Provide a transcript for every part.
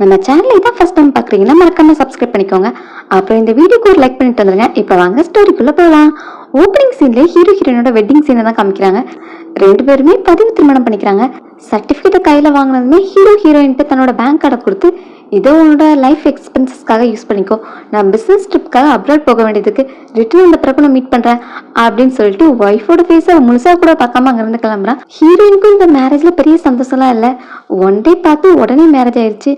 நம்ம சேனலை இதான் ஃபர்ஸ்ட் டைம் பார்க்குறீங்கன்னா மறக்காம சப்ஸ்கிரைப் பண்ணிக்கோங்க. அப்புறம் இந்த வீடியோக்கு ஒரு லைக் பண்ணிட்டு வந்துருங்க. இப்போ வாங்க ஸ்டோரிக்குள்ள போகலாம். ஓப்பனிங் சீன்ல ஹீரோ ஹீரோயினோட வெட்டிங் சீனை தான் காமிக்கிறாங்க. ரெண்டு பேருமே பதிவு திருமணம் பண்ணிக்கிறாங்க. சர்டிபிகேட்டை கையில வாங்கினதுமே ஹீரோ ஹீரோயின்ட்டு தன்னோட பேங்க் கார்டை கொடுத்து, இதோ உன்னோட லைஃப் எக்ஸ்பென்சஸ்க்காக யூஸ் பண்ணிக்கோ, நான் பிசினஸ் ட்ரிப்காக அப்ராட் போக வேண்டியதுக்கு ரிட்டர்ன் வந்த பிறகு நான் மீட் பண்றேன் அப்படின்னு சொல்லிட்டு ஒய்ஃபோட ஃபேஸை முழுசா கூட பார்க்காம அங்கிருந்து கிளம்புறான். ஹீரோயினுக்கும் இந்த மேரேஜ்ல பெரிய சந்தோஷம்லாம் இல்லை. ஒன் டே பார்த்து உடனே மேரேஜ் ஆயிடுச்சு.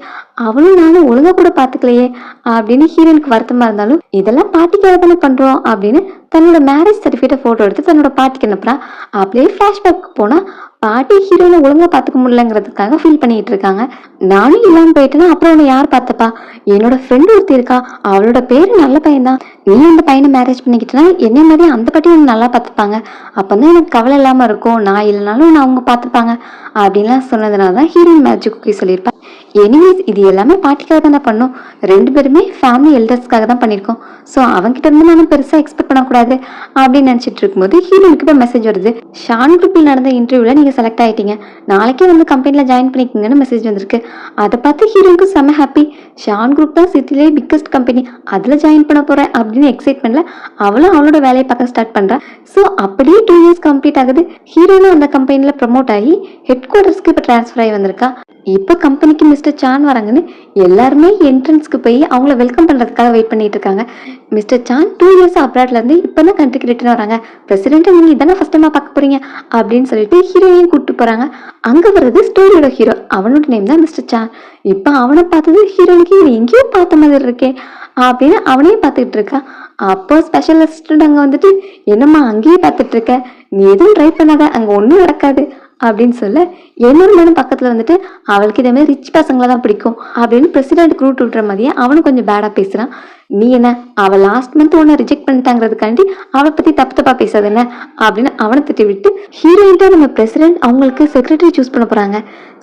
அவளும் நானும் ஒழுங்கா கூட பாத்துக்கலையே அப்படின்னு ஹீரோயினுக்கு வருத்தமா இருந்தாலும், இதெல்லாம் பாட்டிக்காக தானே பண்றோம் அப்படின்னு தன்னோட மேரேஜ் சர்டிபிகேட் போட்டோ எடுத்து தன்னோட பாட்டிக்கு அனுப்புறா. அப்படியே பிளாஷ்பேக் போனா பாட்டி ஹீரோயினை ஒழுங்கா பாத்துக்க முடியலங்கிறதுக்காக ஃபீல் பண்ணிட்டு இருக்காங்க. நானும் இல்லாம போயிட்டேன்னா அப்புறம் உன்னை யார் பார்த்தப்பா? என்னோட ஃப்ரெண்ட் ஒருத்தி இருக்கா, அவளோட பேரு நல்ல பையன் தான். நீ அந்த பையனை மேரேஜ் பண்ணிக்கிட்டனா என்ன மாதிரி அந்த பாட்டி உன்னை நல்லா பார்த்துப்பாங்க. அப்பதான் எனக்கு கவலை இல்லாம இருக்கும். நான் இல்லைனாலும் நான் அவங்க பார்த்துப்பாங்க அப்படின்லாம் சொன்னதுனாலதான் ஹீரோயின் மேரேஜ் குக்கி சொல்லியிருப்பேன். எனிவேஸ் இது எல்லாமே பாட்டிக்காக தானே பண்ணோம். ரெண்டு பேருமே ஃபேமிலி எல்டர்ஸ்க்காக தான் பண்ணியிருக்கோம். ஸோ அவங்ககிட்ட இருந்து நானும் பெருசாக எக்ஸ்பெக்ட் பண்ணக்கூடாது அப்படின்னு நினச்சிட்டு இருக்கும்போது ஹீரோனுக்கு இப்போ மெசேஜ் வருது. ஷான் குரூப்பில் நடந்த இன்டர்வியூவில் நீங்கள் செலக்ட் ஆகிட்டீங்க, நாளைக்கே வந்து கம்பெனியில் ஜாயின் பண்ணிக்கோங்கன்னு மெசேஜ் வந்திருக்கு. அதை பார்த்து ஹீரோனுக்கு செம்ம ஹாப்பி. ஷான் குரூப் தான் சிட்டிலே பிக்கஸ்ட் கம்பெனி, அதில் ஜாயின் பண்ண போகிறேன் அப்படின்னு எக்ஸைட்மெண்ட்ல அவளும் அவளோட வேலையை பார்க்க ஸ்டார்ட் பண்ணுறா. ஸோ அப்படியே 2 years கம்ப்ளீட் ஆகுது. ஹீரோனும் அந்த கம்பெனியில் ப்ரமோட் ஆகி ஹெட் குவார்டர்ஸ்க்கு இப்போ ட்ரான்ஸ்ஃபர் ஆகி வந்திருக்கா. இப்போ கம்பெனிக்கு மிஸ்டர் சான் வராங்கன்னு எல்லாருமே என்ட்ரன்ஸ்க்கு போய் அவங்கள வெல்கம் பண்ணுறதுக்காக வெயிட் பண்ணிட்டு இருக்காங்க. மிஸ்டர் சான் 2 years அப்ராட்லேருந்து இப்போ தான் கண்ட்ரிக்கு ரிட்டர்ன் வராங்க. பிரசிடென்ட்டை நீங்கள் இதானே ஃபர்ஸ்ட் டைமாக பார்க்க போறீங்க அப்படின்னு சொல்லிட்டு ஹீரோயின் கூப்பிட்டு போகிறாங்க. அங்கே வர்றது ஸ்டோரியோட ஹீரோ, அவனோட நேம் தான் மிஸ்டர் சான். இப்போ அவனை பார்த்தது ஹீரோயினுக்கு இது எங்கேயோ பார்த்த மாதிரி இருக்கே அப்படின்னு அவனையும் பார்த்துக்கிட்டு இருக்கா. அப்போ ஸ்பெஷல் அசிஸ்டன்ட் அங்கே வந்துட்டு, என்னம்மா அங்கேயே பார்த்துட்டு இருக்க, நீ எதுவும் ட்ரை பண்ணாத, அங்கே ஒன்றும் நடக்காது அப்படின்னு சொல்ல, என்னோட மேடம் பக்கத்துல வந்துட்டு அவளுக்கு இதே மாதிரி ரிச் பசங்களை தான் பிடிக்கும் அப்படின்னு பிரசிடென்ட் ரூட் விட்டுற மாதிரியே அவனும் கொஞ்சம் பேடா பேசுறான். நீ என்ன, அவள் லாஸ்ட் மந்த் உன்னை ரிஜெக்ட் பண்ணிட்டாங்கிறதுக்காண்டி அவளை பத்தி தப்பு தப்பா பேசாத என்ன அப்படின்னு அவனை திட்டி விட்டு, ஹீரோயின்ட்டா நம்ம பிரசிடென்ட் அவங்களுக்கு செக்ரட்டரி சூஸ் பண்ண போறாங்க,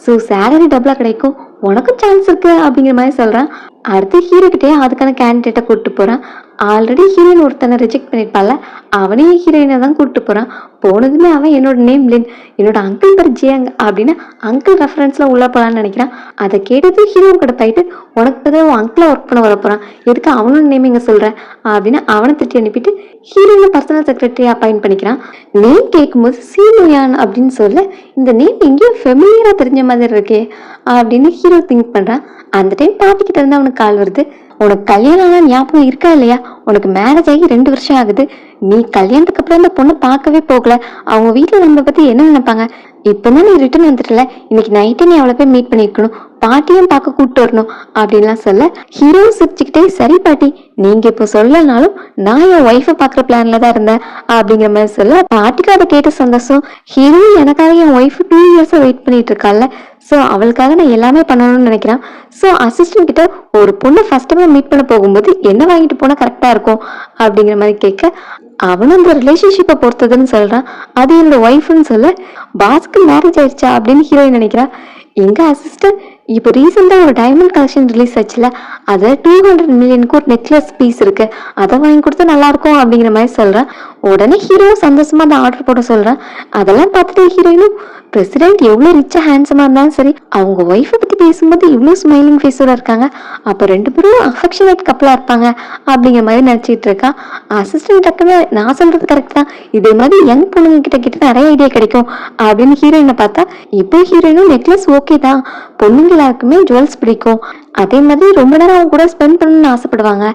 ஸோ சேலரி டபுளா கிடைக்கும், உனக்கும் சான்ஸ் இருக்கு அப்படிங்கிற மாதிரி சொல்றான். அடுத்து ஹீரோ கிட்டே அதுக்கான கேண்டிடேட்டை கூப்பிட்டு போறான். ஆல்ரெடி ஹீரோயின் ஒருத்தனை ரிஜெக்ட் பண்ணிருப்பால, அவனையும் ஹீரோயினை தான் கூப்பிட்டு போறான். போனதுமே அவன் என்னோட நேம் லின், என்னோட அங்கிள் பேர் ஜியாங் அப்படின்னு அங்கிள் ரெஃபரன்ஸ்ல உள்ள போலான்னு நினைக்கிறான். அதை கேட்டது ஹீரோ கிட்ட போயிட்டு, உனக்கு பதில் அங்கிளை ஒர்க் பண்ண வர போறான், எதுக்கு அவனோட நேம் இங்க சொல்றேன் அப்படின்னு அவனை திட்டி அனுப்பிட்டு ஹீரோயினை பர்சனல் செக்ரட்டரி அப்பாயிண்ட் பண்ணிக்கிறான். நேம் கேட்கும்போது சீனுயான் அப்படின்னு சொல்ல, இந்த நேம் எங்கேயும் ஃபெமிலியரா தெரிஞ்ச மாதிரி இருக்கே அப்படின்னு ஹீரோ திங்க் பண்றான். அந்த டைம் பாட்டிக்கிட்ட இருந்து அவனுக்கு கால் வருது. உனக்கு கல்யாணம் ஞாபகம் இருக்கா இல்லையா, உனக்கு மேரேஜ் ஆகி 2 வருஷம் ஆகுது, நீ கல்யாணத்துக்கு அப்புறம் அந்த பொண்ணை பார்க்கவே போகல, அவங்க வீட்டுல நம்ம பத்தி என்ன நினைப்பாங்க, இப்பதான் நீ ரிட்டர்ன் வந்துட்டல, இன்னைக்கு நைட்டே நீ அவளை போய் மீட் பண்ணிருக்கணும், பாட்டியும் பார்க்க கூப்பிட்டு வரணும் அப்படின்லாம் சொல்ல, ஹீரோ சிரிச்சுக்கிட்டே, சரி பாட்டி, நீங்க இப்போ சொல்லனாலும் நான் என் ஒய்ஃபை பாக்குற பிளான்ல தான் இருந்தேன் அப்படிங்கிற மாதிரி சொல்ல, பாட்டிக்கு அதை கேட்ட சந்தோஷம். ஹீரோ எனக்காக என் ஒய்ஃப் 2 years வெயிட் பண்ணிட்டு இருக்கால, ஸோ அவளுக்காக நான் எல்லாமே பண்ணணும்னு நினைக்கிறான். ஸோ அசிஸ்டன்ட் கிட்ட ஒரு பொண்ணை ஃபர்ஸ்ட் டைம் மீட் பண்ண போகும்போது என்ன வாங்கிட்டு போனா கரெக்டா இருக்கும் அப்படிங்கிற மாதிரி கேட்க, அவனும் அந்த ரிலேஷன்ஷிப்பை பொறுத்ததுன்னு சொல்றான். அது என்னோட ஒய்ஃப்னு சொல்ல, பாஸ்க்கு மேரேஜ் ஆயிடுச்சா அப்படின்னு ஹீரோயின் நினைக்கிறா. எங்க அசிஸ்டன்ட் இப்போ ரீசெண்டா ஒரு டைமண்ட் கலெக்ஷன் ரிலீஸ் ஆச்சுல, அதை 200 மில்லியனுக்கு ஒரு நெக்லஸ் பீஸ் இருக்கு, அதை வாங்கி கொடுத்தா நல்லா இருக்கும் அப்படிங்கிற மாதிரி சொல்றான். உடனே ஹீரோ சந்தோஷமா அதை ஆர்டர் போட சொல்றான். அதெல்லாம் பார்த்துட்டு ஹீரோயினும், பிரசிடென்ட் எவ்வளவு ரிச்சா ஹேண்ட்ஸமா இருந்தாலும் சரி, அவங்க ஒய்ஃபை பத்தி பேசும்போது இவ்வளவு ஸ்மைலிங் ஃபேஸோட இருக்காங்க, அப்ப ரெண்டு பேரும் அஃபெக்ஷனேட் கப்பலா இருப்பாங்க அப்படிங்கிற மாதிரி நினைச்சிட்டு இருக்கா. அசிஸ்டன்ட் டக்குன்னு, நான் சொல்றது கரெக்ட் தான், இதே மாதிரி யங் பொண்ணுங்க கிட்ட நிறைய ஐடியா கிடைக்கும் அப்படின்னு ஹீரோயினை பார்த்தா, இப்போ ஹீரோயினும் நெக்லஸ் ஓகே தான், பொண்ணுங்க எல்லாருக்குமே ஜுவல்ஸ் பிடிக்கும், அதே மாதிரி ரொம்ப நேரம் அவங்க கூட ஸ்பெண்ட் பண்ணணும்னு ஆசைப்படுவாங்க,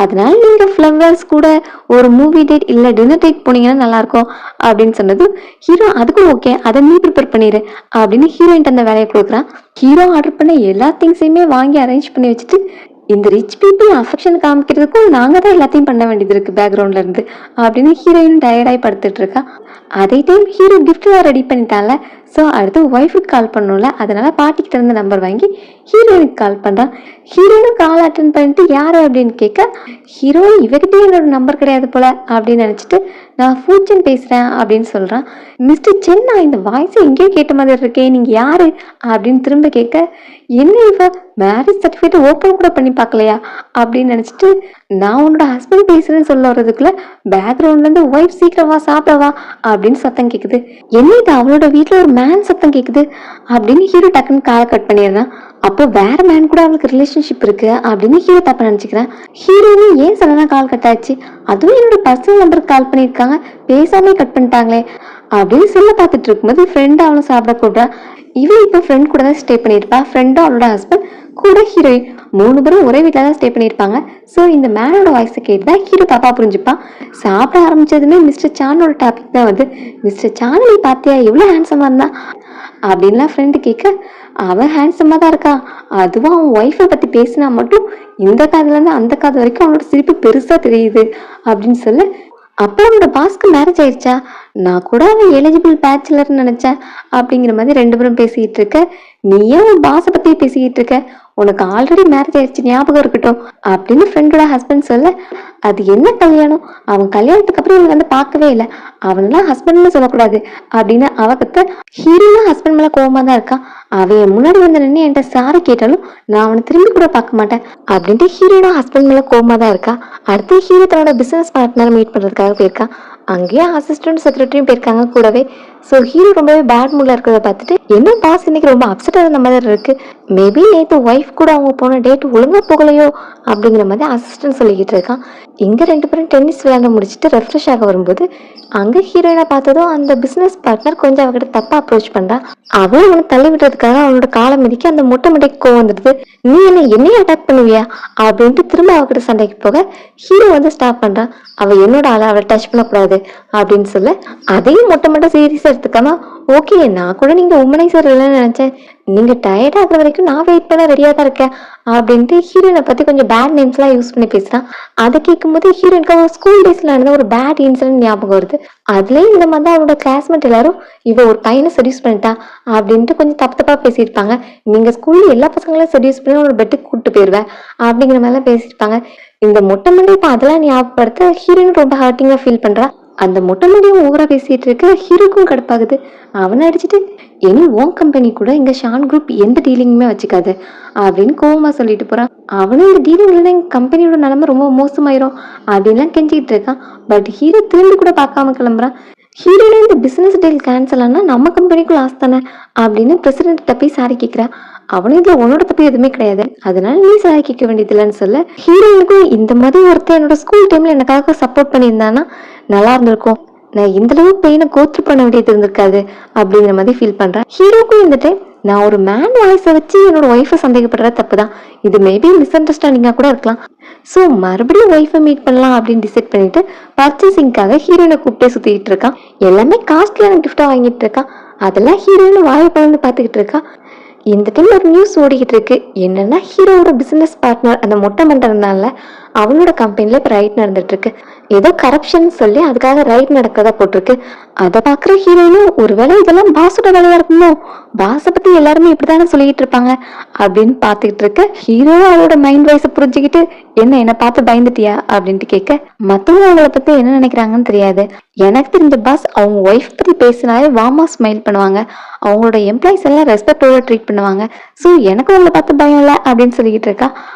அதனால நீங்க ஃப்ளவர்ஸ் கூட ஒரு மூவி டேட் இல்ல டின்னர் டேட் போனீங்கன்னா நல்லா இருக்கும் அப்படின்னு சொன்னது ஹீரோ, அதுக்கும் ஓகே, அதை நீ ப்ரிப்பேர் பண்ணிடு அப்படின்னு ஹீரோயின் அந்த வேலையை கொடுக்குறான். ஹீரோ ஆர்டர் பண்ண எல்லா திங்ஸையுமே வாங்கி அரேஞ்ச் பண்ணி வச்சுட்டு, இந்த ரிச் பீப்புள் அஃபெக்ஷன் காமிக்கிறதுக்கும் நாங்க தான் எல்லாத்தையும் பண்ண வேண்டியது இருக்கு பேக்ரவுண்ட்ல இருந்து அப்படின்னு ஹீரோயின் டயர்டாகி படுத்துட்டு இருக்கா. அதே டைம் ஹீரோ கிஃப்ட்லாம் ரெடி பண்ணிட்டால, ஸோ அடுத்து ஒய்ஃபுக்கு கால் பண்ணணும்ல, அதனால பாட்டிக்கிட்ட இருந்து நம்பர் வாங்கி ஹீரோயினுக்கு கால் பண்றான். ஹீரோயினும் கால் அட்டன் பண்ணிட்டு யாரு அப்படின்னு கேட்க, ஹீரோ இவகிட்டே என்னோட நம்பர் கிடையாது போல அப்படின்னு நினைச்சிட்டு, நான் ஃபூச்சன் பேசுறேன் அப்படின்னு சொல்றான். மிஸ்டர் சென், நான் இந்த வாய்ஸ் எங்கேயோ கேட்ட மாதிரி இருக்கேன், நீங்க யாரு அப்படின்னு திரும்ப கேட்க, என்ன இவ மேரேஜ் சர்டிஃபிகேட் ஓப்பன் கூட பண்ணி பார்க்கலையா அப்படின்னு நினைச்சிட்டு, நான் உன்னோட ஹஸ்பண்ட் பேசுறேன்னு சொல்ல வர்றதுக்குள்ள பேக்ரவுண்ட்ல இருந்து ஒய்ஃப் சீக்கிரமா சாப்பிடவா அப்படின்னு சத்தம் கேக்குது. என்ன இது, அவளோட வீட்டுல ஒரு மேன் சத்தம் கேக்குது அப்படின்னு ஹீரோ டக்குன்னு கால் கட் பண்ணிடுறான். அப்போ வேற மேன் கூட அவளுக்கு ரிலேஷன்ஷிப் இருக்கு அப்படின்னு ஹீரோ தப்பா நினைச்சுக்கிறேன். ஹீரோயினும் ஏன் சடனா கால் கட் ஆச்சு, அதுவும் என்னோட பர்சனல் நம்பருக்கு கால் பண்ணியிருக்காங்க, பேசாமே கட் பண்ணிட்டாங்களே அப்படின்னு செல்ல பார்த்துட்டு இருக்கும்போது ஃப்ரெண்டு அவளும் சாப்பிட கூப்பிட்றா. இவன் இப்போ ஃப்ரெண்ட் கூட தான் ஸ்டே பண்ணியிருப்பா. ஃப்ரெண்டும் அவளோட ஹஸ்பண்ட் கூட ஹீரோயின் 3 பேரும் ஒரே வீட்டில் தான் ஸ்டே பண்ணியிருப்பாங்க. ஸோ இந்த மேனோட வாய்ஸை கேட்டு தான் ஹீரோ பாப்பா புரிஞ்சுப்பான். சாப்பிட ஆரம்பிச்சதுமே மிஸ்டர் சானோட டாபிக் தான் வந்து, மிஸ்டர் சானலி பார்த்தியா எவ்வளோ ஹேண்ட்ஸமாக இருந்தான் அப்படின்லாம் ஃப்ரெண்டு கேட்க, அவன் ஹேண்ட்ஸமாக தான் இருக்கா, அதுவும் அவன் ஒய்ஃபை பற்றி பேசினா மட்டும் இந்த காதுலேருந்து அந்த காது வரைக்கும் அவனோட சிரிப்பு பெருசாக தெரியுது அப்படின்னு சொல்ல, அப்போ அவனோட பாஸ்க்கு மேரேஜ் ஆயிடுச்சா, நான் கூட அவன் எலிஜிபிள் பேச்சுலர்னு நினைச்சேன் அப்படிங்கிற மாதிரி 2 பேரும் பேசிக்கிட்டு இருக்க. நீயே உன் பாஸை பத்தி பேசிக்கிட்டு இருக்க, உனக்கு ஆல்ரெடி மேரேஜ் ஆயிடுச்சு ஞாபகம் இருக்கட்டும் அப்படின்னு ஃப்ரெண்டோட ஹஸ்பண்ட் சொல்ல, அது என்ன கல்யாணம், அவன் கல்யாணத்துக்கு அப்புறம் இவங்க வந்து பார்க்கவே இல்லை, அவனெல்லாம் ஹஸ்பண்ட்னு சொல்லக்கூடாது அப்படின்னு அவகிட்ட. ஹீரோலாம் ஹஸ்பண்ட் மேல கோவமா தான் இருக்கான். அவன் முன்னாடி வந்து நின்று என்கிட்ட சாரி கேட்டாலும் நான் அவனை திரும்பி கூட பார்க்க மாட்டேன் அப்படின்ட்டு ஹீரோட ஹஸ்பண்ட் மேல கோவமா தான் இருக்கா. அடுத்து ஹீரோ தன்னோட பிசினஸ் பார்ட்னர் மீட் பண்றதுக்காக போயிருக்கான். அங்கேயே அசிஸ்டன்ட் செக்ரட்டரியும் போயிருக்காங்க கூடவே. ஸோ ஹீரோ ரொம்பவே பேட் மூட்ல இருக்கிறத பார்த்துட்டு, என்ன பாஸ் இன்னைக்கு ரொம்ப அப்செட்டாக இருந்த மாதிரி இருக்கு, மேபி நேற்று ஒய்ஃப் கூட அவங்க போன டேட் ஒழுங்கா போகலையோ அப்படிங்கிற மாதிரி அசிஸ்டன்ட் சொல்லிக்கிட்டு இருக்கான். இங்க 2 பேரும் டென்னிஸ் விளையாட முடிச்சுட்டு ரெஃப்ரெஷ் ஆக வரும்போது அங்க ஹீரோயினை பார்த்ததும் அந்த பிசினஸ் பார்ட்னர் கொஞ்சம் அவகிட்ட தப்பா அப்ரோச் பண்றான். அவன் அவனை தள்ளி விடுறதுக்காக அவனோட காலை மிதிக்க அந்த மொட்டை மட்டைக்கு கோவம் வந்துடுது. நீ என்னைய அட்டாக் பண்ணுவியா அப்படின்ட்டு திரும்ப அவகிட்ட சண்டைக்கு போக ஹீரோ வந்து ஸ்டாப் பண்றான். அவ என்னோட ஆளை அவளை டச் பண்ணக்கூடாது அப்படின்னு சொல்ல, அதையும் மொட்டை மொட்டை சீரியஸா எடுத்துக்காம, ஓகே நான் கூட நீங்க உமனைசர் இல்லைன்னு நினைச்சேன், நீங்க டயர்ட் ஆகுற வரைக்கும் நான் வெயிட் பண்ண ரெடியா தான் இருக்கேன் அப்படின்ட்டு ஹீரோயினை பத்தி கொஞ்சம் பேட் நேம்ஸ் எல்லாம் யூஸ் பண்ணி பேசுறான். அதை கேட்கும் போது ஹீரோயினுக்கு அவன் ஸ்கூல் டேஸ்ல நடந்த ஒரு பேட் இன்சிடென்ட் ஞாபகம் வருது. அதுலயும் இந்த மாதிரி அவனோட கிளாஸ்மேட் எல்லாரும் இவ ஒரு பையனை செடியூஸ் பண்ணிட்டா அப்படின்ட்டு கொஞ்சம் தப்பா பேசியிருப்பாங்க. நீங்க ஸ்கூல்ல எல்லா பசங்களையும் செடியூஸ் பண்ணி ஒரு பெட்டுக்கு கூப்பிட்டு போயிருவேன் அப்படிங்கிற மாதிரிலாம் பேசியிருப்பாங்க. இந்த மொட்டை மண்டை இப்ப அதெல்லாம் ஞாபகப்படுத்த ஹீரோயின் ரொம்ப ஹர்ட்டிங்கா ஃபீல் பண்றா. அந்த மொட்டை மண்டியும் ஓவரா பேசிட்டு இருக்க ஹீரோக்கும் கடுப்பாகுது. அவனை அடிச்சுட்டு, இனி ஓன் கம்பெனி கூட இங்க ஷான் குரூப் எந்த டீலிங்குமே வச்சுக்காது அப்படின்னு கோவமா சொல்லிட்டு போறான். அவனும் இந்த டீலிங் இல்லைன்னா எங்க கம்பெனியோட நிலைமை ரொம்ப மோசமாயிரும் அப்படின்லாம் கெஞ்சிக்கிட்டு இருக்கான். பட் ஹீரோ திரும்பி கூட பார்க்காம கிளம்புறான். ஹீரோட இந்த பிசினஸ் டீல் கேன்சல் ஆனா நம்ம கம்பெனிக்கும் லாஸ் தானே அப்படின்னு பிரசிடென்ட் போய் சாரி கேட்கிறா. அவனும் இதுல உன்னோட தப்பு எதுவுமே கிடையாது, அதனால நீ சாரி கேட்க வேண்டியது இல்லைன்னு சொல்ல, ஹீரோயினுக்கும் இந்த மாதிரி ஒருத்தர் என்னோட ஸ்கூல் டைம்ல எனக்காக சப்போர்ட் பண்ணியிருந்தானா நல்லா இருந்திருக்கும், நான் இந்த அளவு பெயினை கோத்ரு பண்ண வேண்டியது இருந்திருக்காது அப்படிங்கிற மாதிரி ஃபீல் பண்றேன். ஹீரோக்கும் இந்த டைம் நான் ஒரு மேன் வாய்ஸை வச்சு என்னோட ஒய்ஃபை சந்தேகப்படுற தப்பு தான், இது மேபி மிஸ் அண்டர்ஸ்டாண்டிங்கா கூட இருக்கலாம். ஸோ மறுபடியும் ஒய்ஃபை மீட் பண்ணலாம் அப்படின்னு டிசைட் பண்ணிட்டு பர்ச்சேசிங்காக ஹீரோயினை கூப்பிட்டே சுத்திட்டு இருக்கான். எல்லாமே காஸ்ட்லியான கிஃப்டா வாங்கிட்டு இருக்கான். அதெல்லாம் ஹீரோயின் வாயை பழந்து பார்த்துக்கிட்டு இருக்கா. இந்த டைம் ஒரு நியூஸ் ஓடிக்கிட்டு இருக்கு. என்னன்னா ஹீரோவோட பிசினஸ் பார்ட்னர் அந்த மொட்டை மண்டனால அவனோட கம்பெனில இப்ப ரைட் நடந்துட்டு இருக்கு. ஏதோ கரப்ஷன் சொல்லி அதுக்காக ரைட் நடக்கதா போட்டிருக்கு. அதை பாக்குற ஹீரோயினும் ஒருவேளை இதெல்லாம் பாஸோட வேலையா இருக்குமோ, பாஸை பத்தி எல்லாருமே இப்படித்தானே சொல்லிட்டு இருப்பாங்க அப்படின்னு பாத்துக்கிட்டு இருக்க. ஹீரோ அவளோட மைண்ட் வைஸ புரிஞ்சுக்கிட்டு, என்ன பார்த்து பயந்துட்டியா அப்படின்ட்டு கேட்க, மத்தவங்க அவங்கள பத்தி என்ன நினைக்கிறாங்கன்னு தெரியாது, எனக்கு தெரிஞ்ச பாஸ் அவங்க ஒய்ஃப் பத்தி பேசினாலே வாமா ஸ்மைல் பண்ணுவாங்க, அவங்களோட எம்ப்ளாயிஸ் எல்லாம் ரெஸ்பெக்டோட ட்ரீட் பண்ணுவாங்க, ஸோ எனக்கு அவங்கள பார்த்து பயம் இல்லை அப்படின்னு சொல்லிக்கிட்டு இருக்கா.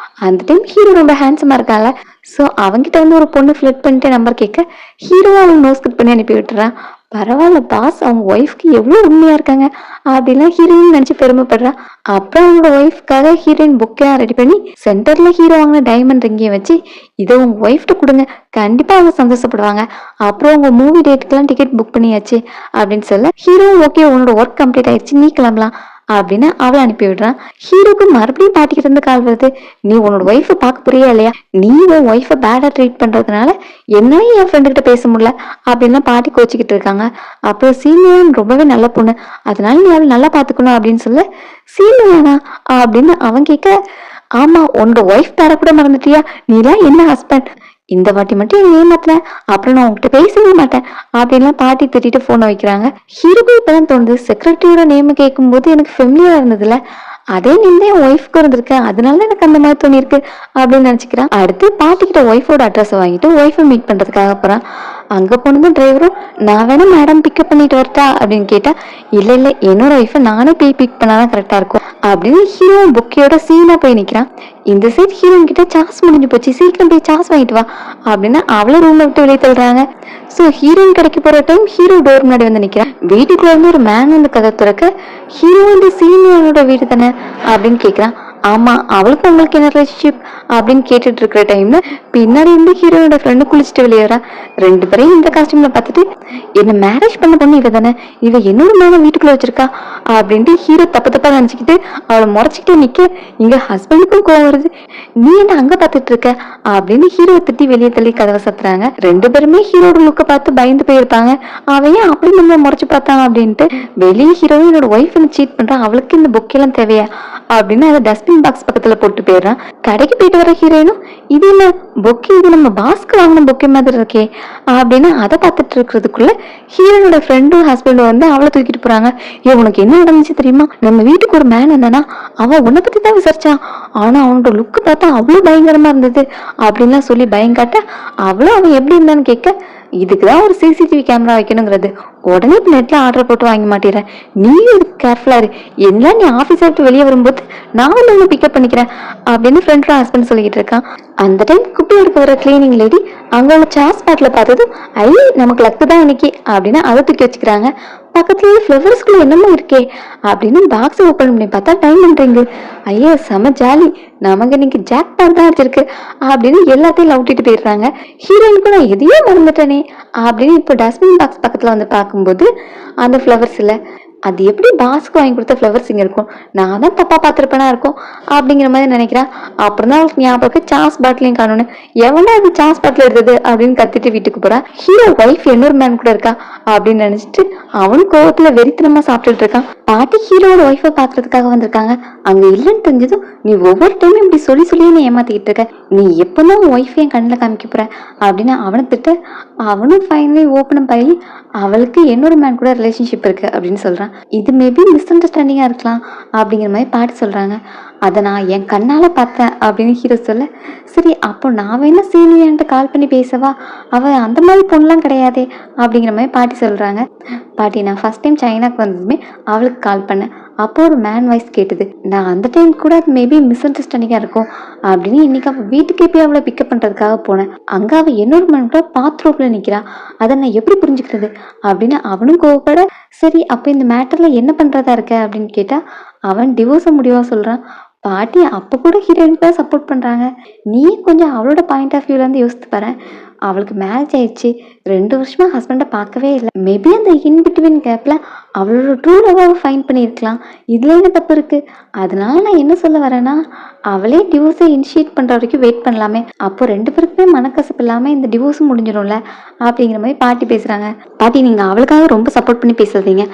அந்த டைம் ஹீரோ ரொம்ப ஹேண்ட்ஸமா இருக்கால, ஸோ அவங்கிட்ட வந்து ஒரு பொண்ணு ஃபிளட் பண்ணிட்டு நம்பர் கேட்க ஹீரோ அவங்க நோஸ் கட் பண்ணி அனுப்பி விட்டுறான். பரவாயில்ல பாஸ் அவங்க ஒய்ஃப்க்கு எவ்வளவு உண்மையா இருக்காங்க அப்படின்லாம் ஹீரோயின் நினைச்சு பெருமைப்படுறா. அப்புறம் அவங்களோட ஒய்ஃப்காக ஹீரோயின் புக்கெல்லாம் ரெடி பண்ணி சென்டர்ல ஹீரோ வாங்கின டைமண்ட் ரிங்கியை வச்சு இதை உங்க ஒய்ஃப்ட்ட கொடுங்க, கண்டிப்பா அவங்க சந்தோஷப்படுவாங்க, அப்புறம் உங்க மூவி டேட்டுக்கெல்லாம் டிக்கெட் புக் பண்ணியாச்சு அப்படின்னு சொல்ல ஹீரோ ஓகே உன்னோட ஒர்க் கம்ப்ளீட் ஆயிடுச்சு நீ கிளம்பலாம் அப்படின்னு அவளை அனுப்பி விடுறான். ஹீரோக்கு மறுபடியும் பாட்டிக்கிட்டு இருந்து கால் வருது. நீ உன்னோட ஒய்ஃபை பார்க்க புரியா இல்லையா, நீ உன் ஒய்ஃபை பேடா ட்ரீட் பண்றதுனால என்னால என் ஃப்ரெண்டு கிட்ட பேச முடியல அப்படின்லாம் பாட்டி கோச்சிக்கிட்டு இருக்காங்க. அப்புறம் சீனியன் ரொம்பவே நல்ல பொண்ணு, அதனால நீ அவளை நல்லா பாத்துக்கணும் அப்படின்னு சொல்ல, சீனியனா அப்படின்னு அவன் கேட்க, ஆமா உன்னோட ஒய்ஃப் பேர கூட மறந்துட்டியா, நீலாம் என்ன ஹஸ்பண்ட், இந்த வாட்டி மட்டும் என்ன ஏமாத்தினேன், அப்புறம் நான் உங்ககிட்ட பேசவே மாட்டேன் அப்படின்லாம் பாட்டி திட்டிட்டு போனை வைக்கிறாங்க. ஹீரோக்கு இப்பதான் தோணுது, செக்ரட்டரியோட நேம் கேட்கும் போது எனக்கு ஃபெமிலியரா இருந்ததுல, அதே நீங்க என் ஒய்ஃப்க்கு இருந்திருக்கேன், அதனால எனக்கு அந்த மாதிரி தோணி இருக்கு அப்படின்னு நினைச்சுக்கிறான். அடுத்து பாட்டிக்கிட்ட ஒய்ஃபோட அட்ரஸ் வாங்கிட்டு ஒய்ஃபை மீட் பண்றதுக்காக போறான். அங்க போனதும் டிரைவரும் நான் வேணா மேடம் பிக்கப் பண்ணிட்டு வரட்டா அப்படின்னு கேட்டா, இல்ல இல்ல என்னோட ஒய்ஃபை நானே போய் பிக் பண்ணாதான் கரெக்டா இருக்கும் அப்படின்னு ஹீரோ பொக்கையோட சீனா போய் நிக்கிறான். இந்த சைட் ஹீரோயின் கிட்ட சாஸ் முடிஞ்சு போச்சு, சீக்கிரம் போய் சாஸ் வாங்கிட்டு வா அப்படின்னு அவளை ரூம்ல விட்டு வெளியே தள்ளுறாங்க. சோ ஹீரோயின் கடைக்கு போற டைம் ஹீரோ டோர் முன்னாடி வந்து நிக்கிறான். வீட்டுக்குள்ள இருந்து ஒரு மேன் வந்து கதை திறக்க, ஹீரோ இந்த சீனியரோட வீடு தானே அப்படின்னு கேக்குறான். ஆமா, அவளுக்கு உங்களுக்கு என்ன ரிலேஷன்ஷிப் அப்படின்னு கேட்டுட்டு இருக்கிற டைம்ல பின்னாடி இருந்து ஹீரோனோட ஃப்ரெண்டு குளிச்சுட்டு வெளியேறா. ரெண்டு பேரையும் இந்த காஸ்டியூம்ல பார்த்துட்டு, என்ன மேரேஜ் பண்ண பொண்ணு இவ தானே, இவ என்னோட மேல வீட்டுக்குள்ள வச்சிருக்கா அப்படின்ட்டு ஹீரோ தப்பு தப்பா நினைச்சுக்கிட்டு அவளை முறைச்சிக்கிட்டே நிக்க, இங்க ஹஸ்பண்டுக்கும் கோவம் வருது. நீ என்ன அங்க பாத்துட்டு இருக்க அப்படின்னு ஹீரோ திட்டி வெளியே தள்ளி கதவை சத்துறாங்க. ரெண்டு பேருமே ஹீரோட லுக்க பார்த்து பயந்து போயிருப்பாங்க. அவன் ஏன் அப்படி நம்ம முறைச்சு பார்த்தான் அப்படின்ட்டு. வெளியே ஹீரோ என்னோட ஒய்ஃப் சீட் பண்றான், அவளுக்கு இந்த பொக்கெல்லாம் தேவையா அப்படின்னு அதை டஸ்ட்பின் பாக்ஸ் பக்கத்துல போட்டு போயிடுறான். கடைக்கு போயிட்டு வர ஹீரோயினும், இது என்ன பொக்கே, இது நம்ம பாஸ்க்கு வாங்கின பொக்கே மாதிரி இருக்கே அப்படின்னு அதை பார்த்துட்டு இருக்கிறதுக்குள்ள ஹீரோனோட ஃப்ரெண்டும் ஹஸ்பண்டும் வந்து அவளை தூக்கிட்டு போறாங்க. உனக்கு என்ன நடந்துச்சு தெரியுமா, நம்ம வீட்டுக்கு ஒரு மேன் வந்தானா, அவன் உன்னை பத்தி தான் விசாரிச்சான், ஆனா அவனோட லுக்கு பார்த்தா அவ்வளவு பயங்கரமா இருந்தது அப்படின்லாம் சொல்லி பயம் காட்ட, அவளும் அவன் எப்படி இருந்தான்னு கேட்க, இதுக்குதான் ஒரு சிசிடிவி கேமரா வைக்கணுங்கிறது, உடனே இப்ப நெட்ல ஆர்டர் போட்டு வாங்க மாட்டேற, நீயும் இதுக்கு கேர்ஃபுல்லா இரு, எல்லாம் நீ ஆபீஸ் விட்டு வெளியே வரும்போது நான் வந்து பிக்கப் பண்ணிக்கிறேன் அப்படின்னு ஃப்ரெண்ட் ஹஸ்பண்ட் சொல்லிக்கிட்டு இருக்கான். அந்த டைம் குப்பை எடுக்க வர கிளீனிங் லேடி அங்க உள்ள சாஸ் பாட்டில பார்த்ததும், ஐ நமக்கு லக்கு தான் இன்னைக்கு அப்படின்னு அதை தூக்கி வச்சுக்கிறாங்க. பக்கத்துலயே ஃப்ளவர்ஸ்குள்ள என்னமோ இருக்கே அப்படின்னு பாக்ஸ் ஓப்பன் பண்ணி பார்த்தா டைம் பண்றீங்க. ஐயா செம ஜாலி, நமக்கு இன்னைக்கு ஜாக் பாட் தான் அடிச்சிருக்கு அப்படின்னு எல்லாத்தையும் லவுட்டிட்டு போயிடுறாங்க. ஹீரோயினுக்கு நான் எதையோ மறந்துட்டேனே அப்படின்னு இப்போ டஸ்ட்பின் பாக்ஸ் பக்கத்துல வந்து பார்க்கும்போது அந்த ஃப்ளவர்ஸ் இல்ல. அது எப்படி பாஸ்க்கு வாங்கி கொடுத்த ஃப்ளவர்ஸ் இங்க இருக்கும், நான் தான் தப்பா பார்த்திருப்பேனா இருக்கும் அப்படிங்கிற மாதிரி நினைக்கிறான். அப்புறம் தான் அவளுக்கு ஞாபகம் சாஸ் பாட்டிலையும் காணோன்னு, எவனா அது சாஸ் பாட்டில் எடுத்தது அப்படின்னு கத்திட்டு வீட்டுக்கு போறான். ஹீரோ ஒய்ஃப் இன்னொரு மேன் கூட இருக்கா அப்படின்னு நினைச்சிட்டு அவனும் கோவத்துல வெறித்தனமா சாப்பிட்டுட்டு இருக்கான். பாட்டி ஹீரோட ஒய்ஃபை பாக்குறதுக்காக வந்திருக்காங்க. அங்க இல்லைன்னு தெரிஞ்சதும், நீ ஒவ்வொரு டைமும் இப்படி சொல்லி சொல்லியே நீ ஏமாத்திக்கிட்டு இருக்க, நீ எப்பதான் ஒய்ஃபை என் கண்ணில் காமிக்க போற அப்படின்னு அவனை திட்ட, அவனும் ஃபைனலி ஓப்பன் பண்ணி அவளுக்கு என்னோட மேன் கூட ரிலேஷன்ஷிப் இருக்கு அப்படின்னு சொல்றான். இது மேபி மிஸ் அண்டர்ஸ்டாண்டிங்கா இருக்கலாம் அப்படிங்கிற மாதிரி பாட்டி சொல்றாங்க. அதை நான் என் கண்ணால பார்த்தேன் அப்படின்னு ஹீரோ சொல்ல, சரி அப்போ நான் வேணா சீனியான்ட்டு கால் பண்ணி பேசவா, அவ அந்த மாதிரி பொண்ணுலாம் கிடையாதே அப்படிங்கிற மாதிரி பாட்டி சொல்றாங்க. பாட்டி நான் ஃபர்ஸ்ட் டைம் சைனாக்கு வந்ததுமே அவளுக்கு கால் பண்ணேன், அப்போ ஒரு மேன் வாய்ஸ் கேட்டது, நான் அந்த டைம் கூட அது மேபி மிஸ் அண்டர்ஸ்டாண்டிங்கா இருக்கும் அப்படின்னு இன்னைக்கு அவள் வீட்டுக்கே போய் அவளை பிக்கப் பண்றதுக்காக போனேன். அங்க அவ என்னோட மேன் கூட பாத்ரூம்ல நிக்கிறா, அதை நான் எப்படி புரிஞ்சுக்கிறது அப்படின்னு அவனும் கோவப்பட, சரி அப்ப இந்த மேட்டர்ல என்ன பண்றதா இருக்க அப்படின்னு கேட்டா அவன் டிவோர்ஸ முடிவா சொல்றான். பாட்டி அப்ப கூட ஹீரோயினுக்கு தான் சப்போர்ட் பண்றாங்க. நீ கொஞ்சம் அவளோட பாயிண்ட் ஆஃப் வியூல இருந்து யோசித்து பாரு, அவளுக்கு மேரேஜ் ஆயிடுச்சு, 2 வருஷமா ஹஸ்பண்டை பார்க்கவே இல்லை, மேபி அந்த இன்பிட்வீன் கேப்ல அவளோட ட்ரூ லவ்வை ஃபைண்ட் பண்ணியிருக்கலாம், இதுல என்ன தப்பு இருக்கு. அதனால நான் என்ன சொல்ல வரேன்னா, அவளே டிவோர்ஸை இனிஷியேட் பண்ற வரைக்கும் வெயிட் பண்ணலாமே, அப்போ 2 பேருக்குமே மனக்கசப்பு இல்லாம இந்த டிவோர்ஸும் முடிஞ்சிடும்ல அப்படிங்கிற மாதிரி பாட்டி பேசுறாங்க. பாட்டி நீங்க அவளுக்காக ரொம்ப சப்போர்ட் பண்ணி பேசாதீங்க,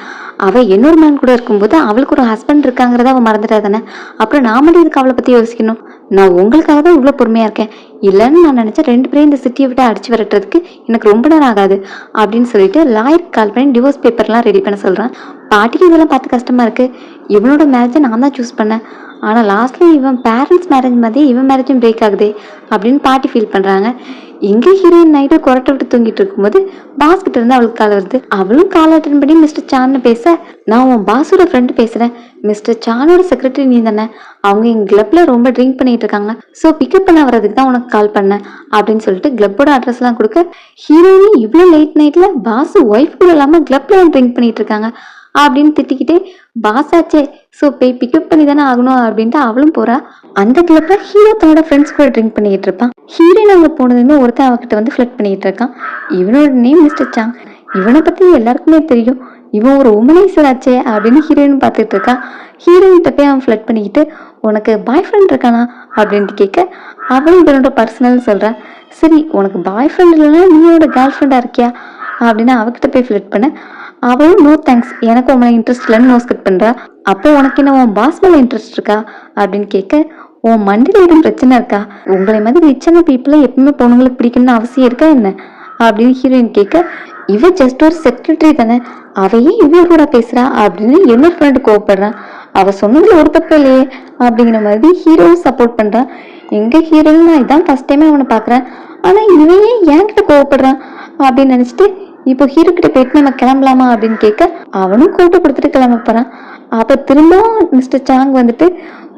அவ இன்னொரு மேன் கூட இருக்கும்போது அவளுக்கு ஒரு ஹஸ்பண்ட் இருக்காங்கிறத அவ மறந்துட்டா தானே, அப்புறம் நான் மட்டும் இதுக்கு அவளை பத்தி யோசிக்கணும், நான் உங்களுக்காக தான் இவ்வளவு பொறுமையா இருக்கேன், இல்லைன்னு நான் நினைச்சேன் 2 பேரும் இந்த சிட்டியை விட்டு அடிச்சு விரட்டுறதுக்கு எனக்கு ரொம்ப நேரம் ஆகாது அப்படின்னு சொல்லிட்டு லாயருக்கு கால் பண்ணி டிவோர்ஸ் பேப்பர்லாம் ரெடி பண்ண சொல்றான். பாட்டிக்கு இதெல்லாம் பார்த்து கஷ்டமா இருக்கு, இவனோட மேரேஜை நான் தான் சூஸ் பண்ணேன், ஆனா லாஸ்ட்ல இவன் பேரண்ட்ஸ் மேரேஜ் மாதிரி இவன் மேரேஜும் பிரேக் ஆகுதே அப்படின்னு பாட்டி ஃபீல் பண்றாங்க. இங்கே ஹீரோயின் நைட்டு கொரட்டை விட்டு தூங்கிட்டு இருக்கும்போது பாஸ் கிட்ட இருந்து அவளுக்கு கால் வருது. அவளும் கால் அட்டன் பண்ணி மிஸ்டர் சான்னு பேச, நான் உன் பாஸோட ஃப்ரெண்டு பேசுறேன், மிஸ்டர் சானோட செக்ரட்டரி நீ தானே, அவங்க எங்க கிளப்ல ரொம்ப ட்ரிங்க் பண்ணிட்டு இருக்காங்க, ஸோ பிக்கப் பண்ண வரதுக்கு தான் உனக்கு கால் பண்ணேன் அப்படின்னு சொல்லிட்டு கிளப்போட அட்ரஸ் எல்லாம் கொடுக்க, ஹீரோயின் இவ்வளோ லேட் நைட்ல பாஸ் ஒய்ஃப் கூட இல்லாம கிளப்ல ட்ரிங்க் பண்ணிட்டு இருக்காங்க அப்படின்னு திட்டிக்கிட்டே, பாஸ் ஆச்சே ஸோ போய் பிக்கப் பண்ணி தானே ஆகணும் அப்படின்ட்டு அவளும் போறா. அந்த கிளப்ல ஹீரோ தன்னோட ஃப்ரெண்ட்ஸ் கூட ட்ரிங்க் பண்ணிட்டு இருப்பான். ஹீரோயின் அங்க போனதுமே ஒருத்தன் அவகிட்ட வந்து ஃபிளட் பண்ணிட்டு இருக்கான். இவனோட நேம் மிஸ்டர் சாங், இவனை பத்தி எல்லாருக்குமே தெரியும், இவன் ஒரு உமனைசர் ஆச்சே அப்படின்னு ஹீரோயின் பார்த்துட்டு இருக்கான். ஹீரோயின் போய் அவன் ஃபிளட் பண்ணிக்கிட்டு, உனக்கு பாய் ஃப்ரெண்ட் இருக்கானா அப்படின்ட்டு கேட்க, அவன் இவனோட பர்சனல் சொல்றான். சரி உனக்கு பாய் ஃப்ரெண்ட் இல்லைன்னா நீயோட கேர்ள் ஃப்ரெண்டா இருக்கியா அப்படின்னு அவகிட்ட போய் ஃபிளட் பண்ண, அவளும் நோ தேங்க்ஸ் எனக்கு உங்களை இன்ட்ரெஸ்ட் இல்லைன்னு நோஸ் கட் பண்றா. அப்போ உனக்கு என்ன உன் பாஸ் மேல இன்ட்ரெஸ்ட் இருக்கா அப்படின்னு கேட்க, உன் மண்டியில எதுவும் பிரச்சனை இருக்கா, உங்களை மாதிரி ரிச்சான பீப்புளை எப்பவுமே பொண்ணுங்களுக்கு பிடிக்கணும்னு அவசியம் இருக்கா என்ன அப்படின்னு ஹீரோயின் கேட்க, இவ ஜஸ்ட் ஒரு செக்ரட்டரி தானே, அவையே இவ கூட பேசுறா அப்படின்னு என்னோட ஃப்ரெண்டு கோவப்படுறான். அவ சொன்னதுல ஒரு தப்பு இல்லையே அப்படிங்கிற மாதிரி ஹீரோவும் சப்போர்ட் பண்றான். எங்க ஹீரோயின் நான் இதான் ஃபர்ஸ்ட் டைமே அவனை பாக்குறேன், ஆனா இவையே என்கிட்ட கோவப்படுறான் அப்படின்னு நினைச்சிட்டு இப்போ ஹீரோ கிட்ட போயிட்டு நம்ம கிளம்பலாமா அப்படின்னு கேட்க அவனும் கூட்டு கொடுத்துட்டு கிளம்ப போறான். அப்ப திரும்பவும் மிஸ்டர் சாங் வந்துட்டு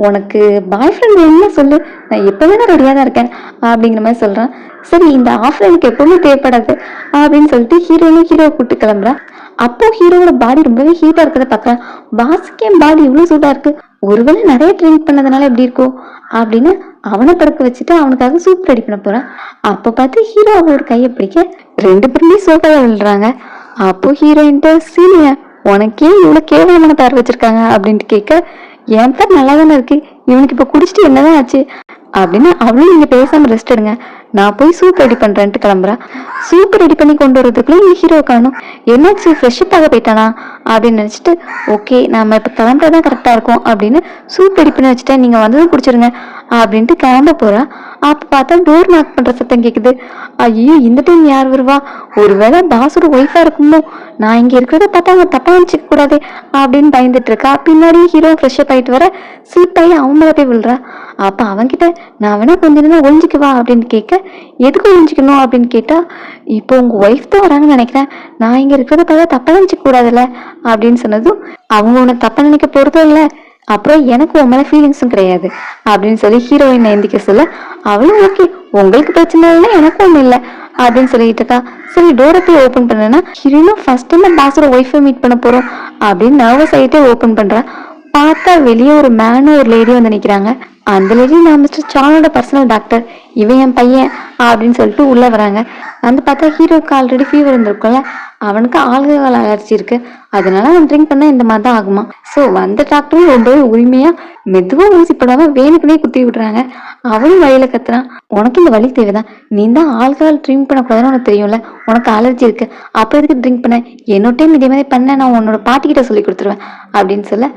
உனக்கு பாய் ஃப்ரெண்ட் என்ன சொல்லு, நான் எப்பவுமே ரெடியா தான் இருக்கேன் அப்படிங்கிற மாதிரி சொல்றான். சரி இந்த ஆஃபர் எனக்கு எப்பவுமே தேவைப்படாது அப்படின்னு சொல்லிட்டு ஹீரோவும் ஹீரோவை கூப்பிட்டு கிளம்புறான். அப்போ ஹீரோவோட பாடி ரொம்பவே ஹீட்டா இருக்கிறத பாக்குறான். பாஸ்க்கு என் பாடி இவ்வளவு சூட்டா இருக்கு, ஒருவேளை நிறைய ட்ரிங்க் பண்ணதுனால எப்படி இருக்கும் அப்படின்னு அவனை படுக்க வச்சுட்டு அவனுக்காக சூப் ரெடி பண்ண போறான். அப்ப பார்த்து ஹீரோ அவளோட கையை பிடிக்க ரெண்டு பேருமே சோஃபால விழுறாங்க. அப்போ ஹீரோயின்ட்டு சீனியர் உனக்கே இவ்வளவு கேவலமான பேர் வச்சிருக்காங்க அப்படின்ட்டு கேட்க என் பேர் நல்லா தானே இருக்கு, இவனுக்கு இப்ப குடிச்சிட்டு என்னதான் ஆச்சு அப்படின்னு அவளும் நீங்க பேசாம ரெஸ்ட் எடுங்க, நான் போய் சூப் ரெடி பண்றேன்ட்டு கிளம்புறேன். சூப் ரெடி பண்ணி கொண்டு வரதுக்குள்ள இந்த ஹீரோ காணும். என்னாச்சு ஃப்ரெஷ்ஷப் ஆக போயிட்டானா அப்படின்னு நினைச்சிட்டு ஓகே நம்ம இப்ப கிளம்புறதான் கரெக்டா இருக்கும் அப்படின்னு சூப் ரெடி பண்ணி வச்சுட்டேன், நீங்க வந்ததும் குடிச்சிருங்க அப்படின்ட்டு கிளம்ப போறா. அப்ப பார்த்தா டோர் நாக் பண்ற சத்தம் கேக்குது. ஐயோ இந்த டைம் யார் வருவா, ஒருவேளை பாஸோட ஒய்ஃபா இருக்குமோ, நான் இங்க இருக்கிறத பார்த்தா அவங்க தப்பா நினைச்சுக்க கூடாது அப்படின்னு பயந்துட்டு இருக்கா. பின்னாடி ஹீரோ ஃப்ரெஷ்ஷப் ஆயிட்டு வர சீப்பாயி அவன் மேல போய் விழுறா. அப்ப அவன்கிட்ட நான் வேணா கொஞ்ச நேரம் ஒழிஞ்சிக்குவா அப்படின்னு கேட்க எதுக்கு ஒழிஞ்சிக்கணும் அப்படின்னு கேட்டா இப்போ உங்க ஒய்ஃப் தான் வராங்கன்னு நினைக்கிறேன், நான் இங்க இருக்கிறத பார்த்தா தப்பா நினைச்சுக்க கூடாதுல்ல அப்படின்னு சொன்னதும் அவங்க உன்னை தப்பா நினைக்க போறதும் இல்ல, அப்புறம் எனக்கு உன் மேல ஃபீலிங்ஸும் கிடையாது அப்படின்னு சொல்லி ஹீரோயின் எந்திக்க சொல்ல அவளும் ஓகே உங்களுக்கு பிரச்சனை இல்லை எனக்கும் ஒன்றும் இல்லை அப்படின்னு சொல்லிட்டு இருக்கா. சரி டோரை போய் ஓப்பன் பண்ணனா ஹீரோயினும் ஃபர்ஸ்ட் டைம் பாஸோட ஒய்ஃபை மீட் பண்ண போறோம் அப்படின்னு நர்வஸ் ஆகிட்டே ஓப்பன் பண்றா. பார்த்தா வெளியே ஒரு மேனும் ஒரு லேடியும் வந்து நிக்கிறாங்க. அந்த லேடி நான் மிஸ்டர் சானோட பர்சனல் டாக்டர், இவன் என் பையன் அப்படின்னு சொல்லிட்டு உள்ள வராங்க. வந்து பார்த்தா ஹீரோக்கு ஆல்ரெடி ஃபீவர் இருந்திருக்கும்ல, அவனுக்கு ஆல்கஹால் அலர்ஜி இருக்கு, அதனால அவன் ட்ரிங்க் பண்ணா இந்த மாதிரி தான் ஆகுமா. ஸோ வந்த டாக்டரும் ரொம்பவே உரிமையா மெதுவா ஊசி போடாம வேணுக்குனே குத்தி விடுறாங்க. அவனும் வழியில கத்துறான், உனக்கு இந்த வழி தேவைதான், நீ தான் ஆல்கஹால் ட்ரிங்க் பண்ணக்கூடாதுன்னு உனக்கு தெரியும்ல, உனக்கு அலர்ஜி இருக்கு, அப்ப எதுக்கு ட்ரிங்க் பண்ண, என்னோட டைம் இதே மாதிரி பண்ண நான் உன்னோட பாட்டிக்கிட்ட சொல்லி கொடுத்துருவேன் அப்படின்னு சொல்ல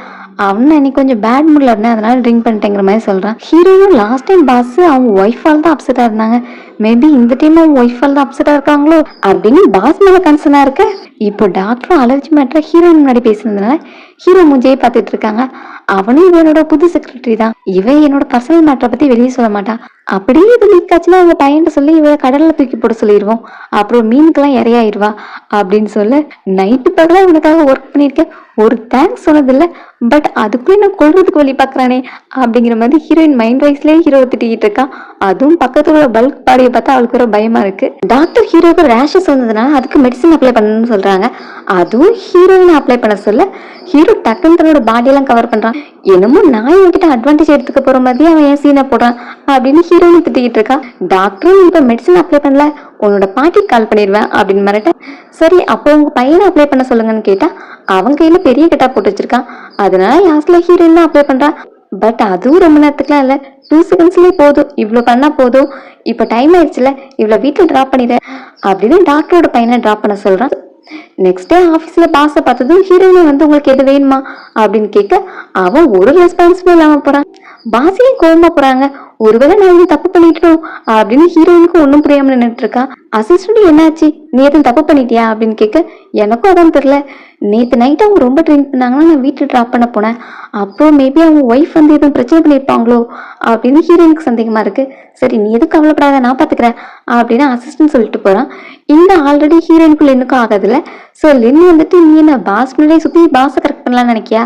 அவன் இன்னைக்கு கொஞ்சம் பேட் மூட்ல இருந்தேன் அதனால ட்ரிங்க் பண்ணிட்டேங்கிற மாதிரி சொல்றான். ஹீரோவும் லாஸ்ட் டைம் பாஸ் அவங்க ஒய்ஃபால் தான் அப்செட்டா இருந்தாங்க, மேபி இந்த டைம் அவங்க ஒய்ஃபால் தான் அப்செட்டா இருக்காங்களோ அப்படின்னு பாஸ் மேல கன்சர்னா இருக்க. இப்போ டாக்டரும் அலர்ஜி மேட்டர் ஹீரோயின் முன்னாடி பேசுனதுனால ஹீரோ மூஞ்சையே பார்த்துட்டு இருக்காங்க. அவனும் இவனோட புது செக்ரட்டரி தான், இவன் என்னோட பர்சனல் மேட்டரை பத்தி வெளியே சொல்ல மாட்டான், அப்படியே இது லீக் ஆச்சுன்னா அவங்க பையன் சொல்லி இவ கடல்ல தூக்கி போட சொல்லிடுவோம், அப்புறம் மீனுக்கெல்லாம் இறையாயிருவா அப்படின்னு சொல்ல நைட்டு பகலா இவனுக்காக ஒர்க் பண்ணிருக்கேன் ஒரு தேங்க்ஸ் சொன்னதில்ல, பட் அதுக்குள்ளே நான் கொள்றதுக்கு வழி பாக்குறானே அப்படிங்கிற மாதிரி ஹீரோயின் மைண்ட் வைஸ்லயே ஹீரோ திட்டிக்கிட்டு இருக்கான். அதுவும் பக்கத்துல பல்க் பாடியை பார்த்தா அவளுக்கு ஒரு பயமா இருக்கு. டாக்டர் ஹீரோக்கு ரேஷஸ் வந்ததுனால அதுக்கு மெடிசன் அப்ளை பண்ணணும்னு சொல்றாங்க. அதுவும் ஹீரோயின் அப்ளை பண்ண சொல்ல ஹீரோ டக்குன்னு தன்னோட பாடியெல்லாம் கவர் பண்றான். என்னமோ நான் இவன்கிட்ட அட்வான்டேஜ் எடுத்துக்க போற மாதிரி அவன் ஏன் சீனை போடுறான் அப்படின்னு ஹீரோயின் திட்டிக்கிட்டு இருக்கா. டாக்டரும் இப்ப மெடிசன் அப்ளை பண்ணல, உன்னோட பாட்டிக்கு கால் பண்ணிடுவேன் அப்படின்னு மிரட்ட. சரி அப்போ உங்க பையனை அப்ளை பண்ண சொல்லுங்கன்னு கேட்டா அவங்க கையில பெரிய கெட்டா போட்டு வச்சிருக்கான், அதனால யாஸ்ல ஹீரோயின் தான் அப்ளை பண்றா. பட் அதுவும் ரொம்ப நேரத்துக்குலாம் இல்ல, 2 செகண்ட்ஸ்லயே போதும், இவ்வளவு பண்ணா போதும், இப்ப டைம் ஆயிடுச்சுல இவ்வளவு வீட்டுல டிராப் பண்ணிடு அப்படின்னு டாக்டரோட பையனை டிராப் பண்ண சொல்றான். நெக்ஸ்ட் டே ஆபீஸ்ல பாஸ பார்த்ததும் ஹீரோயினை வந்து உங்களுக்கு எது வேணுமா அப்படின்னு கேட்க அவன் ஒரு ரெஸ்பான்சிபிள் இல்லாம போறான். பாஸையும் கோவமா போறாங்க, ஒருவேளை நான் எதுவும் தப்பு பண்ணிட்டோம் அப்படின்னு ஹீரோயினுக்கு ஒன்னும் புரியாம நின்றுட்டு இருக்கான். அசிஸ்டன்ட் என்னாச்சு, நீ எதுவும் தப்பு பண்ணிட்டியா அப்படின்னு கேட்க எனக்கும் அதான் தெரியல, நேற்று நைட் அவங்க ரொம்ப ட்ரிங்க் பண்ணாங்கன்னா நான் வீட்டில் ட்ராப் பண்ண போனேன், அப்போ மேபி அவங்க ஒய்ஃப் வந்து எதுவும் பிரச்சனை பண்ணியிருப்பாங்களோ அப்படின்னு ஹீரோயினுக்கு சந்தேகமா இருக்கு. சரி நீ எதுவும் கவலைப்படாத நான் பாத்துக்கிறேன் அப்படின்னு அசிஸ்டன்ட் சொல்லிட்டு போறான். இந்த ஆல்ரெடி ஹீரோயினுக்குள்ள என்னக்கும் ஆகாதுல்ல. ஸோ லின் வந்துட்டு நீ என்ன பாஸ் முன்னாடியே சுத்தி பாஸை கரெக்ட் பண்ணலாம்னு நினைக்கியா,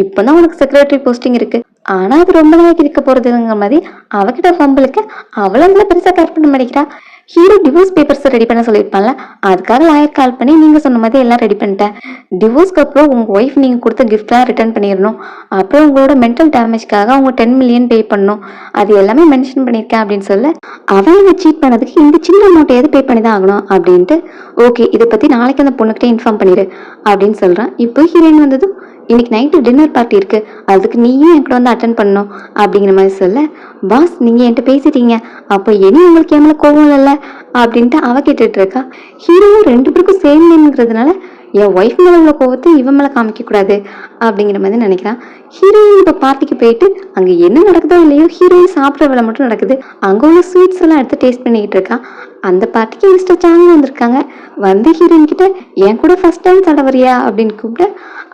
இப்பதான் உனக்கு செக்ரட்டரி போஸ்டிங் இருக்கு, ஆனா அது ரொம்ப நாளைக்கு இருக்க போறதுங்கிற மாதிரி அவகிட்ட ஃபம்பளுக்கு அவளை அதுல பெருசா கேர் பண்ண மாட்டேங்கிறா. ஹீரோ டிவோர்ஸ் பேப்பர்ஸ் ரெடி பண்ண சொல்லியிருப்பான்ல, அதுக்காக லாயர் கால் பண்ணி நீங்க சொன்ன மாதிரி எல்லாம் ரெடி பண்ணிட்டேன், டிவோர்ஸ்க்கு அப்புறம் உங்க ஒய்ஃப் நீங்க கொடுத்த கிஃப்ட்லாம் ரிட்டர்ன் பண்ணிடணும், அப்புறம் உங்களோட மென்டல் டேமேஜ்க்காக அவங்க 10 மில்லியன் பே பண்ணணும், அது எல்லாமே மென்ஷன் பண்ணியிருக்கேன் அப்படின்னு சொல்ல அவன் இதை சீட் பண்ணதுக்கு இந்த சின்ன அமௌண்ட்டையாவது பே பண்ணி தான் ஆகணும் அப்படின்ட்டு ஓகே இதை பத்தி நாளைக்கு அந்த பொண்ணுகிட்ட இன்ஃபார்ம் பண்ணிடு அப்படின்னு சொல்றான். இப்போ ஹீரோயின் வந்ததும் இன்னைக்கு நைட்டு டின்னர் பார்ட்டி இருக்கு, அதுக்கு நீயும் என்கிட்ட வந்து அட்டன் பண்ணணும் அப்படிங்கிற மாதிரி சொல்ல பாஸ் நீங்க என்கிட்ட பேசிட்டீங்க, அப்போ இனி உங்களுக்கு எவ்வளவு கோவம் இல்லை அப்படின்ட்டு அவ கேட்டுட்டு இருக்கா. ஹீரோவும் 2 பேருக்கும் சேம் நேம்ங்கிறதுனால என் ஒய்ஃப் மேல உள்ள கோவத்தை இவன் மேல காமிக்க கூடாது அப்படிங்கிற மாதிரி நினைக்கிறான். ஹீரோயின் இப்ப பார்ட்டிக்கு போயிட்டு அங்க என்ன நடக்குதோ இல்லையோ ஹீரோயின் சாப்பிட்ற வேலை மட்டும் நடக்குது. அங்க உள்ள ஸ்வீட்ஸ் எல்லாம் எடுத்து டேஸ்ட் பண்ணிக்கிட்டு இருக்கான். அந்த பார்ட்டிக்கு மிஸ்டர் சாங் வந்திருக்காங்க. வந்து ஹீரோயின் கிட்ட என் கூட ஃபர்ஸ்ட் டான்ஸ் ஆட வரியா அப்படின்னு கூப்பிட்டு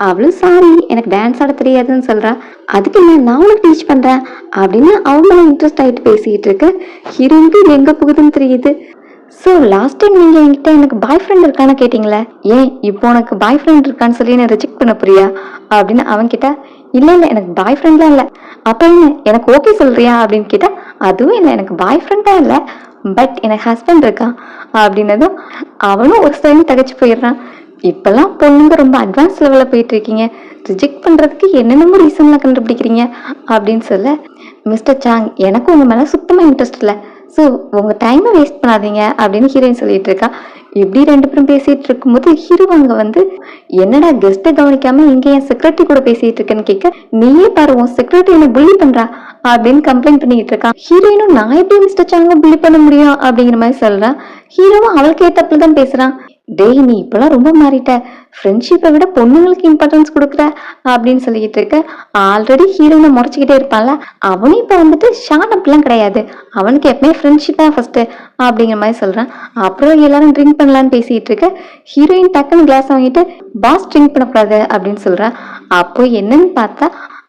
அவளும் சாரி எனக்கு டான்ஸ் ஆட தெரியாதுன்னு சொல்றா. அதுக்கு என்ன நான் உனக்கு டீச் பண்றேன் அப்படின்னு அவங்க மேல இன்ட்ரெஸ்ட் ஆகிட்டு பேசிக்கிட்டு இருக்க. ஹீரோயினுக்கு இது எங்க போகுதுன்னு தெரியுது. ஸோ லாஸ்ட் டைம் நீங்கள் என்கிட்ட எனக்கு பாய் ஃப்ரெண்ட் இருக்கான்னு கேட்டிங்களே, ஏன் இப்போ உனக்கு பாய் ஃப்ரெண்ட் இருக்கான்னு சொல்லி என்ன ரிஜெக்ட் பண்ண போறியா அப்படின்னு அவன் கிட்ட, இல்லை இல்லை எனக்கு பாய் ஃப்ரெண்ட்லாம் இல்லை. அப்போ என்ன எனக்கு ஓகே சொல்றியா அப்படின்னு கேட்டா, அதுவும் இல்லை எனக்கு பாய் ஃப்ரெண்டாக இல்லை, பட் எனக்கு ஹஸ்பண்ட் இருக்கான் அப்படின்னதும் அவனும் ஒரு சைடு தகச்சு போயிடுறான். இப்பெல்லாம் பொண்ணுங்க ரொம்ப அட்வான்ஸ் லெவலில் போயிட்டு இருக்கீங்க, ரிஜெக்ட் பண்ணுறதுக்கு என்னென்னமோ ரீசன்லாம் கண்டுபிடிக்கிறீங்க அப்படின்னு சொல்ல, மிஸ்டர் சாங் எனக்கு உங்கள் மேலே சுத்தமாக இன்ட்ரெஸ்ட் இல்லை, ஸோ உங்கள் டைமை வேஸ்ட் பண்ணாதீங்க அப்படின்னு ஹீரோயின் சொல்லிட்டு இருக்கா. இப்படி ரெண்டு பேரும் பேசிட்டு இருக்கும்போது ஹீரோ அங்கே வந்து, என்னடா கெஸ்ட்டை கவனிக்காம இங்கே என் செக்ரட்டரி கூட பேசிட்டு இருக்கேன்னு கேட்க, நீயே பாரு உன் செக்ரட்டரி என்ன புள்ளி பண்றா அப்படின்னு கம்ப்ளைண்ட் பண்ணிட்டு இருக்கான். ஹீரோயினும் நான் எப்படி மிஸ்டர் சாங்க புள்ளி பண்ண முடியும் அப்படிங்கிற மாதிரி சொல்றான். ஹீரோவும் அவளுக்கு ஏத்தப்பல தான் பேசுறான். டேய் நீ இப்பெல்லாம் ரொம்ப மாறிட்ட, ஃப்ரெண்ட்ஷிப்பை விட பொண்ணுங்களுக்கு இம்பார்ட்டன்ஸ் கொடுக்குற அப்படின்னு சொல்லிக்கிட்டு இருக்க. ஆல்ரெடி ஹீரோயினை முறைச்சிக்கிட்டே இருப்பான்ல, அவனும் இப்போ வந்துட்டு ஷார்ட் அப்லாம் கிடையாது, அவனுக்கு எப்பவுமே ஃப்ரெண்ட்ஷிப் தான் ஃபர்ஸ்ட் அப்படிங்கிற மாதிரி சொல்றான். அப்புறம் எல்லாரும் ட்ரிங்க் பண்ணலான்னு பேசிட்டு இருக்க, ஹீரோயின் டக்குன்னு கிளாஸ் வாங்கிட்டு பாஸ் ட்ரிங்க் பண்ணக்கூடாது அப்படின்னு சொல்றான். அப்போ என்னன்னு பார்த்தா,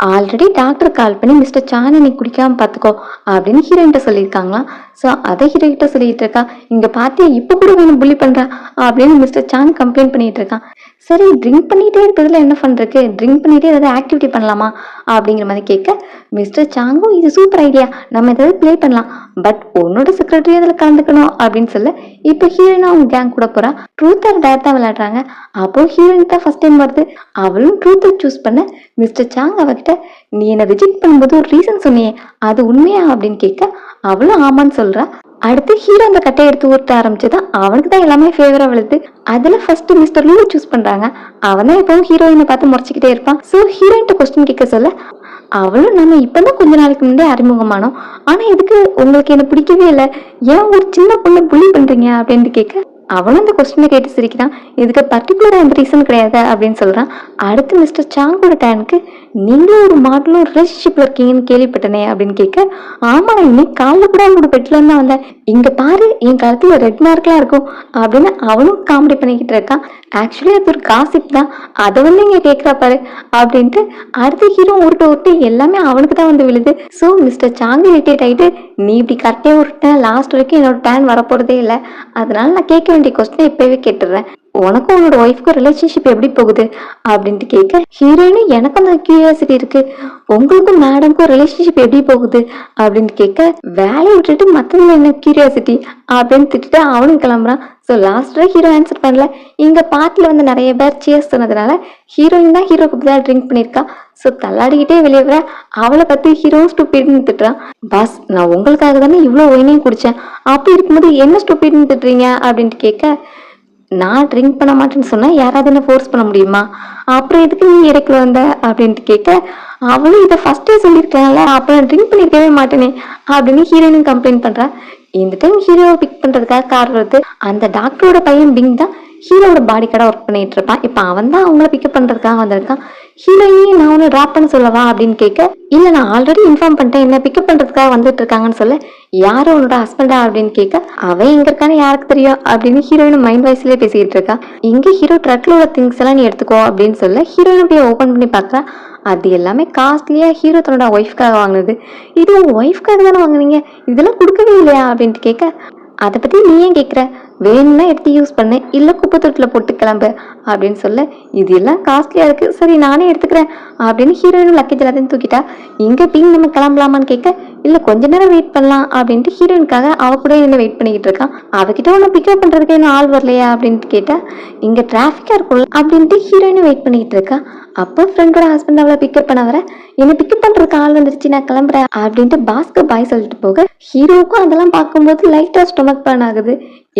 ஆல்ரெடி டாக்டர் கால் பண்ணி மிஸ்டர் சானை நீ குடிக்காம பார்த்துக்கோ அப்படின்னு ஹீரோயின்ட்ட சொல்லியிருக்காங்களாம். ஸோ அதை ஹீரோயின்ட்ட சொல்லிட்டு இருக்கா. இங்க பார்த்தியா இப்போ கூட வேணும் புள்ளி பண்றா அப்படின்னு மிஸ்டர் சான் கம்ப்ளைண்ட் பண்ணிட்டு இருக்கான். சரி ட்ரிங்க் பண்ணிட்டே இருக்கிறதுல என்ன பண்றதுக்கு, ட்ரிங்க் பண்ணிட்டே ஏதாவது ஆக்டிவிட்டி பண்ணலாமா அப்படிங்கிற மாதிரி கேட்க, மிஸ்டர் சாங்கும் இது சூப்பர் ஐடியா, நம்ம ஏதாவது ப்ளே பண்ணலாம், பட் உன்னோட செக்ரட்டரி அதில் கலந்துக்கணும் அப்படின்னு சொல்ல, இப்போ ஹீரோயினா அவங்க கேங் கூட போறா. ட்ரூத் ஆர் டேர் தான் விளையாடுறாங்க. அப்போ ஹீரோயின் தான் ஃபர்ஸ்ட் டைம் வருது. அவளும் ட்ரூத்தை சூஸ் பண்ண, மிஸ்டர் சாங் அவகிட்ட நீ என்ன ரிஜெக்ட் பண்ணும்போது ஒரு ரீசன் சொன்னியே அது உண்மையா அப்படின்னு கேட்க, அவளும் ஆமான்னு சொல்றா. அடுத்து ஹீரோ அந்த கட்டை எடுத்து ஊட்ட ஆரம்பிச்சுதான் அவனுக்கு தான் எல்லாமே ஃபேவரா விழுது. அதுல ஃபர்ஸ்ட் மிஸ்டர் லூ சூஸ் பண்றாங்க. அவன் தான் எப்பவும் ஹீரோயினை பார்த்து முறைச்சிக்கிட்டே இருப்பான். ஸோ ஹீரோயின்ட்ட கொஸ்டின் கேட்க சொல்ல, அவளும் நம்ம இப்பதான் கொஞ்ச நாளைக்கு முன்னாடி அறிமுகமானோம், ஆனா எதுக்கு உங்களுக்கு என்ன பிடிக்கவே இல்லை, ஏன் ஒரு சின்ன பொண்ணு புள்ளி பண்றீங்க அப்படின்னு கேட்க, அவனும் அந்த கொஸ்டினை கேட்டு சிரிக்கிறான். இதுக்கு பர்டிகுலரா எந்த ரீசன் கிடையாது அப்படின்னு சொல்றான். அடுத்து மிஸ்டர் சாங்கோட டேனுக்கு, நீங்களும் ஒரு மாடலும் ரிலேஷன்ஷிப்ல இருக்கீங்கன்னு கேள்விப்பட்டனே அப்படின்னு கேட்க, ஆமா நான் இன்னைக்கு காலைல கூட அவங்களோட பெட்ல இருந்து தான் வந்தேன், இங்க பாரு என் கழுத்துல ரெட் மார்க்லாம் இருக்கும் அப்படின்னு அவனும் காமெடி பண்ணிக்கிட்டு இருக்கான். ஆக்சுவலி அது ஒரு காசிப் தான், அதை வந்து இங்க கேட்கிறா பாரு அப்படின்ட்டு அடுத்த ஹீரோ உருட்டு எல்லாமே அவனுக்கு தான் வந்து விழுது. ஸோ மிஸ்டர் சாங் இரிட்டேட் ஆயிட்டு, நீ இப்படி கரெக்டே உருட்டேன், லாஸ்ட் வரைக்கும் என்னோட டேன் வரப்போறதே இல்லை, அதனால நான் கேட்க வேண்டிய கொஸ்டினை இப்பவே கேட்டுறேன், உனக்கும் உன்னோட ஒய்ஃப்க்கும் ரிலேஷன்ஷிப் எப்படி போகுது அப்படின்ட்டு கேட்க, ஹீரோயினும் எனக்கும் அந்த கியூரியாசிட்டி இருக்கு, உங்களுக்கும் மேடம்க்கும் ரிலேஷன்ஷிப் எப்படி போகுது அப்படின்னு கேட்க, வேலையை விட்டுட்டு மற்றதுல என்ன கியூரியாசிட்டி அப்படின்னு திட்டுட்டு அவனும் கிளம்புறான். ஸோ லாஸ்ட்ல ஹீரோ ஆன்சர் பண்ணல. இங்க பாட்டில் வந்து நிறைய பேர் சியர்ஸ் சொன்னதுனால ஹீரோயின் தான் ஹீரோக்கு தான் ட்ரிங்க் பண்ணியிருக்கா. ஸோ தள்ளாடிக்கிட்டே வெளியே வர அவளை பத்தி ஹீரோ ஸ்டூபிட்னு திட்டுறான். பாஸ் நான் உங்களுக்காக தானே இவ்வளோ ஒயினையும் குடிச்சேன், அப்படி இருக்கும்போது என்ன ஸ்டூபிட்னு திட்டுறீங்க அப்படின்ட்டு கேட்க, நான் ட்ரிங்க் பண்ண மாட்டேன்னு சொன்னா யாராவது என்ன ஃபோர்ஸ் பண்ண முடியுமா, அப்புறம் எதுக்கு நீ இடைக்குள்ள வந்த அப்படின்ட்டு கேட்க, அவளும் இதை ஃபர்ஸ்டே சொல்லியிருக்கலாம்ல, அப்புறம் ட்ரிங்க் பண்ணிருக்கவே மாட்டேனே அப்படின்னு ஹீரோயினும் கம்ப்ளைண்ட் பண்றா. இந்த டைம் ஹீரோவை பிக் பண்றதுக்காக கார் வருது. அந்த டாக்டரோட பையன் பிங் தான் ஹீரோட பாடி கடை ஒர்க் பண்ணிட்டு இருப்பான். இப்ப அவன் தான் அவங்கள பிக்கப் பண்றதுக்காக வந்திருக்கான். ஹீரோயினையும் நான் ஒன்று ட்ராப் பண்ண சொல்லவா அப்படின்னு கேட்க, இல்ல நான் ஆல்ரெடி இன்ஃபார்ம் பண்ணிட்டேன் என்ன பிக்கப் பண்றதுக்காக வந்துட்டு இருக்காங்கன்னு சொல்ல, யாரும் உன்னோட ஹஸ்பண்டா அப்படின்னு கேட்க, அவன் எங்க இருக்கான்னு யாருக்கு தெரியும் அப்படின்னு ஹீரோயின் மைண்ட் வாய்ஸ்லயே பேசிக்கிட்டு இருக்கா. இங்க ஹீரோ ட்ரக்ல உள்ள திங்ஸ் எல்லாம் நீ எடுத்துக்கோ அப்படின்னு சொல்ல, ஹீரோயின் போய் ஓபன் பண்ணி பாக்குறா. அது எல்லாமே காஸ்ட்லியா ஹீரோ தன்னோட ஒய்ஃப்காக வாங்கினது. இது உங்க ஒய்ஃப்காக தானே வாங்கினீங்க, இதெல்லாம் கொடுக்கவே இல்லையா அப்படின்ட்டு கேட்க, அதை பத்தி நீ ஏன் கேட்குற, வேணும்னா எடுத்து யூஸ் பண்ணு, இல்லை குப்பை தொட்டில் போட்டு கிளம்பு அப்படின்னு சொல்ல, இது எல்லாம் காஸ்ட்லியா இருக்கு, சரி நானே எடுத்துக்கிறேன் அப்படின்னு ஹீரோயினும் லக்கேஜ் எல்லாத்தையும் தூக்கிட்டா. இங்க பிங் நம்ம கிளம்பலாமான்னு கேட்க, இல்ல கொஞ்ச நேரம் வெயிட் பண்ணலாம் அப்படின்ட்டு ஹீரோயினுக்காக அவ கூட என்ன வெயிட் பண்ணிக்கிட்டு இருக்கான். அவகிட்ட ஒன்று பிக்கப் பண்றதுக்கு இன்னும் ஆள் வரலையா அப்படின்ட்டு கேட்டா, இங்க டிராஃபிக்கா இருக்கும்ல அப்படின்ட்டு ஹீரோயினும் வெயிட் பண்ணிக்கிட்டு இருக்கா. அப்போ ஃப்ரெண்டோட ஹஸ்பண்ட் அவளை பிக்கப் பண்ண வர, என்னை பிக்கப் பண்றதுக்கு ஆள் வந்துருச்சு நான் கிளம்புறேன் அப்படின்ட்டு பாஸ்க்கு பாய் சொல்லிட்டு போக, ஹீரோவுக்கும் அதெல்லாம் பார்க்கும்போது லைட்டா ஸ்டொமக் பேன் ஆகுது.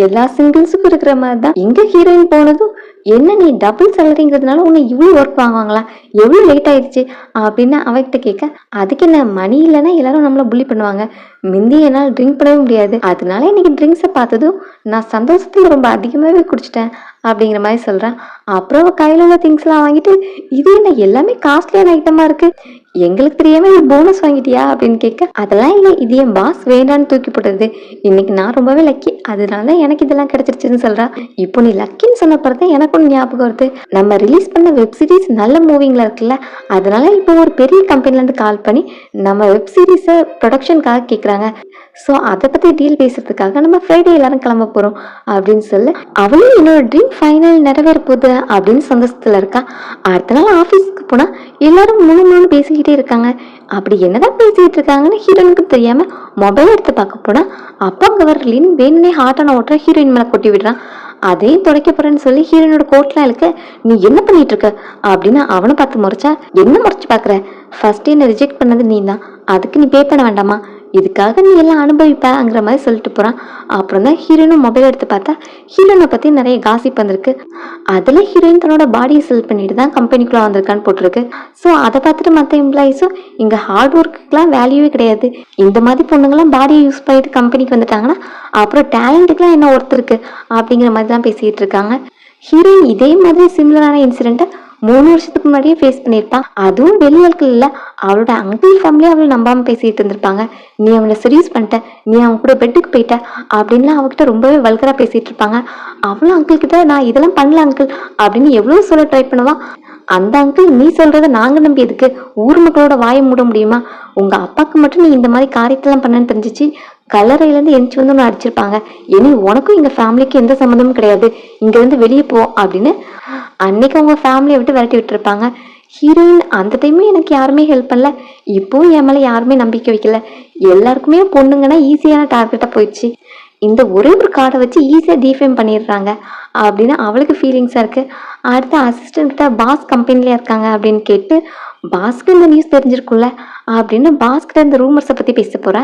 எல்லா சிங்கிள்ஸுக்கும் இருக்கிற மாதிரி தான் இங்க ஹீரோயின் போனதும், என்ன நீ டபுள் சேலரிங்கிறதுனால உன்னை இவ்வளவு ஒர்க் வாங்குவாங்களா, எவ்வளவு லேட் ஆயிடுச்சு அப்படின்னு அவகிட்ட கேட்க, அதுக்கு என்ன மணி இல்லைன்னா எல்லாரும் நம்மள புள்ளி பண்ணுவாங்க, மிந்தி என்னால் ட்ரிங்க் பண்ணவே முடியாது, அதனால இன்னைக்கு ட்ரிங்க்ஸை பார்த்ததும் நான் சந்தோஷத்துல ரொம்ப அதிகமாகவே குடிச்சிட்டேன் அப்படிங்கிற மாதிரி சொல்றான். அப்புறம் கையில உள்ள திங்ஸ் எல்லாம் வாங்கிட்டு, இது என்ன எல்லாமே காஸ்ட்லியான ஐட்டமா இருக்கு, எங்களுக்கு தெரியாம இது போனஸ் வாங்கிட்டியா அப்படின்னு கேட்க, அதெல்லாம் இல்லை, இது என் பாஸ் வேண்டான்னு தூக்கி போட்டது, இன்னைக்கு நான் ரொம்பவே லக்கி, அதனால எனக்கு இதெல்லாம் கிடைச்சிருச்சுன்னு சொல்றா. இப்போ நீ லக்கின்னு சொன்ன பிறகு எனக்கு ஒன்று ஞாபகம் வருது, நம்ம ரிலீஸ் பண்ண வெப் சீரிஸ் நல்ல மூவிங்ல இருக்குல்ல, அதனால இப்போ ஒரு பெரிய கம்பெனில இருந்து கால் பண்ணி நம்ம வெப் சீரிஸை ப்ரொடக்ஷனுக்காக கேட்குறாங்க. ஸோ அதை பற்றி டீல் பேசுறதுக்காக நம்ம ஃப்ரைடே எல்லாரும் கிளம்ப போகிறோம் அப்படின்னு சொல்லி அவளும் என்னோட ட்ரீம் ஃபைனல் நிறைவேற போகுது அப்படின்னு சந்தோஷத்தில் இருக்கா. அடுத்த நாள் ஆஃபீஸ்க்கு போனால் எல்லாரும் முழு பேசிக்கிட்டே இருக்காங்க. அப்படி என்னதான் பேசிக்கிட்டு இருக்காங்கன்னு ஹீரோயினுக்கு தெரியாமல் மொபைல் எடுத்து பார்க்க போனால் அப்போ அங்கே வர லின் வேணுன்னே ஹார்ட்டான ஓட்டுற ஹீரோயின் மேலே கொட்டி விடுறான். அதையும் துடைக்க போறேன்னு சொல்லி ஹீரோயினோட கோட்லாம் இழுக்க, நீ என்ன பண்ணிட்டு இருக்க அப்படின்னு அவனை பார்த்து முறைச்சா, என்ன முறைச்சு பாக்குற, ஃபர்ஸ்ட் என்ன ரிஜெக்ட் பண்ணது நீ தான், அதுக்கு நீ பே பண்ண வேண்டாமா, இதுக்காக நீ எல்லாம் அனுபவிப்பங்கிற மாதிரி சொல்லிட்டு போறான். அப்புறம் தான் ஹீரோயினும் மொபைல் எடுத்து பார்த்தா ஹீரோயினை பத்தி நிறைய காசிப் வந்திருக்கு. அதுல ஹீரோயின் தன்னோட பாடியை செல் பண்ணிட்டு தான் கம்பெனிக்குள்ள வந்திருக்கான்னு போட்டிருக்கு. ஸோ அதை பார்த்துட்டு மற்ற எம்ப்ளாயிஸும் இங்க ஹார்ட் ஒர்க்குலாம் வேல்யூவே கிடையாது, இந்த மாதிரி பொண்ணுங்களாம் பாடியை யூஸ் பண்ணிட்டு கம்பெனிக்கு வந்துட்டாங்கன்னா அப்புறம் டேலண்ட்டுக்குலாம் என்ன ஒருத்தருக்கு அப்படிங்கிற மாதிரி தான் பேசிட்டு இருக்காங்க. ஹீரோயின் இதே மாதிரி சிமிலரான இன்சிடென்ட்டை 3 வருஷத்துக்கு முன்னாடியே ஃபேஸ் பண்ணியிருப்பான். அதுவும் வெளியாட்கள் இல்லை, அவளோட அங்கிள் ஃபேமிலியே அவளை நம்பாமல் பேசிட்டு இருந்திருப்பாங்க. நீ அவனை செடியூஸ் பண்ணிட்ட, நீ அவங்க கூட பெட்டுக்கு போயிட்ட அப்படின்லாம் அவகிட்ட ரொம்பவே வல்கரா பேசிட்டு இருப்பாங்க. அவளும் அங்கிள் கிட்ட நான் இதெல்லாம் பண்ணல அங்கிள் அப்படின்னு எவ்வளோ சொல்ல ட்ரை பண்ணுவா. அந்த அங்கிள் நீ சொல்றத நாங்க நம்பி எதுக்கு ஊர் மக்களோட வாயை மூட முடியுமா, உங்க அப்பாவுக்கு மட்டும் நீ இந்த மாதிரி காரியத்தெல்லாம் பண்ணன்னு தெரிஞ்சிச்சு கல்லறையிலேருந்து எந்திச்சு வந்து ஒன்று அடிச்சிருப்பாங்க, இனி உனக்கும் எங்கள் ஃபேமிலிக்கு எந்த சம்மந்தமும் கிடையாது, இங்கேருந்து வெளியே போ அப்படின்னு அன்னைக்கு அவங்க ஃபேமிலியை விட்டு விரட்டி விட்டுருப்பாங்க. ஹீரோயின் அந்த டைமும் எனக்கு யாருமே ஹெல்ப் பண்ணல, இப்போவும் என் மேலே யாருமே நம்பிக்கை வைக்கல, எல்லாருக்குமே பொண்ணுங்கன்னா ஈஸியான டார்கெட்டாக போயிடுச்சு, இந்த ஒரே ஒரு கார்டை வச்சு ஈஸியாக டிஃபேம் பண்ணிடுறாங்க அப்படின்னு அவளுக்கு ஃபீலிங்ஸாக இருக்குது. அடுத்த அசிஸ்டன்ட் கிட்ட பாஸ் கம்பெனிலே இருக்காங்க அப்படின்னு கேட்டு, பாஸ்க்கு இந்த நியூஸ் தெரிஞ்சிருக்கும்ல அப்படின்னு பாஸ்கிட்ட இந்த ரூமர்ஸை பற்றி பேச போகிறா.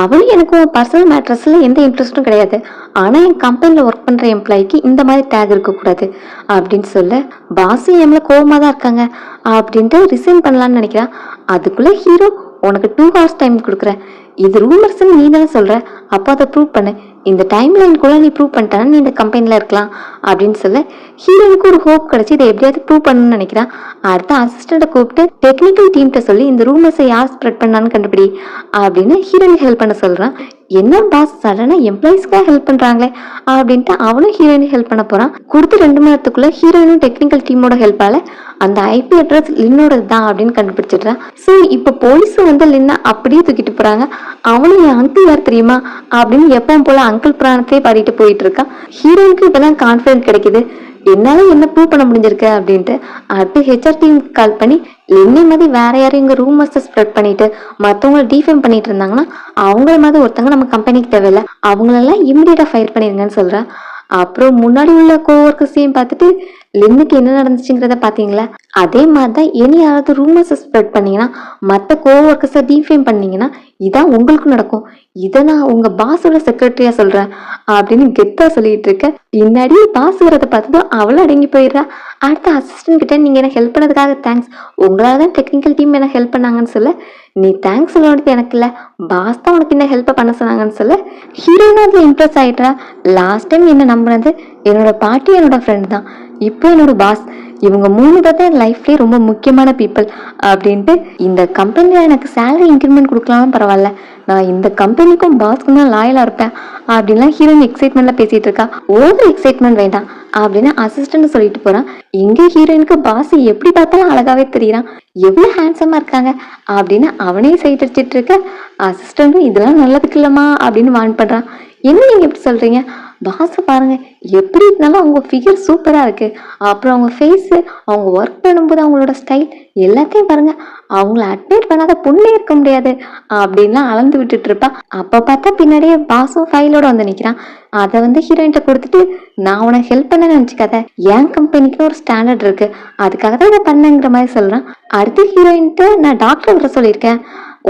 அவளும் எனக்கும் பர்சனல் மேட்ரஸில் எந்த இன்ட்ரெஸ்ட்டும் கிடையாது, ஆனால் என் கம்பெனியில் ஒர்க் பண்ணுற எம்ப்ளாய்க்கு இந்த மாதிரி டேக் இருக்கக்கூடாது அப்படின்னு சொல்ல, பாஸும் என் மேலே கோவமாக தான் இருக்காங்க அப்படின்ட்டு ரிசைன் பண்ணலான்னு நினைக்கிறான். அதுக்குள்ளே ஹீரோ, உனக்கு 2 hours டைம் கொடுக்குறேன், இது ரூமர்ஸ்ன்னு நீ தானே சொல்கிற, அப்போ அதை ப்ரூவ் பண்ணு, இந்த டைம் லைனுக்குள்ளே நீ ப்ரூவ் பண்ணிட்டானா நீ இந்த கம்பெனியில் இருக்கலாம் அப்படின்னு சொல்ல, ஹீரோனுக்கு ஒரு ஹோப் கிடச்சி இதை எப்படியாவது ப்ரூவ் பண்ணணும்னு நினைக்கிறான். அடுத்த அசிஸ்டண்ட்டை கூப்பிட்டு டெக்னிக்கல் டீம்கிட்ட சொல்லி இந்த ரூமர்ஸை யார் ஸ்ப்ரெட் பண்ணான்னு கண்டுபிடி அப்படின்னு ஹீரோனுக்கு ஹெல்ப் பண்ண சொல்கிறான். என்ன பாஸ் சடனாக எம்ப்ளாயிஸ்க்காக ஹெல்ப் பண்ணுறாங்களே அப்படின்ட்டு அவனும் ஹீரோயினுக்கு ஹெல்ப் பண்ண போகிறான். கொடுத்து 2 மணி நேரத்துக்குள்ளே ஹீரோயினும் டெக்னிக்கல் டீமோட ஹெல்ப்பால் அந்த ஐபி அட்ரஸ் லின்னோட தான் அப்படின்னு கண்டுபிடிச்சிடுறான். ஸோ இப்போ போலீஸும் வந்து லின்னை அப்படியே தூக்கிட்டு போகிறாங்க. அவனும் என் அங்கிள் யார் தெரியுமா அப்படின்னு எப்பவும் போல அங்கிள் பிராணத்தையே பாடிட்டு போயிட்டு இருக்கான். ஹீரோயினுக்கு இப்போதான் கான்ஃபிடன்ட் கிடைக்குது, என்னால என்ன ப்ரூவ் பண்ண முடிஞ்சிருக்கு அப்படின்ட்டு. அடுத்து ஹெச்ஆர் டீம் கால் பண்ணி, லின்னே மாதிரி வேற யாரும் இங்க ரூமர்ஸை ஸ்ப்ரெட் பண்ணிட்டு மற்றவங்களை டிஃபேம் பண்ணிட்டு இருந்தாங்கன்னா அவங்கள மாதிரி ஒருத்தவங்க நம்ம கம்பெனிக்கு தேவையில்லை, அவங்களெல்லாம் இமிடியேட்டா ஃபயர் பண்ணிருங்கன்னு சொல்றேன். அப்புறம் முன்னாடி உள்ள கோவர்க்கர்ஸையும் பார்த்துட்டு, லின்னுக்கு என்ன நடந்துச்சுங்கிறத பாத்தீங்களா, அதே மாதிரிதான் இனி யாராவது ரூமர்ஸை ஸ்ப்ரெட் பண்ணீங்கன்னா மற்ற கோவர்க்கர்ஸை டிஃபேம் பண்ணீங்கன்னா இதான் உங்களுக்கும் நடக்கும், இதை நான் உங்க பாஸோட செக்ரட்டரியா சொல்றேன் அப்படின்னு கெத்தா சொல்லிட்டு இருக்க. பின்னாடி பாஸ் வரதை பார்த்ததும் அவளும் அடங்கி போயிடுறா. அடுத்த அசிஸ்டன்ட் கிட்ட, நீங்க எனக்கு ஹெல்ப் பண்ணதுக்காக தேங்க்ஸ், உங்களாலதான் டெக்னிக்கல் டீம் எனக்கு ஹெல்ப் பண்ணாங்கன்னு சொல்ல, நீ தேங்க்ஸ் சொல்லணும்னு எனக்கு இல்லை, பாஸ் தான் உனக்கு என்ன ஹெல்ப் பண்ண சொன்னாங்கன்னு சொல்ல, ஹீரோயினும் அதுல இம்ப்ரெஸ் ஆயிட்டா. லாஸ்ட் டைம் என்ன நம்பினது என்னோட பாட்டி என்னோட ஃப்ரெண்ட் தான், இப்போ என்னோட பாஸ், இவங்க 3 பேர் தான் என் லைஃப்லேயே ரொம்ப முக்கியமான பீப்புள் அப்படின்ட்டு, இந்த கம்பெனியில் எனக்கு சேலரி இன்க்ரிமெண்ட் கொடுக்கலாம்னு பரவாயில்ல, நான் இந்த கம்பெனிக்கும் பாஸ்க்கும் தான் லாயலாக இருப்பேன் அப்படின்லாம் ஹீரோயின் எக்ஸைட்மெண்ட்ல பேசிட்டு இருக்கா. ஓவர் எக்ஸைட்மெண்ட் வேண்டாம் அப்படின்னு அசிஸ்டன்ட் சொல்லிட்டு போறான். எங்க ஹீரோயினுக்கு பாஸ் எப்படி பார்த்தாலும் அழகாவே தெரியறான், எவ்வளவு ஹேண்ட்ஸமா இருக்காங்க அப்படின்னு அவனே சைட் அடிச்சிட்டு இருக்க. அசிஸ்டன்ட்டும் இதெல்லாம் நல்லதுக்கு இல்லமா அப்படின்னு வான் பண்றான். என்ன நீங்க எப்படி சொல்றீங்க, பாஸை பாருங்க எப்படி இருந்தாலும் அவங்க ஃபிகர் சூப்பரா இருக்கு, அப்புறம் அவங்க ஃபேஸ், அவங்க ஒர்க் பண்ணும்போது அவங்களோட ஸ்டைல் எல்லாத்தையும் பாருங்க, அவங்கள அட்மைட் பண்ணாத பொண்ணே இருக்க முடியாது அப்படின்லாம் அளந்து விட்டுட்டு இருப்பா. அப்ப பார்த்தா பின்னாடியே பாஸும் ஃபைலோட வந்து நிக்கிறான். அதை வந்து ஹீரோயின்ட்ட கொடுத்துட்டு, நான் உனக்கு ஹெல்ப் பண்ண நினைச்சுக்காத, என் கம்பெனிக்கு ஒரு ஸ்டாண்டர்ட் இருக்கு, அதுக்காக தான் இதை பண்ணங்கிற மாதிரி சொல்றான். அடுத்து ஹீரோயின்ட்டு, நான் டாக்டர் வர சொல்லியிருக்கேன்,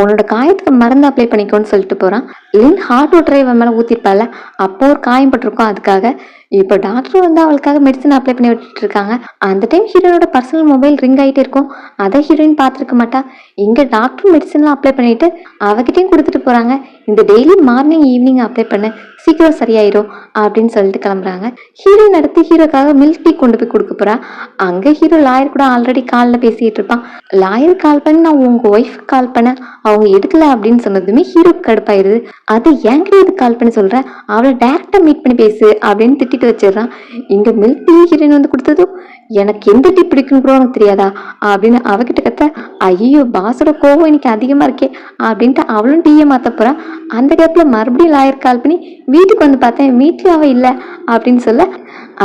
உன்னோட காயத்துக்கு மருந்து அப்ளை பண்ணிக்கோன்னு சொல்லிட்டு போறான். லின் ஹார்ட் வாட்டரை இவன் மேல ஊத்திருப்பால, அப்போ ஒரு காயம் பட்டிருக்கும், அதுக்காக இப்போ டாக்டர் வந்து அவளுக்காக மெடிசன் அப்ளை பண்ணி விட்டுட்டு இருக்காங்க. அந்த டைம் ஹீரோனோட பர்சனல் மொபைல் ரிங் ஆகிட்டே இருக்கும், அதை ஹீரோயின் பார்த்துருக்க மாட்டா. இங்க டாக்டர் மெடிசன்லாம் அப்ளை பண்ணிட்டு அவகிட்டையும் கொடுத்துட்டு போறாங்க, இந்த டெய்லி மார்னிங் ஈவினிங் அப்ளை பண்ணு, சீக்கிரம் சரியாயிரும் அப்படின்னு சொல்லிட்டு கிளம்புறாங்க. ஹீரோயின் அடுத்து ஹீரோக்காக மில்க் டீ கொண்டு போய் கொடுக்க போறா. அங்க ஹீரோ லாயர் கூட ஆல்ரெடி காலில் பேசிட்டு இருப்பான். லாயர் கால் பண்ணி, நான் உங்க ஒய்ஃப் கால் பண்ண, அவங்க எடுக்கல அப்படின்னு சொன்னதுமே ஹீரோக்கு கடுப்பாயிருது. அது என்கிட்ட கால் பண்ணி சொல்றேன், அவளை டைரக்டா மீட் பண்ணி பேசு அப்படின்னு திட்டிட்டு வச்சிடறான். இங்க மில்க் டீ ஹீரோயின் வந்து கொடுத்ததும் எனக்கு எந்த டீ பிடிக்கும் கூட உனக்கு தெரியாதா அப்படின்னு அவகிட்ட கத்த, ஐயோ பாஸோட கோவம் இன்னைக்கு அதிகமா இருக்கே அப்படின்ட்டு அவளும் டீயை மாத்த போறா. அந்த கேப்ல மறுபடியும் லாயர் கால் பண்ணி வீட்டுக்கு வந்து பார்த்தேன், வீட்டுல அவ இல்ல அப்படின்னு சொல்ல,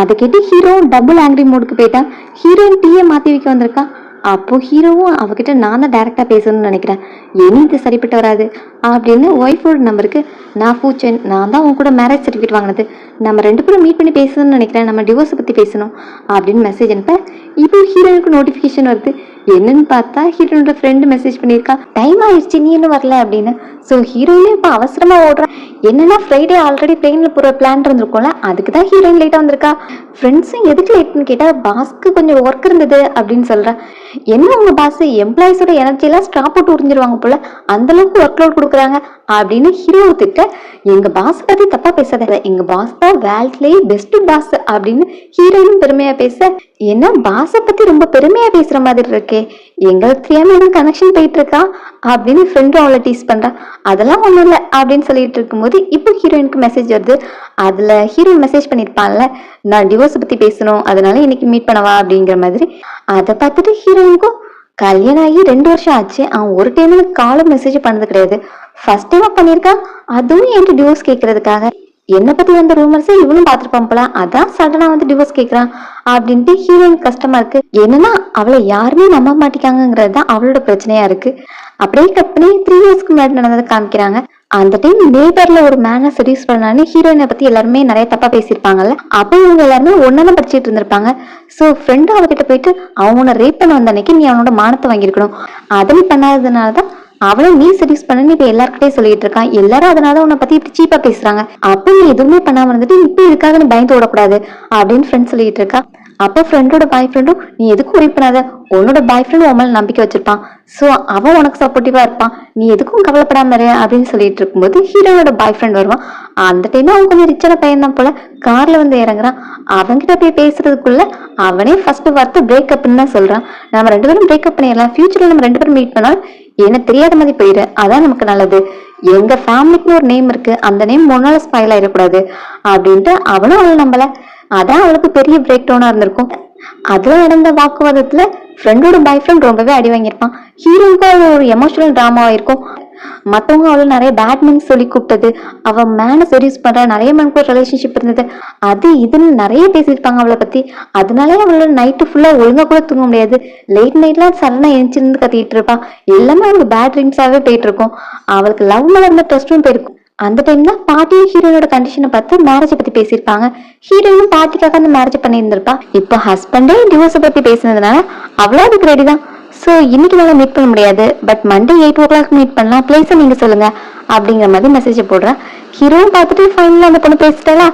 அதை கேட்டு ஹீரோ டபுள் ஆங்கிரி மூடுக்கு போயிட்டான். ஹீரோயின் டீயை மாத்தி வைக்க வந்திருக்கா. அப்போ ஹீரோவும் அவகிட்ட நான் தான் டைரக்டா பேசணும்னு நினைக்கிறேன், இனி இது சரிப்பட்டு வராது அப்படின்னு ஒய்ஃபோட நம்பருக்கு, நான் பூச்சன், நான் தான் உன் கூட மேரேஜ் சர்டிஃபிகேட் வாங்கினது, நம்ம 2 பேரும் மீட் பண்ணி பேசணும்னு நினைக்கிறேன், நம்ம டிவோர்ஸை பற்றி பேசணும் அப்படின்னு மெசேஜ் அனுப்ப, இப்போ ஹீரோனுக்கு நோட்டிஃபிகேஷன் வருது. என்னன்னு பார்த்தா ஹீரோனோட ஃப்ரெண்டு மெசேஜ் பண்ணியிருக்கா, டைம் ஆயிடுச்சு நீ இன்னும் வரல அப்படின்னு. ஸோ ஹீரோயினும் இப்போ அவசரமா ஓடுறான். என்னன்னா ஃப்ரைடே ஆல்ரெடி ட்ரெயினில் போகிற பிளான் இருந்திருக்கும்ல, அதுக்கு தான் ஹீரோயின் லேட்டாக வந்திருக்கா. ஃப்ரெண்ட்ஸும் எதுக்கு லேட்னு கேட்டால் பாஸ்க்கு கொஞ்சம் ஒர்க் இருந்தது அப்படின்னு சொல்கிறேன். என்ன உங்க பாஸ் எம்ப்ளாயிஸோட எனர்ஜியெல்லாம் ஸ்டாப் போட்டு உறிஞ்சிருவாங்க போல, அந்த அளவுக்கு ஒர்க் லோட் கொடுக்குறாங்க அப்படின்னு ஹீரோ திட்ட, எங்க பாஸ் பத்தி தப்பா பேசாத, எங்க பாஸ் தான் வேர்ல்ட்லயே பெஸ்ட் பாஸ் அப்படின்னு ஹீரோயினும் பெருமையா பேச, என்ன பாஸை பத்தி ரொம்ப பெருமையா பேசுற மாதிரி இருக்கே, எங்களுக்கு தெரியாம கனெக்ஷன் போயிட்டு இருக்கா அப்படின்னு ஃப்ரெண்டும் அவளை டீஸ் பண்றா. அதெல்லாம் ஒண்ணும் இல்லை அப்படின்னு சொல்லிட்டு இருக்கும்போது இப்போ ஹீரோயினுக்கு மெசேஜ் வருது. அதுல ஹீரோ மெசேஜ் பண்ணிருப்பான்ல, நான் டிவோர்ஸ் பத்தி பேசணும் அதனால இன்னைக்கு மீட் பண்ணவா அப்படிங்கிற மாதிரி. அதை பார்த்துட்டு ஹீரோயினுக்கும், கல்யாணம் ஆகி 2 வருஷம் ஆச்சு, அவன் ஒரு டைம் காலும் மெசேஜ் பண்ணது கிடையாது, ஃபர்ஸ்ட் டைமா பண்ணிருக்கான், அதுவும் என்கிட்ட டிவோர்ஸ் கேட்கறதுக்காக. என்ன பத்தி வந்த ரூமர்ஸ் இவனும் பாத்துருப்பான் போல, அதான் சடனா வந்து டிவோர்ஸ் கேட்கறான் அப்படின்ட்டு ஹீரோயின் கஷ்டமா இருக்கு. என்னன்னா அவளை யாருமே நம்ப மாட்டேங்கிறது தான் அவளோட பிரச்சனையா இருக்கு. அப்படியே கட் பண்ணி 3 இயர்ஸ்க்கு முன்னாடி நடந்ததை காமிக்கிறாங்க. அந்த டைம் நேபர்ல ஒரு மேனை செடியூஸ் பண்ணான்னு ஹீரோயினை பத்தி எல்லாருமே நிறைய தப்பா பேசியிருப்பாங்கல்ல. அப்போ இவங்க எல்லாருமே ஒன்னாதான் படிச்சுட்டு இருந்திருப்பாங்க. சோ ஃப்ரெண்டு அவகிட்ட போயிட்டு, அவனை ரேப் பண்ண வந்த அன்னைக்கு நீ அவனோட மானத்தை வாங்கியிருக்கணும், அதை நீ பண்ணாததுனாலதான் அவளை நீ செடியூஸ் பண்ணு இப்ப எல்லாருக்கிட்டே சொல்லிட்டு இருக்கான், எல்லாரும் அதனால உன்னை பத்தி இப்படி சீப்பா பேசுறாங்க, அப்ப நீ எதுவுமே பண்ணாம இருந்துட்டு இப்ப இதுக்காக நீ பயந்து ஓடக்கூடாது அப்படின்னு ஃப்ரெண்ட் சொல்லிட்டு இருக்கா. அப்போ ஃப்ரெண்டோட பாய் ஃப்ரெண்டும், நீ எதுக்கும் ஒரி பண்ணாத, உன்னோட பாய் ஃப்ரெண்டும் உன் மேல நம்பிக்கை வச்சிருப்பான், சோ அவன் உனக்கு சப்போர்ட்டிவா இருப்பான், நீ எதுக்கும் கவலைப்படாம இரு அப்படின்னு சொல்லிட்டு இருக்கும்போது ஹீரோனோட பாய் ஃப்ரெண்ட் வருவான். அந்த டைம் அவன் கொஞ்சம் ரிச்சான பையன் தான் போல, கார்ல வந்து இறங்குறான். அவன்கிட்ட போய் பேசுறதுக்குள்ள அவனே ஃபர்ஸ்ட் வார்த்தை பிரேக்கப்னு தான் சொல்றான். நம்ம 2 பேரும் பிரேக்கப் பண்ணிடலாம், ஃபியூச்சர்ல நம்ம 2 பேரும் மீட் பண்ணாலும் எனக்கு தெரியாத மாதிரி போயிரு, அதான் நமக்கு நல்லது, எங்க ஃபேமிலிக்குன்னு ஒரு நேம் இருக்கு, அந்த நேம் முன்னால ஸ்பாயில் ஆயிடக்கூடாது அப்படின்ட்டு அவளும் அவளை நம்பல. அதான் அவளுக்கு பெரிய பிரேக் டவுனா இருந்திருக்கும். அதுல நடந்த வாக்குவாதத்துல ஃப்ரெண்டோட பாய் ஃப்ரெண்ட் ரொம்பவே அடி வாங்கியிருப்பான். ஹீரோவுக்கு அது ஒரு எமோஷனல் டிராமாவா இருக்கும். மத்தவங்க அவளை நிறைய பேட் மீன்ஸ் சொல்லி கூப்பிட்டது, அவ மேன செடியூஸ் பண்ற, நிறைய மேனுக்கு ஒரு ரிலேஷன்ஷிப் இருந்தது, அது இதுன்னு நிறைய பேசியிருப்பாங்க அவளை பத்தி. அதனாலே அவளோட நைட்டு ஃபுல்லா ஒழுங்கா கூட தூங்க முடியாது, லேட் நைட்லாம் சடனா எழுந்திருந்து கத்திட்டு இருப்பான். எல்லாமே அவளுக்கு பேட் ட்ரீம்ஸாவே போயிட்டு இருக்கும். அவளுக்கு லவ் மேல இருந்த ட்ரஸ்டும் போயிருக்கும். அந்த டைம் தான் பாட்டியும் ஹீரோனோட கண்டிஷனை பார்த்து மேரேஜ் பத்தி பேசியிருப்பாங்க. ஹீரோயினும் பாட்டிக்காக அந்த மேரேஜ் பண்ணியிருந்திருப்பா. இப்போ ஹஸ்பண்டே டிவோர்ஸை பத்தி பேசினதுனால அவ்வளோ அதுக்கு ரெடி தான். ஸோ இன்னைக்கு நாளை மீட் பண்ண முடியாது, பட் மண்டே 8 o'clock மீட் பண்ணலாம், பிளேஸை நீங்க சொல்லுங்க அப்படிங்கிற மாதிரி மெசேஜ் போடுறேன். ஹீரோவும் பார்த்துட்டு ஃபைனலாக அந்த பொண்ணு பேசிட்டாலா,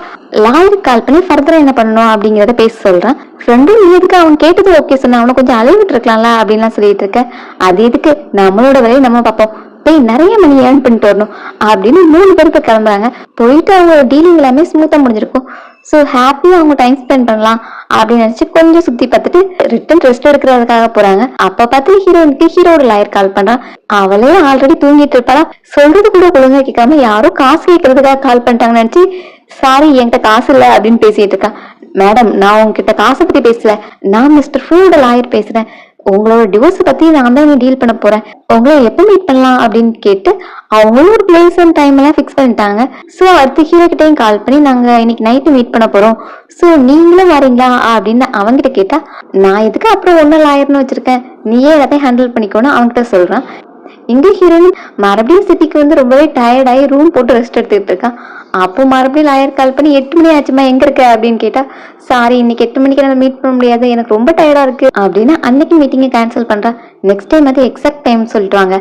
லாயருக்கு கால் பண்ணி ஃபர்தரா என்ன பண்ணணும் அப்படிங்கிறத பேச சொல்றேன். ஃப்ரெண்டும், நீ எதுக்கு அவன் கேட்டது ஓகே சொன்ன, அவனை கொஞ்சம் அலைவிட்டு இருக்கலாம்ல அப்படின்லாம் சொல்லிட்டு இருக்க, அது எதுக்கு, நம்மளோட வேலையை நம்ம பார்ப்போம், போய் நிறைய மணி ஏர்ன் பண்ணிட்டு வரணும் அப்படின்னு 3 பேர் இப்போ கிளம்புறாங்க. போயிட்டு அவங்க டீலிங் எல்லாமே ஸ்மூத்தா முடிஞ்சிருக்கும். ஸோ ஹாப்பியா அவங்க டைம் ஸ்பெண்ட் பண்ணலாம் அப்படின்னு நினைச்சு கொஞ்சம் சுத்தி பார்த்துட்டு ரிட்டன் ரெஸ்ட் எடுக்கிறதுக்காக போறாங்க. அப்ப பார்த்து ஹீரோயினுக்கு ஹீரோட லாயர் கால் பண்றான். அவளே ஆல்ரெடி தூங்கிட்டு இருப்பாளா, சொல்றது கூட ஒழுங்கா கேட்காம யாரும் காசு கேட்கறதுக்காக கால் பண்ணிட்டாங்கன்னு நினைச்சு, சாரி என்கிட்ட காசு இல்லை அப்படின்னு பேசிட்டு இருக்கா. மேடம், நான் உங்ககிட்ட காசை பத்தி பேசல, நான் மிஸ்டர் ஃபூட லாயர் பேசுறேன், உங்களோட டிவோர்ஸ் பத்தி நான் தான் டீல் பண்ண போறேன், உங்களை எப்ப மீட் பண்ணலாம் அப்படின்னு கேட்டு அவங்களும் ஒரு பிளேஸ் அண்ட் டைம் எல்லாம் ஃபிக்ஸ் பண்ணிட்டாங்க. ஸோ அடுத்து ஹீரோ கிட்டையும் கால் பண்ணி, நாங்க இன்னைக்கு நைட்டு மீட் பண்ண போறோம், ஸோ நீங்களும் வரீங்களா அப்படின்னு அவங்கிட்ட கேட்டா, நான் எதுக்கு அப்புறம் ஒன்னும் லாயர்னு வச்சிருக்கேன், நீயே எல்லாத்தையும் ஹேண்டில் பண்ணிக்கோன்னு அவன்கிட்ட சொல்றான். இங்க ஹீரோயின் மறுபடியும் சிட்டிக்கு வந்து ரொம்பவே டயர்டாகி ரூம் போட்டு ரெஸ்ட் எடுத்துக்கிட்டு இருக்கான். அப்போ மறுபடியும் லாயர் கால் பண்ணி, 8 மணி ஆச்சுமா எங்க இருக்க அப்படின்னு கேட்டா, சாரி இன்னைக்கு 8 மணிக்கு என்னால மீட் பண்ண முடியாது, எனக்கு ரொம்ப டயர்டா இருக்கு அப்படின்னு அன்னைக்கு மீட்டிங்கை கேன்சல் பண்றான். நெக்ஸ்ட் டைம் அது எக்ஸாக்ட் டைம் சொல்லிட்டுவாங்க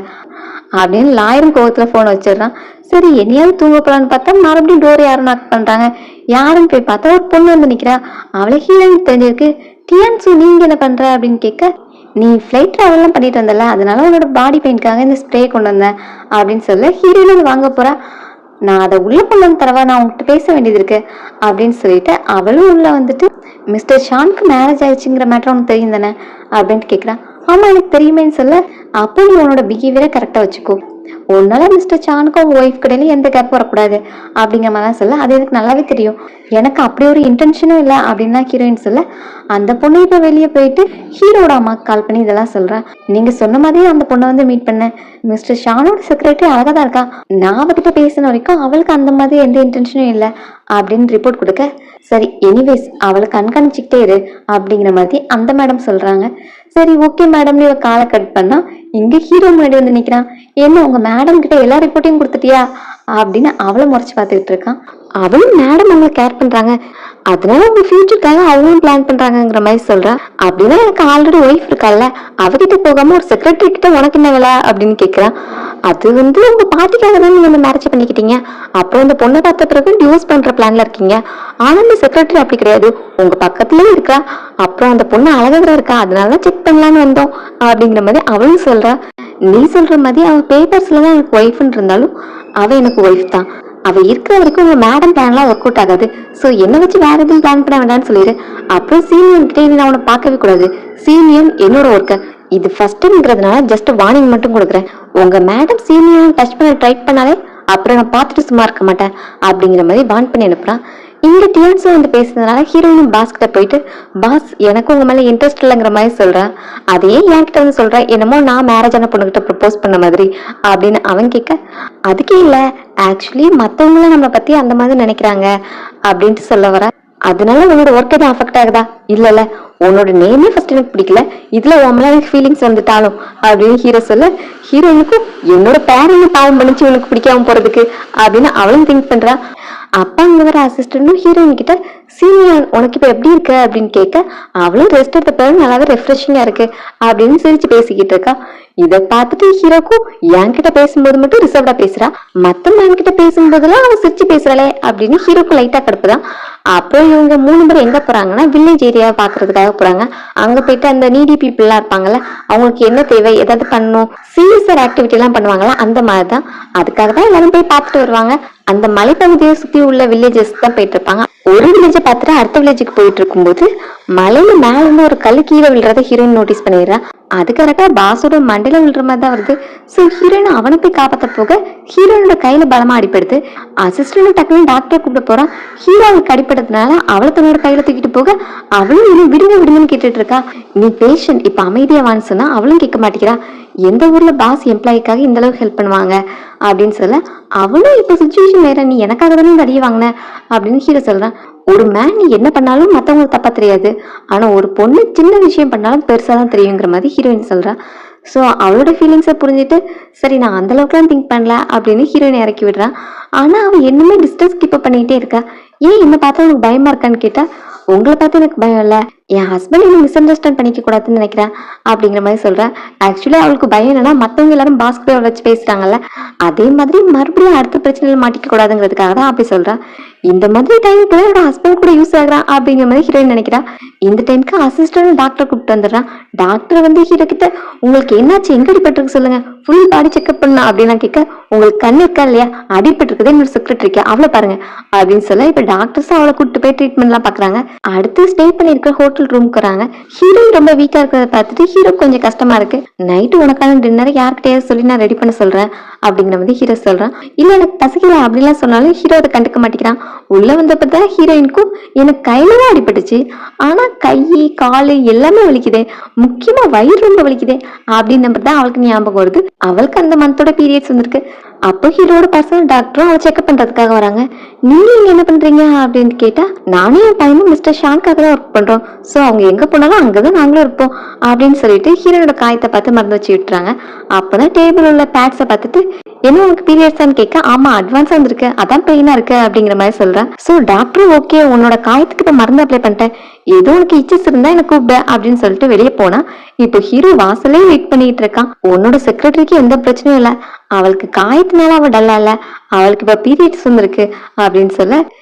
அப்படின்னு லாயரும் கோவத்துல போன் வச்சிடறான். சரி என்னையாவது தூங்க போலான்னு பார்த்தா மறுபடியும் டோர் யாரும் நாக் பண்றாங்க. யாருன்னு போய் பார்த்தா ஒரு பொண்ணு வந்து நிக்கிறா. அவளை ஹீரோயின் தெரிஞ்சிருக்கு. டியான்சு, நீங்க என்ன பண்ற அப்படின்னு கேட்க, நீ ஃபிளைட் ட்ராவல்லாம் பண்ணிட்டு வந்தல, அதனால உன்னோட பாடி பெயின்காக இந்த ஸ்ப்ரே கொண்டு வந்தேன் அப்படின்னு சொல்ல, ஹீரோயின் வாங்க போறா. நான் அதை உள்ள கொண்டு வந்து தரவா, நான் உங்ககிட்ட பேச வேண்டியது இருக்கு அப்படின்னு சொல்லிட்டு அவளும் உள்ள வந்துட்டு, மிஸ்டர் ஷானுக்கு மேரேஜ் ஆயிடுச்சுங்கிற மேட்டர் உனக்கு தெரியும் தானே அப்படின்ட்டு கேட்குறான். ஆமா எனக்கு தெரியுமேன்னு சொல்ல, அப்போ நீ உன்னோட பிஹேவியரை கரெக்டா வச்சுக்கோ, உன்னால மிஸ்டர் சானுக்கும் உங்க ஒய்ஃப் கடையில எந்த கேப் வரக்கூடாது அப்படிங்கிற மாதிரி தான் சொல்ல. அது எனக்கு நல்லாவே தெரியும், எனக்கு அப்படி ஒரு இன்டென்ஷனும் இல்லை அப்படின்னு தான் ஹீரோயின் சொல்ல. அந்த பொண்ணு இப்ப வெளியே போயிட்டு ஹீரோட அம்மாக்கு கால் பண்ணி இதெல்லாம் சொல்றேன். நீங்க சொன்ன மாதிரி அந்த பொண்ணை வந்து மீட் பண்ணேன், மிஸ்டர் ஷானோட செக்ரட்டரி அழகா தான் இருக்கா, நான் அவகிட்ட பேசின வரைக்கும் அவளுக்கு அந்த மாதிரி எந்த இன்டென்ஷனும் இல்லை அப்படின்னு ரிப்போர்ட் கொடுக்க, சரி எனிவேஸ் அவளை கண்காணிச்சுக்கிட்டே இரு அப்படிங்கிற மாதிரி அந்த மேடம் சொல்றாங்க. சரி ஓகே மேடம் இவ காலை கட் பண்ணா இங்க ஹீரோ முன்னாடி வந்து நிக்கிறான். என்ன உங்க மேடம் கிட்ட எல்லா ரிப்போர்ட்டையும் கொடுத்துட்டியா அப்படின்னு அவளை முறைச்சு பார்த்துக்கிட்டு இருக்கான். அவளும் மேடம் அவங்களை கேர் பண்றாங்க, அதனால உங்க ஃபியூச்சருக்காக அவங்களும் பிளான் பண்றாங்கிற மாதிரி சொல்றா. அப்படின்னா எனக்கு ஆல்ரெடி ஒய்ஃப் இருக்கால, அவகிட்ட போகாம ஒரு செக்ரட்டரி கிட்ட உனக்கு என்ன வேலை அப்படின்னு கேக்குறான். அது வந்து உங்க பாட்டிக்காக தான் நீங்க இந்த மேரேஜ் பண்ணிக்கிட்டீங்க, அப்புறம் இந்த பொண்ணை பார்த்த பிறகு டிவோர்ஸ் பண்ற பிளான்ல இருக்கீங்க. ஆனா இந்த செக்ரட்டரி அப்படி கிடையாது, உங்க பக்கத்துலயே இருக்கா, அப்புறம் அந்த பொண்ணு அழகா இருக்கா, அதனாலதான் செக் பண்ணலான்னு வந்தோம் அப்படிங்கிற மாதிரி அவளும் சொல்றா. நீ சொல்ற மாதிரி அவ பேப்பர்ஸ்லதான் எனக்கு ஒய்ஃப்னு இருந்தாலும் அவ எனக்கு ஒய்ஃப் தான், அவ இருக்கிற வரைக்கும் உங்க மேடம் பிளான்லாம் ஒர்க் அவுட் ஆகாது. சோ என்ன வச்சு வேற எதுவும் பிளான் பண்ண வேண்டாம்னு சொல்லிடு. அப்புறம் சீனியர் கிட்டே நான் உன்னை பார்க்கவே கூடாது, சீனியர் என்னோட ஒர்க்கர், இது ஃபர்ஸ்ட் டைம்ங்கிறதுனால ஜஸ்ட் வார்னிங் மட்டும் கொடுக்குறேன். உங்க மேடம் சீனியர் டச் பண்ண ட்ரை பண்ணாலே அப்புறம் நான் பார்த்துட்டு சும்மா இருக்க மாட்டேன் அப்படிங்கிற மாதிரி வார்ன் பண்ணி அனுப்புறான். இங்க டியான்ஸும் வந்து பேசுறதுனால ஹீரோயினும் பாஸ் கிட்ட போயிட்டு, பாஸ் எனக்கு உங்க மேல இன்ட்ரெஸ்ட் இல்லைங்கிற மாதிரி சொல்றான். அதையே என்கிட்ட வந்து சொல்றேன், என்னமோ நான் மேரேஜ் ஆன பொண்ணுகிட்ட ப்ரப்போஸ் பண்ண மாதிரி அப்படின்னு அவன் கேட்க, அதுக்கே இல்ல ஆக்சுவலி மத்தவங்கள நம்ம பத்தி அந்த மாதிரி நினைக்கிறாங்க அப்படின்ட்டு சொல்ல வர. அதனால உன்னோட ஒர்க் எதுவும் அஃபெக்ட் ஆகுதா? இல்ல உன்னோட நேமே ஃபர்ஸ்ட் எனக்கு பிடிக்கல, இதுல உன் மேல எனக்கு ஃபீலிங்ஸ் வந்துட்டாலும் அப்படின்னு ஹீரோ சொல்ல, ஹீரோயினுக்கும் என்னோட பேரங்க பாவம் பண்ணிச்சு உனக்கு பிடிக்காம போறதுக்கு அப்படின்னு அவளும் திங்க் பண்றா. அப்பா அங்க வர அசிஸ்டன்டும் ஹீரோயின் கிட்ட, சீனியர் உனக்கு இப்ப எப்படி இருக்கு அப்படின்னு கேட்க, அவளும் ரெஸ்ட் எடுத்த பிறகு நல்லாவே ரெஃப்ரெஷிங்கா இருக்கு அப்படின்னு சிரிச்சு பேசிக்கிட்டு இருக்கா. இதை பார்த்துட்டு ஹீரோக்கும் என்கிட்ட பேசும்போது மட்டும் ரிசர்வ்டா பேசுறா, மத்த மேன் கிட்ட பேசும்போதெல்லாம் அவ சிரிச்சு பேசுறாளே அப்படின்னு ஹீரோக்கு லைட்டா கடுப்புதான். அப்புறம் இவங்க 3 பேர் எங்க போறாங்கன்னா வில்லேஜ் ஏரியா பாக்குறதுக்காக போறாங்க. அங்க போயிட்டு அந்த நீடி பீப்புள் எல்லாம் இருப்பாங்கல்ல, அவங்களுக்கு என்ன தேவை ஏதாவது பண்ணணும் சீரியஸர் ஆக்டிவிட்டி எல்லாம் பண்ணுவாங்களா அந்த மாதிரிதான், அதுக்காக தான் எல்லாரும் போய் பார்த்துட்டு வருவாங்க. அந்த மலைப்பகுதியை சுத்தி உள்ள வில்லேஜஸ் தான் போயிட்டு இருப்பாங்க. ஒரு வில்லேஜ பார்த்துட்டு அடுத்த வில்லேஜுக்கு போயிட்டு இருக்கும்போது மலையில மேல இருந்து ஒரு கல்லு கீழே விழுறத ஹீரோயின் நோட்டீஸ் பண்ணிடுறா. அது கரெக்டா பாஸோட மண்டையில விழுற மாதிரி தான் வருது. சோ ஹீரோயின் அவனை போய் காப்பாத்த போக ஹீரோயினோட கையில பலமா அடிப்படுது. அசிஸ்டன்ட் டக்குன்னு டாக்டர் கூப்பிட்டு போறான். ஹீரோ அவளுக்கு அடிப்பட்டதுனால அவளை தன்னோட கையில தூக்கிட்டு போக அவளும் இன்னும் விடுங்க விடுங்கன்னு கேட்டுட்டு இருக்கா. நீ பேஷண்ட் இப்ப அமைதியாவான்னு சொன்னா அவளும் கேட்க மாட்டேங்கிறா. எந்த ஊர்ல பாஸ் எம்ப்ளாய்க்காக இந்த அளவுக்கு ஹெல்ப் பண்ணுவாங்க அப்படின்னு சொல்ல, அவளும் இப்ப சுச்சுவேஷன் வேற, நீ எனக்காக தானே இந்த அடியை வாங்கின அப்படின்னு ஹீரோ சொல்றான். ஒரு மேன் நீ என்ன பண்ணாலும் மத்தவங்களுக்கு தப்பா தெரியாது, ஆனா ஒரு பொண்ணு சின்ன விஷயம் பண்ணாலும் பெருசாதான் தெரியுங்கிற மாதிரி ஹீரோயின் சொல்றா. ஸோ அவளோட ஃபீலிங்ஸை புரிஞ்சுட்டு, சரி நான் அந்த அளவுக்குலாம் திங்க் பண்ணல அப்படின்னு ஹீரோயின் இறக்கி விடுறான். ஆனா அவன் என்னமே டிஸ்டன்ஸ் கீப் பண்ணிட்டே இருக்கா. ஏன் என்ன பார்த்தா உனக்கு பயமா இருக்கான்னு கேட்டா, உங்களை பார்த்து எனக்கு பயம் இல்ல, என் ஹஸ்பண்ட் என்ன மிஸ் அண்டர்ஸ்டாண்ட் பண்ணிக்க கூடாதுன்னு நினைக்கிறேன் அப்படிங்கிற மாதிரி சொல்றேன். ஆக்சுவலி அவளுக்கு பயம் என்னன்னா மத்தவங்க எல்லாரும் பாஸ்கெட் வச்சு பேசுறாங்கல்ல, அதே மாதிரி மறுபடியும் அடுத்த பிரச்சனையில மாட்டிக்க கூடாதுங்கிறதுக்காக தான் அப்படி சொல்றேன். இந்த மாதிரி டைமுக்கு என்னோட ஹஸ்பண்ட் கூட யூஸ் ஆகுறான் அப்படிங்கிற மாதிரி ஹீரோயின் நினைக்கிறா. இந்த டைமுக்கு அசிஸ்டன்ட் டாக்டர் கூப்பிட்டு வந்துடுறான். டாக்டர் வந்து ஹீரோ கிட்ட, உங்களுக்கு என்னாச்சு, எங்க அடிபட்டிருக்கு சொல்லுங்க, ஃபுல் பாடி செக்அப் பண்ணலாம் அப்படின்னா கேட்க, உங்களுக்கு கண்ணு இருக்கா இல்லையா, அடிபட்டிருக்குது என்னோட செக்ரட்டரிக்கா அவளை பாருங்க அப்படின்னு சொல்ல, இப்ப டாக்டர்ஸ் அவளை கூப்பிட்டு போய் ட்ரீட்மெண்ட் எல்லாம் பாக்குறாங்க. அடுத்து ஸ்டே பண்ணிருக்க ஹோட்டல் ரூம்க்கு வராங்க. ஹீரோயின் ரொம்ப வீக்கா இருக்கிறத பார்த்துட்டு ஹீரோ கொஞ்சம் கஷ்டமா இருக்கு. நைட்டு உனக்கான டின்னர் யார்கிட்டயாவது சொல்லி நான் ரெடி பண்ண சொல்றேன் அப்படிங்கிற மாதிரி ஹீரோ சொல்றான். இல்ல எனக்கு பசிக்கல அப்படிலாம் சொன்னாலும் ஹீரோ அதை கண்டுக்க மாட்டேங்கிறான். உள்ள வந்தப்பதான் ஹீரோயினுக்கும் எனக்கு கையில தான் அடிபட்டுச்சு, ஆனா கை காலு எல்லாமே வலிக்குது, முக்கியமா வயிறு ரொம்ப வலிக்குது அப்படின்னு தான் அவளுக்கு ஞாபகம் வருது. அவளுக்கு அந்த மந்தோட பீரியட்ஸ் வந்திருக்கு. அப்போ ஹீரோட பர்சனல் டாக்டரும் அவளை செக்அப் பண்றதுக்காக வராங்க. நீங்க இங்க என்ன பண்றீங்க அப்படின்னு கேட்டா, நானும் என் பையனும் மிஸ்டர் ஷானுக்காக தான் ஒர்க் பண்றோம், சோ அவங்க எங்க போனாலும் அங்கதான் நாங்களும் இருப்போம் அப்படின்னு சொல்லிட்டு ஹீரோனோட காயத்தை பார்த்து மருந்து வச்சு விட்டுறாங்க. அப்பதான் டேபிள் உள்ள பேட்ஸை பார்த்துட்டு, என்ன உனக்கு பீரியட்ஸான்னு கேட்க, ஆமா அட்வான்ஸா வந்திருக்கு அதான் பெயினா இருக்கு அப்படிங்கிற மாதிரி சொல்றேன். சோ டாக்டர் ஓகே உன்னோட காயத்துக்கு இப்ப மருந்து அப்ளை பண்ணிட்டேன், ஏதோ உனக்கு இச்சஸ் இருந்தா எனக்கு கூப்பிட அப்படின்னு சொல்லிட்டு வெளியே போனா, இப்போ ஹீரோ வாசலே வெயிட் பண்ணிட்டு இருக்கான். உன்னோட செக்ரட்டரிக்கு எந்த பிரச்சனையும் இல்ல, அவளுக்கு காயத்தினால அவ டல்லா இல்ல, அவளுக்கு இப்ப பீரியட்ஸ் வந்திருக்கு அப்படின்னு சொல்ல,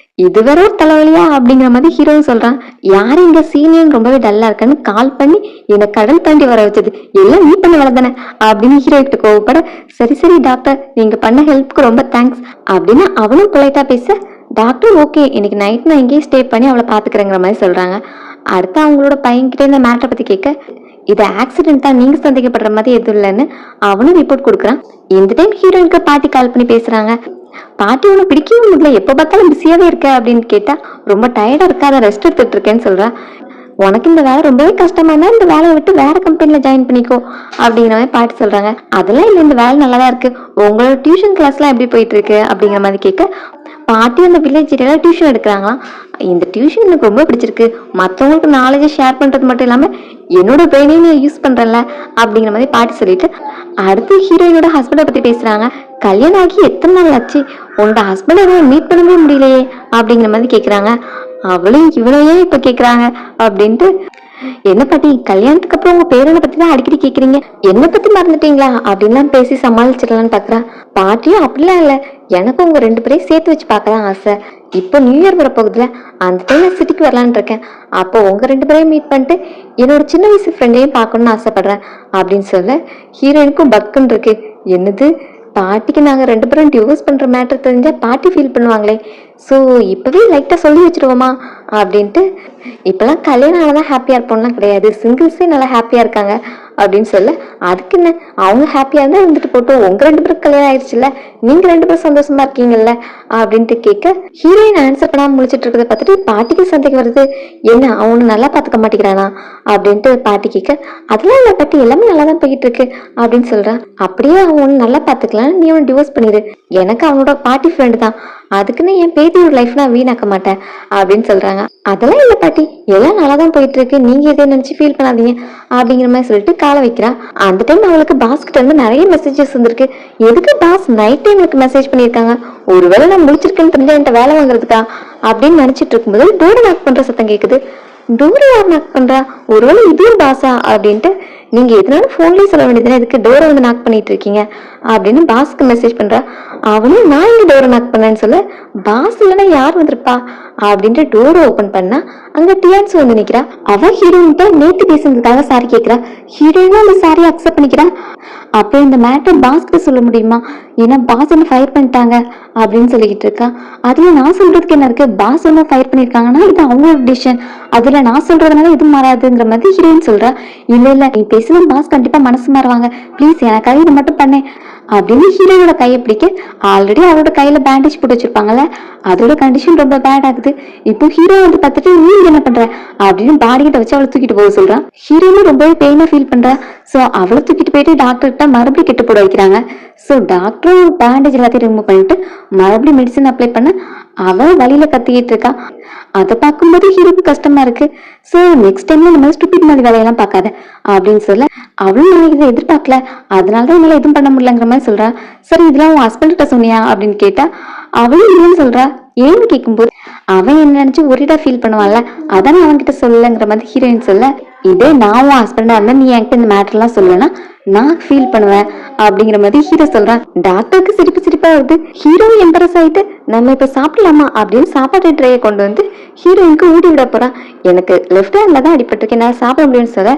இதுவரை தலைவலியா அப்படிங்கிற மாதிரி ஹீரோவும் சொல்றான். யாரு இங்க சீனியர் ரொம்பவே டல்லா இருக்கான்னு கால் பண்ணி என்னை கடல் தாண்டி வர வச்சது எல்லாம் நீ பண்ண வேலை தானே அப்படின்னு ஹீரோ கிட்ட கோவப்பட, சரி சரி டாக்டர் நீங்க பண்ண ஹெல்ப்க்கு ரொம்ப தேங்க்ஸ் அப்படின்னு அவனும் பொலைட்டா பேச, டாக்டர் ஓகே இன்னைக்கு நைட் நான் இங்கேயே ஸ்டே பண்ணி அவளை பாத்துக்கிறேங்கிற மாதிரி சொல்றாங்க. அடுத்து அவங்களோட பையன்கிட்ட இந்த மேட்டரை பத்தி கேட்க, இது ஆக்சிடென்ட் தான், நீங்க சந்தேகப்படுற மாதிரி எதுவும் இல்லைன்னு அவனும் ரிப்போர்ட் கொடுக்குறான். இந்த டைம் ஹீரோயினுக்கு பாட்டி கால் பண்ணி பேசுறாங்க. பாட்டி உனக்கு பிடிக்கவே முடியல, எப்ப பார்த்தாலும் பிஸியாவே இருக்க அப்படின்னு கேட்டா, ரொம்ப டயர்டா இருக்காத, ரெஸ்ட் எடுத்துட்டு இருக்கேன்னு சொல்றா. உனக்கு இந்த வேலை ரொம்பவே கஷ்டமா இருந்தா இந்த வேலையை விட்டு வேற கம்பெனில ஜாயின் பண்ணிக்கோ அப்படிங்கிற மாதிரி பாட்டி சொல்றாங்க. அதெல்லாம் இல்லை, இந்த வேலை நல்லாதான் இருக்கு, உங்களோட டியூஷன் கிளாஸ் எல்லாம் எப்படி போயிட்டு இருக்கு அப்படிங்கிற மாதிரி கேட்க, பாட்டி அந்த வில்லேஜ் ஏரியால டியூஷன் எடுக்கிறாங்களாம். இந்த டியூஷன் எனக்கு ரொம்ப பிடிச்சிருக்கு, மற்றவங்களுக்கு நாலேஜை ஷேர் பண்றது மட்டும் இல்லாம என்னோட பிரெயினையும் நான் யூஸ் பண்றேன்ல அப்படிங்கிற மாதிரி பாட்டி சொல்லிட்டு அடுத்து ஹீரோயினோட ஹஸ்பண்டை பத்தி பேசுறாங்க. கல்யாணம் ஆகி எத்தனை நாள் ஆச்சு, உன்னோட ஹஸ்பண்டை மீட் பண்ணவே முடியலையே அப்படிங்கிற மாதிரி கேக்குறாங்க. அவளும் இவளையே இப்ப கேக்குறாங்க அப்படின்ட்டு, என்ன பாட்டி கல்யாணத்துக்கு அப்புறம் உங்க பேரனை பத்தி தான் அடிக்கடி கேக்குறீங்க, என்ன பத்தி மறந்துட்டீங்களா அப்படின்லாம் பேசி சமாளிச்சிடலான்னு பாக்குறா. பாட்டியும் அப்படிலாம் இல்ல, எனக்கு உங்க 2 பேரையும் சேர்த்து வச்சு பார்க்கலாம் ஆசை. இப்போ நியூ இயர் வர போகுதுல, அந்த டைம் சிட்டிக்கு வரலான்னு இருக்கேன். அப்போ உங்க 2 பேரையும் மீட் பண்ணிட்டு என்னோட சின்ன வயசு ஃப்ரெண்டையும் பார்க்கணும்னு ஆசைப்படுறேன் அப்படின்னு சொல்ல, ஹீரோயினுக்கும் பக்குன்னு இருக்கு. என்னது, பாட்டிக்கு நாங்க 2 பேரும் டிவோர்ஸ் பண்ற மேட்டர் தெரிஞ்சா பாட்டி ஃபீல் பண்ணுவாங்களே, ஸோ இப்பவே லைட்டா சொல்லி வச்சிருவோமா அப்படின்ட்டு. இப்பெல்லாம் கல்யாணம் ஆனதான் ஹாப்பியா இருப்போம்லாம் கிடையாது, சிங்கிள்ஸே நல்லா ஹாப்பியா இருக்காங்க அப்படின்னு சொல்ல, அதுக்கு என்ன, அவங்க ஹாப்பியா இருந்தா இருந்துட்டு போட்டோம், உங்க 2 பேருக்கு கல்யாணம் ஆயிடுச்சுல்ல, நீங்க 2 பேரும் சந்தோஷமா இருக்கீங்கல்ல அப்படின்ட்டு கேட்க, ஹீரோயின் ஆன்சர் பண்ணாம முடிச்சிட்டு இருக்கிறத பார்த்துட்டு பாட்டிக்கு சந்தேகம் வருது. என்ன அவனு நல்லா பாத்துக்க மாட்டேங்கிறானா அப்படின்ட்டு பாட்டி கேட்க, அதெல்லாம் இல்ல பாட்டி, எல்லாமே நல்லா தான் போயிட்டு இருக்கு அப்படின்னு சொல்றான். அப்படியே அவன் நல்லா பாத்துக்கலாம், நீ அவன் டிவோர்ஸ் பண்ணிடு, எனக்கு அவனோட பாட்டி ஃப்ரெண்டு தான், அதுக்குன்னு என் பேத்தியோட லைஃப் நான் வீணாக்க மாட்டேன் அப்படின்னு சொல்றாங்க. அதெல்லாம் இல்ல பாட்டி, எல்லாம் நல்லா தான் போயிட்டு இருக்கு, நீங்க எதை நினைச்சு ஃபீல் பண்ணாதீங்க அப்படிங்கிற மாதிரி சொல்லிட்டு காலை வைக்கிறா. அந்த டைம் அவளுக்கு பாஸ் கிட்ட இருந்து நிறைய மெசேஜஸ் வந்திருக்கு. எதுக்கு பாஸ் நைட் டைம் எனக்கு மெசேஜ் பண்ணியிருக்காங்க, ஒருவேளை நான் முடிச்சிருக்கேன்னு தெரிஞ்சா என்கிட்ட வேலை வாங்குறதுக்கா அப்படின்னு நினைச்சிட்டு இருக்கும்போது டோர் நாக் பண்ற சத்தம் கேக்குது. டோர் யார் நாக் பண்றா, ஒருவேளை இதுவும் பாஸா அப்படின்ட்டு, நீங்க எதனாலும் போன்லயே சொல்ல வேண்டியதுன்னா எதுக்கு டோரை வந்து நாக் பண்ணிட்டு இருக்கீங்க அப்படின்னு பாஸ்க்கு மெசேஜ் பண்றா. அவனும் நான் இங்க டோரை நாக் பண்ணேன்னு சொல்ல, பாஸ் இல்லைன்னா யார் வந்திருப்பா அப்படின்ட்டு டோரை ஓபன் பண்ணா அங்க டியான்ஸ் வந்து நிக்கிறா. அவ ஹீரோயின்ட்ட நேத்து பேசுனதுக்காக சாரி கேக்குறா. ஹீரோயினும் அந்த சாரி அக்செப்ட் பண்ணிக்கிறா. அப்போ இந்த மேட்டர் பாஸ்க்கு சொல்ல முடியுமா, ஏன்னா பாஸ் என்ன ஃபயர் பண்ணிட்டாங்க அப்படின்னு சொல்லிக்கிட்டு இருக்கா. அதுல நான் சொல்றதுக்கு என்ன இருக்கு, பாஸ் என்ன ஃபயர் பண்ணிருக்காங்கன்னா இது அவங்களோட டிசிஷன், அதுல நான் சொல்றதுனால எதுவும் மாறாதுங்கிற மாதிரி ஹீரோயின் சொல்றா. இல்ல இல்ல, நீ பேசினா பாஸ் கண்டிப்பா மனசு மாறுவாங்க, பிளீஸ் எனக்காக இதை மட்டும் பண்ணேன் அப்படின்னு ஹீரோயோட கையை பிடிக்க, ஆல்ரெடி அவரோட கையில பேண்டேஜ் போட்டு வச்சிருப்பாங்கல்ல, அதோட கண்டிஷன் ரொம்ப பேட் ஆகுது. இப்போ ஹீரோ வந்து பார்த்துட்டு நீ என்ன பண்ற அப்படின்னு பாடி கிட்ட வச்சு அவளை தூக்கிட்டு போக சொல்றான். ஹீரோனும் ரொம்பவே பெயினா ஃபீல் பண்றா. சோ அவளை தூக்கிட்டு போயிட்டு டாக்டர் கிட்ட மறுபடியும் கெட்டு போட வைக்கிறாங்க. சோ டாக்டரும் பேண்டேஜ் எல்லாத்தையும் ரிமூவ் பண்ணிட்டு மறுபடியும் மெடிசன் அப்ளை பண்ண அவன் வழியில கத்திக்கிட்டு இருக்கா. அதை பார்க்கும்போது ஹீரோக்கு கஷ்டமா இருக்கு. சோ நெக்ஸ்ட் டைம்ல இந்த மாதிரி ஸ்டூபிட் மாதிரி வேலையெல்லாம் பார்க்காத அப்படின்னு சொல்ல, அவளும் நான் இதை எதிர்பார்க்கல, அதனாலதான் என்னால எதுவும் பண்ண முடியலங்கிற மாதிரி சொல்றா. சரி இதெல்லாம் உன் ஹஸ்பண்ட் கிட்ட சொன்னியா அப்படின்னு கேட்டா, அவளும் இல்லைன்னு சொல்றா. ஏன்னு கேட்கும்போது, அவன் என்ன நினைச்சு ஒரேடா ஃபீல் பண்ணுவான்ல, அதான் அவன் கிட்ட சொல்லங்கிற மாதிரி ஹீரோயின் சொல்ல, இதே நான் உன் ஹஸ்பண்டா இருந்தா நீ என்கிட்ட இந்த மேட்டர் எல்லாம் சொல்லனா நான் ஃபீல் பண்ணுவேன் அப்படிங்கிற மாதிரி ஹீரோ சொல்றான். டாக்டருக்கு சிரிப்பு சிரிப்பா வருது. ஹீரோ எம்பரஸ் ஆயிட்டு நம்ம இப்ப சாப்பிடலாமா அப்படின்னு சாப்பாட்டு ட்ரையை கொண்டு வந்து ஹீரோயினுக்கு ஊட்டி விட போறான். எனக்கு லெஃப்ட் ஹேண்ட்ல தான் அடிபட்டிருக்கு, என்னால சாப்பிட முடியும்னு சொல்ல,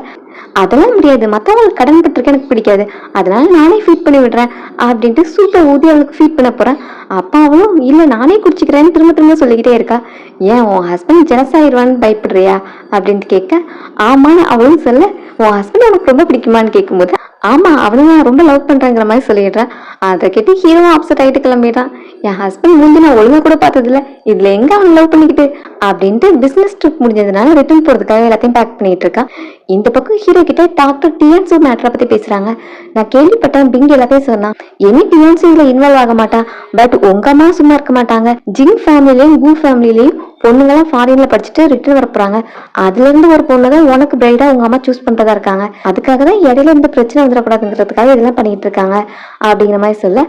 அதெல்லாம் முடியாது, மத்தவங்களுக்கு கடன் பட்டிருக்கு, எனக்கு பிடிக்காது, அதனால நானே ஃபீட் பண்ணி விடுறேன் அப்படின்ட்டு சூப்பர் ஊதி அவளுக்கு ஃபீட் பண்ண போறேன். அப்பாவும் இல்ல நானே குடிச்சுக்கிறேன்னு திரும்ப திரும்ப சொல்லிக்கிட்டே இருக்கா. ஏன் உன் ஹஸ்பண்ட் ஜெலஸ் ஆயிடுவான்னு பயப்படுறியா அப்படின்ட்டு கேட்க, ஆமான்னு அவளும் சொல்ல, உன் ஹஸ்பண்ட் உனக்கு ரொம்ப பிடிக்குமான்னு கேட்கும்போது, ஆமா அவனை நான் ரொம்ப லவ் பண்றேங்கிற மாதிரி சொல்லிடுறேன். அதை கேட்டு ஹீரோவும் அப்செட் ஆயிட்டு கிளம்பிடுறான். என் ஹஸ்பண்ட் மூஞ்சி நான் ஒழுங்கா கூட பார்த்ததில்ல, இதுல எங்க அவன் லவ் பண்ணிக்கிட்டு அப்படின்ட்டு பிசினஸ் ட்ரிப் முடிஞ்சதுனால ரிட்டர்ன் போறதுக்காக எல்லாத்தையும் பேக் பண்ணிட்டு இருக்கான். இந்த பக்கம் ஹீரோ கிட்ட டாக்டர் டியான்சு மேட்டரை பத்தி பேசுறாங்க. நான் கேள்விப்பட்டேன் பிங் எல்லாத்தையும் சொன்னான், இனி டியான்சு இதுல இன்வால்வ் ஆக மாட்டான், பட் உங்க அம்மா சும்மா இருக்க மாட்டாங்க, ஜிங் ஃபேமிலிலையும் கு ஃபேமிலிலையும் பொண்ணுங்கெல்லாம் ஃபாரின்ல படிச்சுட்டு ரிட்டர்ன் வர போறாங்க, அதுல இருந்து ஒரு பொண்ணுதான் உனக்கு பிரைடா உங்க அம்மா சூஸ் பண்றதா இருக்காங்க, அதுக்காக தான் இடையில இந்த பிரச்சனை வந்துடக்கூடாதுங்கிறதுக்காக இதெல்லாம் பண்ணிட்டு இருக்காங்க அப்படிங்கிற மாதிரி சொல்ல,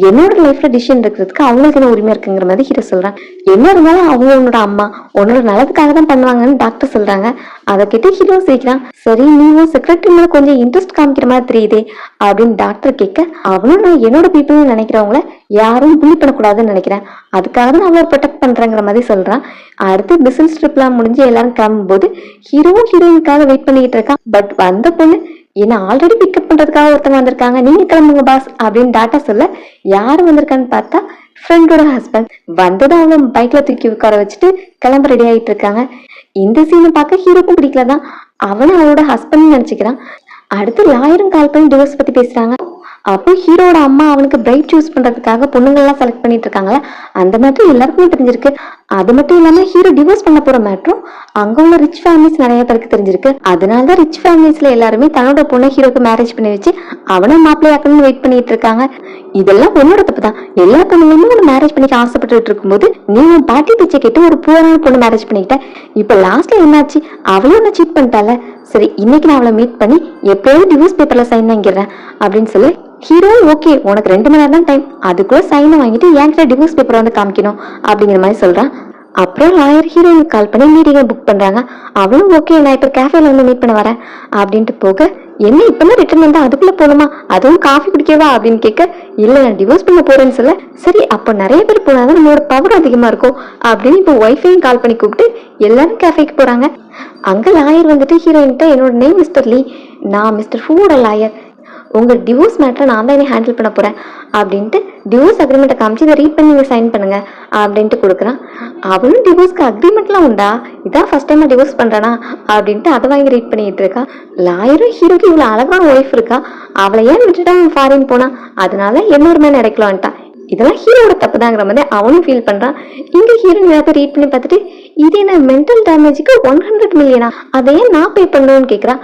என்னோட லைஃப்ல டிசிஷன் இருக்கிறதுக்கு அவங்களுக்கு என்ன உரிமை இருக்குங்கிற மாதிரி ஹீரோ சொல்றான். என்ன இருந்தாலும் அவங்க உன்னோட அம்மா உன்னோட நல்லதுக்காக தான் பண்ணுவாங்கன்னு டாக்டர் சொல்றாங்க. அதை கேட்டு ஹீரோ சிரிக்கிறான். சரி நீயும் செக்ரட்டரி மேல கொஞ்சம் இன்ட்ரெஸ்ட் காமிக்கிற மாதிரி தெரியுதே அப்படின்னு டாக்டர் கேட்க, அவனும் நான் என்னோட பீப்புள்னு நினைக்கிறவங்கள யாரும் புள்ளி பண்ணக்கூடாதுன்னு நினைக்கிறேன், அதுக்காக தான் அவளை ப்ரொடெக்ட் பண்றேங்கிற மாதிரி சொல்றான். அடுத்து பிசினஸ் ட்ரிப்லாம் முடிஞ்சு எல்லாரும் கிளம்பும் போது ஹீரோவும் ஹீரோயினுக்காக வெயிட் பண்ணிக்கிட்டு இருக்கான். பட் வந்த பொண்ணு என்ன ஆல்ரெடி பிக்கப் பண்றதுக்காக ஒருத்தவங்க வந்திருக்காங்க, நீங்க கிளம்புங்க பாஸ் அப்படின்னு டாட்டா சொல்ல, யாரு வந்திருக்கான்னு பார்த்தா ஃப்ரெண்டோட ஹஸ்பண்ட். வந்ததும் அவன் பைக்ல தூக்கி உட்கார வச்சுட்டு கிளம்ப ரெடி ஆயிட்டு இருக்காங்க. இந்த சீனை பார்க்க ஹீரோக்கும் பிடிக்கலதான். அவனும் அவளோட ஹஸ்பண்ட் நினைச்சுக்கிறான். அடுத்து லாயரும் கால் பண்ணி டிவோர்ஸ் பத்தி பேசுறாங்க. அப்போ ஹீரோட அம்மா அவனுக்கு பிரைட் சூஸ் பண்றதுக்காக பொண்ணுங்கள்லாம் செலக்ட் பண்ணிட்டு இருக்காங்களா, அந்த மேட்டர் எல்லாருக்குமே தெரிஞ்சிருக்கு. அது மட்டும் இல்லாம ஹீரோ டிவோர்ஸ் பண்ண போற மேட்டரும் அங்க உள்ள ரிச் ஃபேமிலிஸ் நிறைய பேருக்கு தெரிஞ்சிருக்கு. அதனாலதான் ரிச் ஃபேமிலிஸ்ல எல்லாருமே தன்னோட பொண்ணை ஹீரோக்கு மேரேஜ் பண்ணி வச்சு அவனை மாப்பிள்ளையாக்கணும்னு வெயிட் பண்ணிட்டு இருக்காங்க. இதெல்லாம் உன்னோட தப்பு தான். எல்லா பொண்ணுங்களுமே ஒரு மேரேஜ் பண்ணிக்க ஆசைப்பட்டு இருக்கும்போது நீ உன் பாட்டி பிச்சை கேட்டு ஒரு புவரான பொண்ணு மேரேஜ் பண்ணிக்கிட்ட. இப்ப லாஸ்ட்ல என்னாச்சு, அவளும் என்ன சீட் பண்ணிட்டால. சரி, இன்னைக்கு நான் அவளை மீட் பண்ணி எப்பயாவது டிவோர்ஸ் பேப்பர்ல சைன் வாங்கிடுறேன் அப்படின்னு சொல்லி ஹீரோ ஓகே உனக்கு 2 மணி நேரம் தான் டைம், அதுக்குள்ள சைனை வாங்கிட்டு என்கிட்ட டிவோர்ஸ் பேப்பர் வந்து காமிக்கணும் அப்படிங்கிற மாதிரி சொல்றான். அப்புறம் லாயர் ஹீரோயினுக்கு கால் பண்ணி மீட்டிங்கை புக் பண்றாங்க. அவளும் ஓகே நான் இப்ப கேஃபேல வந்து மீட் பண்ண வரேன் அப்படின்ட்டு போக, என்ன இப்பதான் ரிட்டர்ன் வந்தா அதுக்குள்ள போகணுமா, அதுவும் காஃபி குடிக்கவா அப்படின்னு கேட்க, இல்ல நான் டிவோர்ஸ் பண்ண போறேன்னு சொல்ல, சரி அப்ப நிறைய பேர் போனாதான் நம்மளோட பவர் அதிகமா இருக்கும் அப்படின்னு இப்போ ஒய்ஃபையும் கால் பண்ணி கூப்பிட்டு எல்லாரும் கேஃபேக்கு போறாங்க. அங்க லாயர் வந்துட்டு ஹீரோயின்கிட்ட, என்னோட நேம் மிஸ்டர் லீ, நான் மிஸ்டர் ஃபூவோட லாயர், உங்க டிவோர்ஸ் மேட்டரை நான் தான் ஹேண்டில் பண்ண போறேன் அப்படின்ட்டு டிவோர்ஸ் அக்ரிமெண்ட்டை காமிச்சு இதை ரீட் பண்ணி நீங்க சைன் பண்ணுங்க அப்படின்ட்டு கொடுக்குறான். அவளும் டிவோர்ஸ்க்கு அக்ரிமெண்ட்லாம் உண்டா, இதான் ஃபர்ஸ்ட் டைம் டிவோர்ஸ் பண்றானா அப்படின்ட்டு அதை வாங்கி ரீட் பண்ணிட்டு இருக்கா. லாயரும் ஹீரோக்கு இவ்வளவு அழகான ஒய்ஃப் இருக்கா, அவளை ஏன் விட்டுட்டா ஃபாரின் போனா, அதனால இன்னொரு மேன் கிடைக்கலான்ட்டான். இதெல்லாம் ஹீரோட தப்புதாங்கிற மாதிரி அவனும் ஃபீல் பண்றான். இங்க ஹீரோயின் எல்லாத்தையும் ரீட் பண்ணி பார்த்துட்டு, இது என்ன மென்டல் டேமேஜுக்கு 100 மில்லியனா, அதையே நான் பே பண்ணணும்னு கேட்குறா.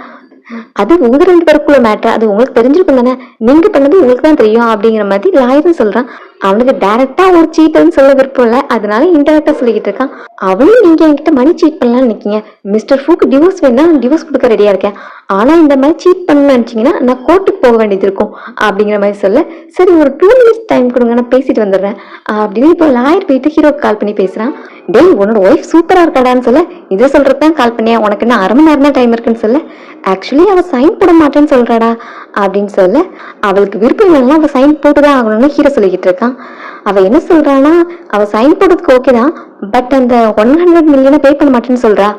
அது உங்க 2 பேருக்குள்ள மேட்டர், அது உங்களுக்கு தெரிஞ்சிருக்கும் தானே, நீங்க பண்ணது உங்களுக்கு தான் தெரியும் அப்படிங்கிற மாதிரி லாயரும் சொல்றான். அவனுக்கு டைரக்டா ஒரு சீட்னு சொல்ல விருப்பம் இல்ல, அதனால இன்டெரக்டா சொல்லிக்கிட்டு இருக்கான். அவனும் நீங்க என்கிட்ட மணி சீட் பண்ணலாம்னு நினைக்கீங்க, மிஸ்டர் ஃபூக்கு டிவோர்ஸ் வேணா டிவோர்ஸ் கொடுக்க ரெடியா இருக்கேன், ஆனா இந்த மாதிரி சீட் பண்ணணும்னு நினைச்சீங்கன்னா நான் கோர்ட்டுக்கு போக வேண்டியது இருக்கும் அப்படிங்கிற மாதிரி சொல்ல, சரி ஒரு 2 மினிட்ஸ் டைம் கொடுங்க நான் பேசிட்டு வந்துடுறேன் அப்படின்னு இப்போ லாயர் போயிட்டு ஹீரோக்கு கால் பண்ணி பேசுறான். டேய் உன்னோட ஒய்ஃப் சூப்பரா இருக்காடான்னு சொல்ல, இதை சொல்றதுதான் கால் பண்ணியா, உனக்கு என்ன 1/2 மணி நேரம் தான் டைம் இருக்குன்னு சொல்ல, ஆக்சுவலி அவ சைன் போட மாட்டேன்னு சொல்றாடா அப்படின்னு சொல்ல, அவளுக்கு விருப்பம் இல்லைன்னா அவ சைன் போட்டுதான் ஆகணும்னு ஹீரோ சொல்லிக்கிட்டு இருக்கான். அவ என்ன சொல்றானா, அவ சைன் போடுறதுக்கு ஓகே தான், பட் அந்த 100 மில்லியனை பே பண்ண மாட்டேன்னு சொல்றா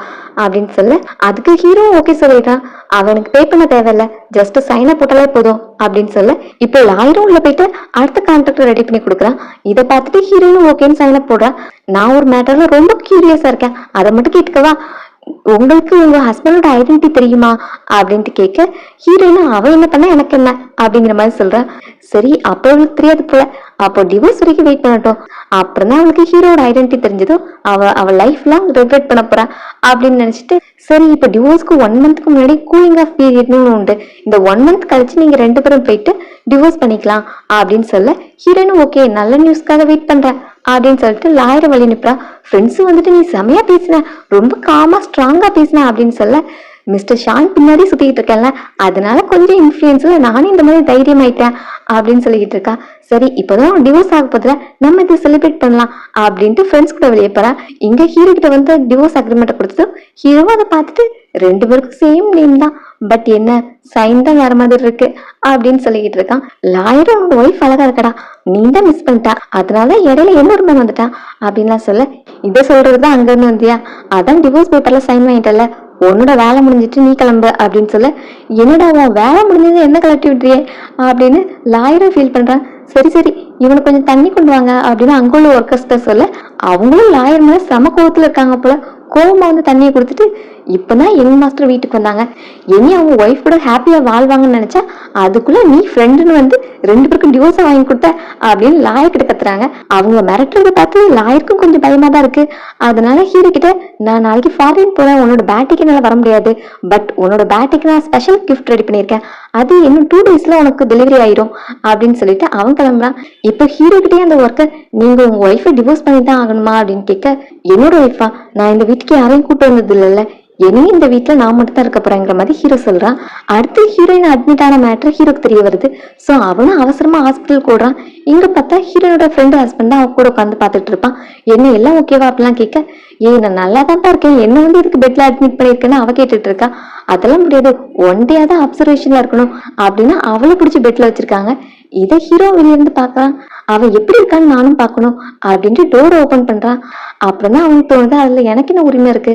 அப்படின்னு சொல்ல, அதுக்கு ஹீரோ ஓகே சொல்லிடுறான். அவனுக்கு பே பண்ண தேவையில்ல, ஜஸ்ட் சைனை போட்டாலே போதும் அப்படின்னு சொல்ல, இப்போ லாயரும் உள்ள போயிட்டு அடுத்த கான்ட்ராக்ட் ரெடி பண்ணி கொடுக்குறான். இதை பார்த்துட்டு ஹீரோயும் ஓகேன்னு சைனை போடுறா. நான் ஒரு மேட்டர்ல ரொம்ப கியூரியஸா இருக்கேன், அதை மட்டும் கேட்டுக்கவா, உங்களுக்கு உங்க ஹஸ்பண்டோட ஐடென்டிட்டி தெரியுமா அப்படின்ட்டு கேட்க, ஹீரோயின் அவ என்ன பண்ண எனக்கு என்ன அப்படிங்கிற மாதிரி சொல்றேன். சரி அப்போ அவளுக்கு தெரியாது போல, அப்போ டிவோர்ஸ் வரைக்கும் வெயிட் பண்ணட்டும், அப்புறம் தான் அவளுக்கு ஹீரோட ஐடென்டிட்டி தெரிஞ்சதும் அவ லைஃப்லாம் ரெக்ரெட் பண்ண போறா அப்படின்னு நினைச்சிட்டு, சரி இப்ப டிவோர்ஸ்க்கு 1 மந்த்க்கு முன்னாடி கூலிங் ஆஃப் பீரியட்னு உண்டு, இந்த 1 மந்த் கழிச்சு நீங்க 2 பேரும் போயிட்டு டிவோர்ஸ் பண்ணிக்கலாம் அப்படின்னு சொல்ல, ஹீரோயின் ஓகே நல்ல நியூஸ்க்காக வெயிட் பண்றேன் அப்படின்னு சொல்லிட்டு லாயரை வழி நிற்பா. ஃப்ரெண்ட்ஸும் வந்துட்டு நீ செமையா பேசின, ரொம்ப காமா ஸ்ட்ராங்கா பேசின அப்படின்னு சொல்ல, மிஸ்டர் ஷான் பின்னாடி சுத்திக்கிட்டு இருக்கேன்ல, அதனால கொஞ்சம் இன்ஃபுளுன்ஸ்ல நானும் இந்த மாதிரி தைரியம் ஆயிட்டேன் அப்படின்னு சொல்லிக்கிட்டு இருக்கா. சரி இப்பதான் டிவோர்ஸ் ஆக போதுல, நம்ம இதை செலிப்ரேட் பண்ணலாம் அப்படின்ட்டு ஃப்ரெண்ட்ஸ் கூட வெளியே போறா. இங்க ஹீரோ கிட்ட வந்து டிவோர்ஸ் அக்ரிமெண்ட் கொடுத்ததும் ஹீரோ அதை பார்த்துட்டு 2 பேருக்கும் சேம் நேம் தான், பட் என்ன சைன் தான் வேற மாதிரி இருக்கு அப்படின்னு சொல்லிக்கிட்டு இருக்கான். லாயரும் அவங்க ஒய்ஃப் அழகா இருக்கடா, நீ தான் மிஸ் பண்ணிட்டா, அதனால இடையில இன்னொரு மேன் வந்துட்டான் அப்படின்லாம் சொல்ல, இதை சொல்றதுதான் அங்க இருந்து வந்தியா, அதான் டிவோர்ஸ் பேப்பர்ல சைன் வாங்கிட்டல, உன்னோட வேலை முடிஞ்சிட்டு நீ கிளம்பு அப்படின்னு சொல்ல, என்னடா உன் வேலை முடிஞ்சது என்ன கலட்டி விட்டுறியே அப்படின்னு லாயரும் ஃபீல் பண்றான். சரி சரி இவனுக்கு கொஞ்சம் தண்ணி கொண்டு வாங்க அப்படின்னு அங்குள்ள ஒர்க்கர்ஸ்ட சொல்ல, அவங்களும் லாயர் மேல செம கோவத்துல இருக்காங்க போல. கோவமா வந்து தண்ணியை கொடுத்துட்டு, இப்பதான் யங் மாஸ்டர் வீட்டுக்கு வந்தாங்க, இனி அவங்க ஒய்ஃப் கூட ஹாப்பியா வாழ்வாங்கன்னு நினைச்சா அதுக்குள்ள நீ ஃப்ரெண்டுன்னு வந்து 2 பேருக்கும் டிவோர்ஸா வாங்கி கொடுத்த அப்படின்னு லாயர் கிட்ட கத்துறாங்க. அவங்க மிரட்டுறத பார்த்து லாயருக்கும் கொஞ்சம் பயமா தான் இருக்கு. அதனால ஹீரோ கிட்ட, நான் நாளைக்கு ஃபாரின் போறேன், உன்னோட பேட்டிக்கு என்னால வர முடியாது, பட் உன்னோட பேட்டிக்கு நான் ஸ்பெஷல் கிஃப்ட் ரெடி பண்ணியிருக்கேன், அது இன்னும் 2 டேஸ்ல உனக்கு டெலிவரி ஆயிரும் அப்படின்னு சொல்லிட்டு அவன் கிளம்புறான். இப்போ ஹீரோ கிட்டே அந்த ஒர்க்கர், நீங்க உங்க ஒய்ஃபை டிவோர்ஸ் பண்ணி தான் ஆகணுமா அப்படின்னு கேட்க, என்னோட ஒய்ஃபா, நான் இந்த வீட்டுக்கு யாரையும் கூட்டு வந்தது இல்லைல்ல, இனியும் இந்த வீட்டுல நான் மட்டும் தான் இருக்க போறேங்கிற மாதிரி ஹீரோ சொல்றான். அடுத்து ஹீரோயின் அட்மிட் ஆன மேட்டர் ஹீரோக்கு தெரிய வருது. சோ அவனும் அவசரமா ஹாஸ்பிட்டல் கூடுறான். இங்க பார்த்தா ஹீரோனோட ஃப்ரெண்ட் ஹஸ்பண்ட் தான் அவ கூட உட்காந்து பாத்துட்டு இருப்பான். என்ன எல்லாம் ஓகேவா அப்படிலாம் கேட்க, நான் நல்லா தான் இருக்கேன், என்ன வந்து இதுக்கு பெட்ல அட்மிட் பண்ணிருக்கேன்னு அவ கேட்டுட்டு இருக்கா. அதெல்லாம் முடியாது, 1 டே தான் அப்சர்வேஷன்ல இருக்கணும் அப்படின்னு அவளை பிடிச்சி பெட்ல வச்சிருக்காங்க. இதை ஹீரோ வெளியிருந்து பாக்குறான். அவன் எப்படி இருக்கான்னு நானும் பாக்கணும் அப்படின்ட்டு டோர் ஓபன் பண்றான். அப்புறம் தான் அவனுக்கு தோணுது, அதுல எனக்கு என்ன உரிமை இருக்கு,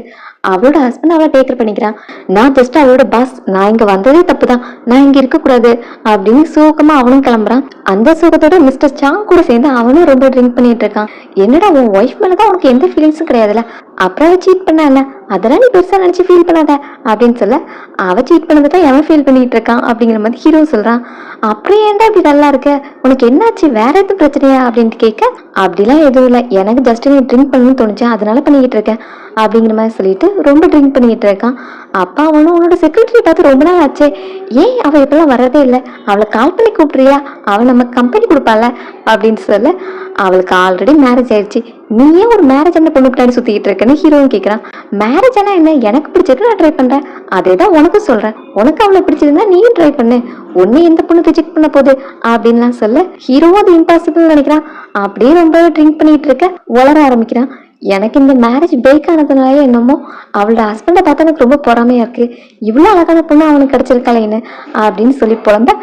அவளோட ஹஸ்பண்ட் அவளை டேக்கர் பண்ணிக்கிறான், நான் ஜஸ்ட் அவளோட பாஸ், நான் இங்க வந்ததே தப்புதான், நான் இங்க இருக்க கூடாது அப்படின்னு சோகமா அவனும் கிளம்புறான். அந்த சோகத்தோட மிஸ்டர் சாங் கூட சேர்ந்து அவனும் ரொம்ப ட்ரிங்க் பண்ணிட்டு இருக்கான். என்னடா உன் ஒய்ஃப் மேலதான் உனக்கு எந்த ஃபீலிங்ஸும் கிடையாதுல்ல, அப்புறம் சீட் பண்ண என்ன அதெல்லாம் நீ பெருசா நினைச்சு ஃபீல் பண்ணாத அப்படின்னு சொல்ல, அவ சீட் பண்ணதான் எவன் ஃபீல் பண்ணிட்டு இருக்கான் அப்படிங்கிற மாதிரி ஹீரோ சொல்றான். அப்புறம் ஏன்டா இப்படி நல்லா இருக்க, உனக்கு என்னாச்சு, வேற எதுவும் பிரச்சனையா அப்படின்ட்டு கேட்க, அப்படிலாம் எதுவும் இல்லை, எனக்கு ஜஸ்ட் நீ ட்ரிங்க் பண்ணணும்னு தோணுச்சு அதனால பண்ணிக்கிட்டு இருக்கேன் அப்படிங்கிற மாதிரி சொல்லிட்டு ரொம்ப ட்ரிங்க் பண்ணிக்கிட்டு இருக்கான். அப்பா அவனும் உன்னோட செக்ரட்டரி பார்த்து ரொம்ப நாள் ஆச்சே, ஏன் அவ இப்பெல்லாம் வரதே இல்லை, அவளை கால் பண்ணி கூப்பிடுறியா, அவள் நமக்கு கம்பெனி கொடுப்பாள் அப்படின்னு சொல்ல, அவளுக்கு ஆல்ரெடி மேரேஜ் ஆயிடுச்சு, நீ ஏன் ஒரு மேரேஜ் அந்த பொண்ணு பின்னாடி சுத்திக்கிட்டு இருக்கேன்னு ஹீரோவும் கேட்கிறான். மேரேஜ் ஆனா என்ன, எனக்கு பிடிச்சிருக்கு நான் ட்ரை பண்றேன், அதே தான் உனக்கு சொல்றேன், உனக்கு அவளை பிடிச்சிருந்தா நீயும் ட்ரை பண்ணு, உன்னை எந்த பொண்ணு ரிஜெக்ட் பண்ண போகுது அப்படின்லாம் சொல்ல, ஹீரோவும் அது இம்பாசிபிள் நினைக்கிறான். அப்படியே ரொம்ப ட்ரிங்க் பண்ணிட்டு இருக்க வளர ஆரம்பிக்கிறான். எனக்கு இந்த மேரேஜ் பிரேக் ஆனதுனாலே என்னமோ அவளோட ஹஸ்பண்டை பார்த்தா எனக்கு ரொம்ப பொறாமையா இருக்கு, இவ்வளோ அழகான பொண்ணு அவனுக்கு கிடைச்சிருக்கலேன்னு அப்படின்னு சொல்லி புலம்ப,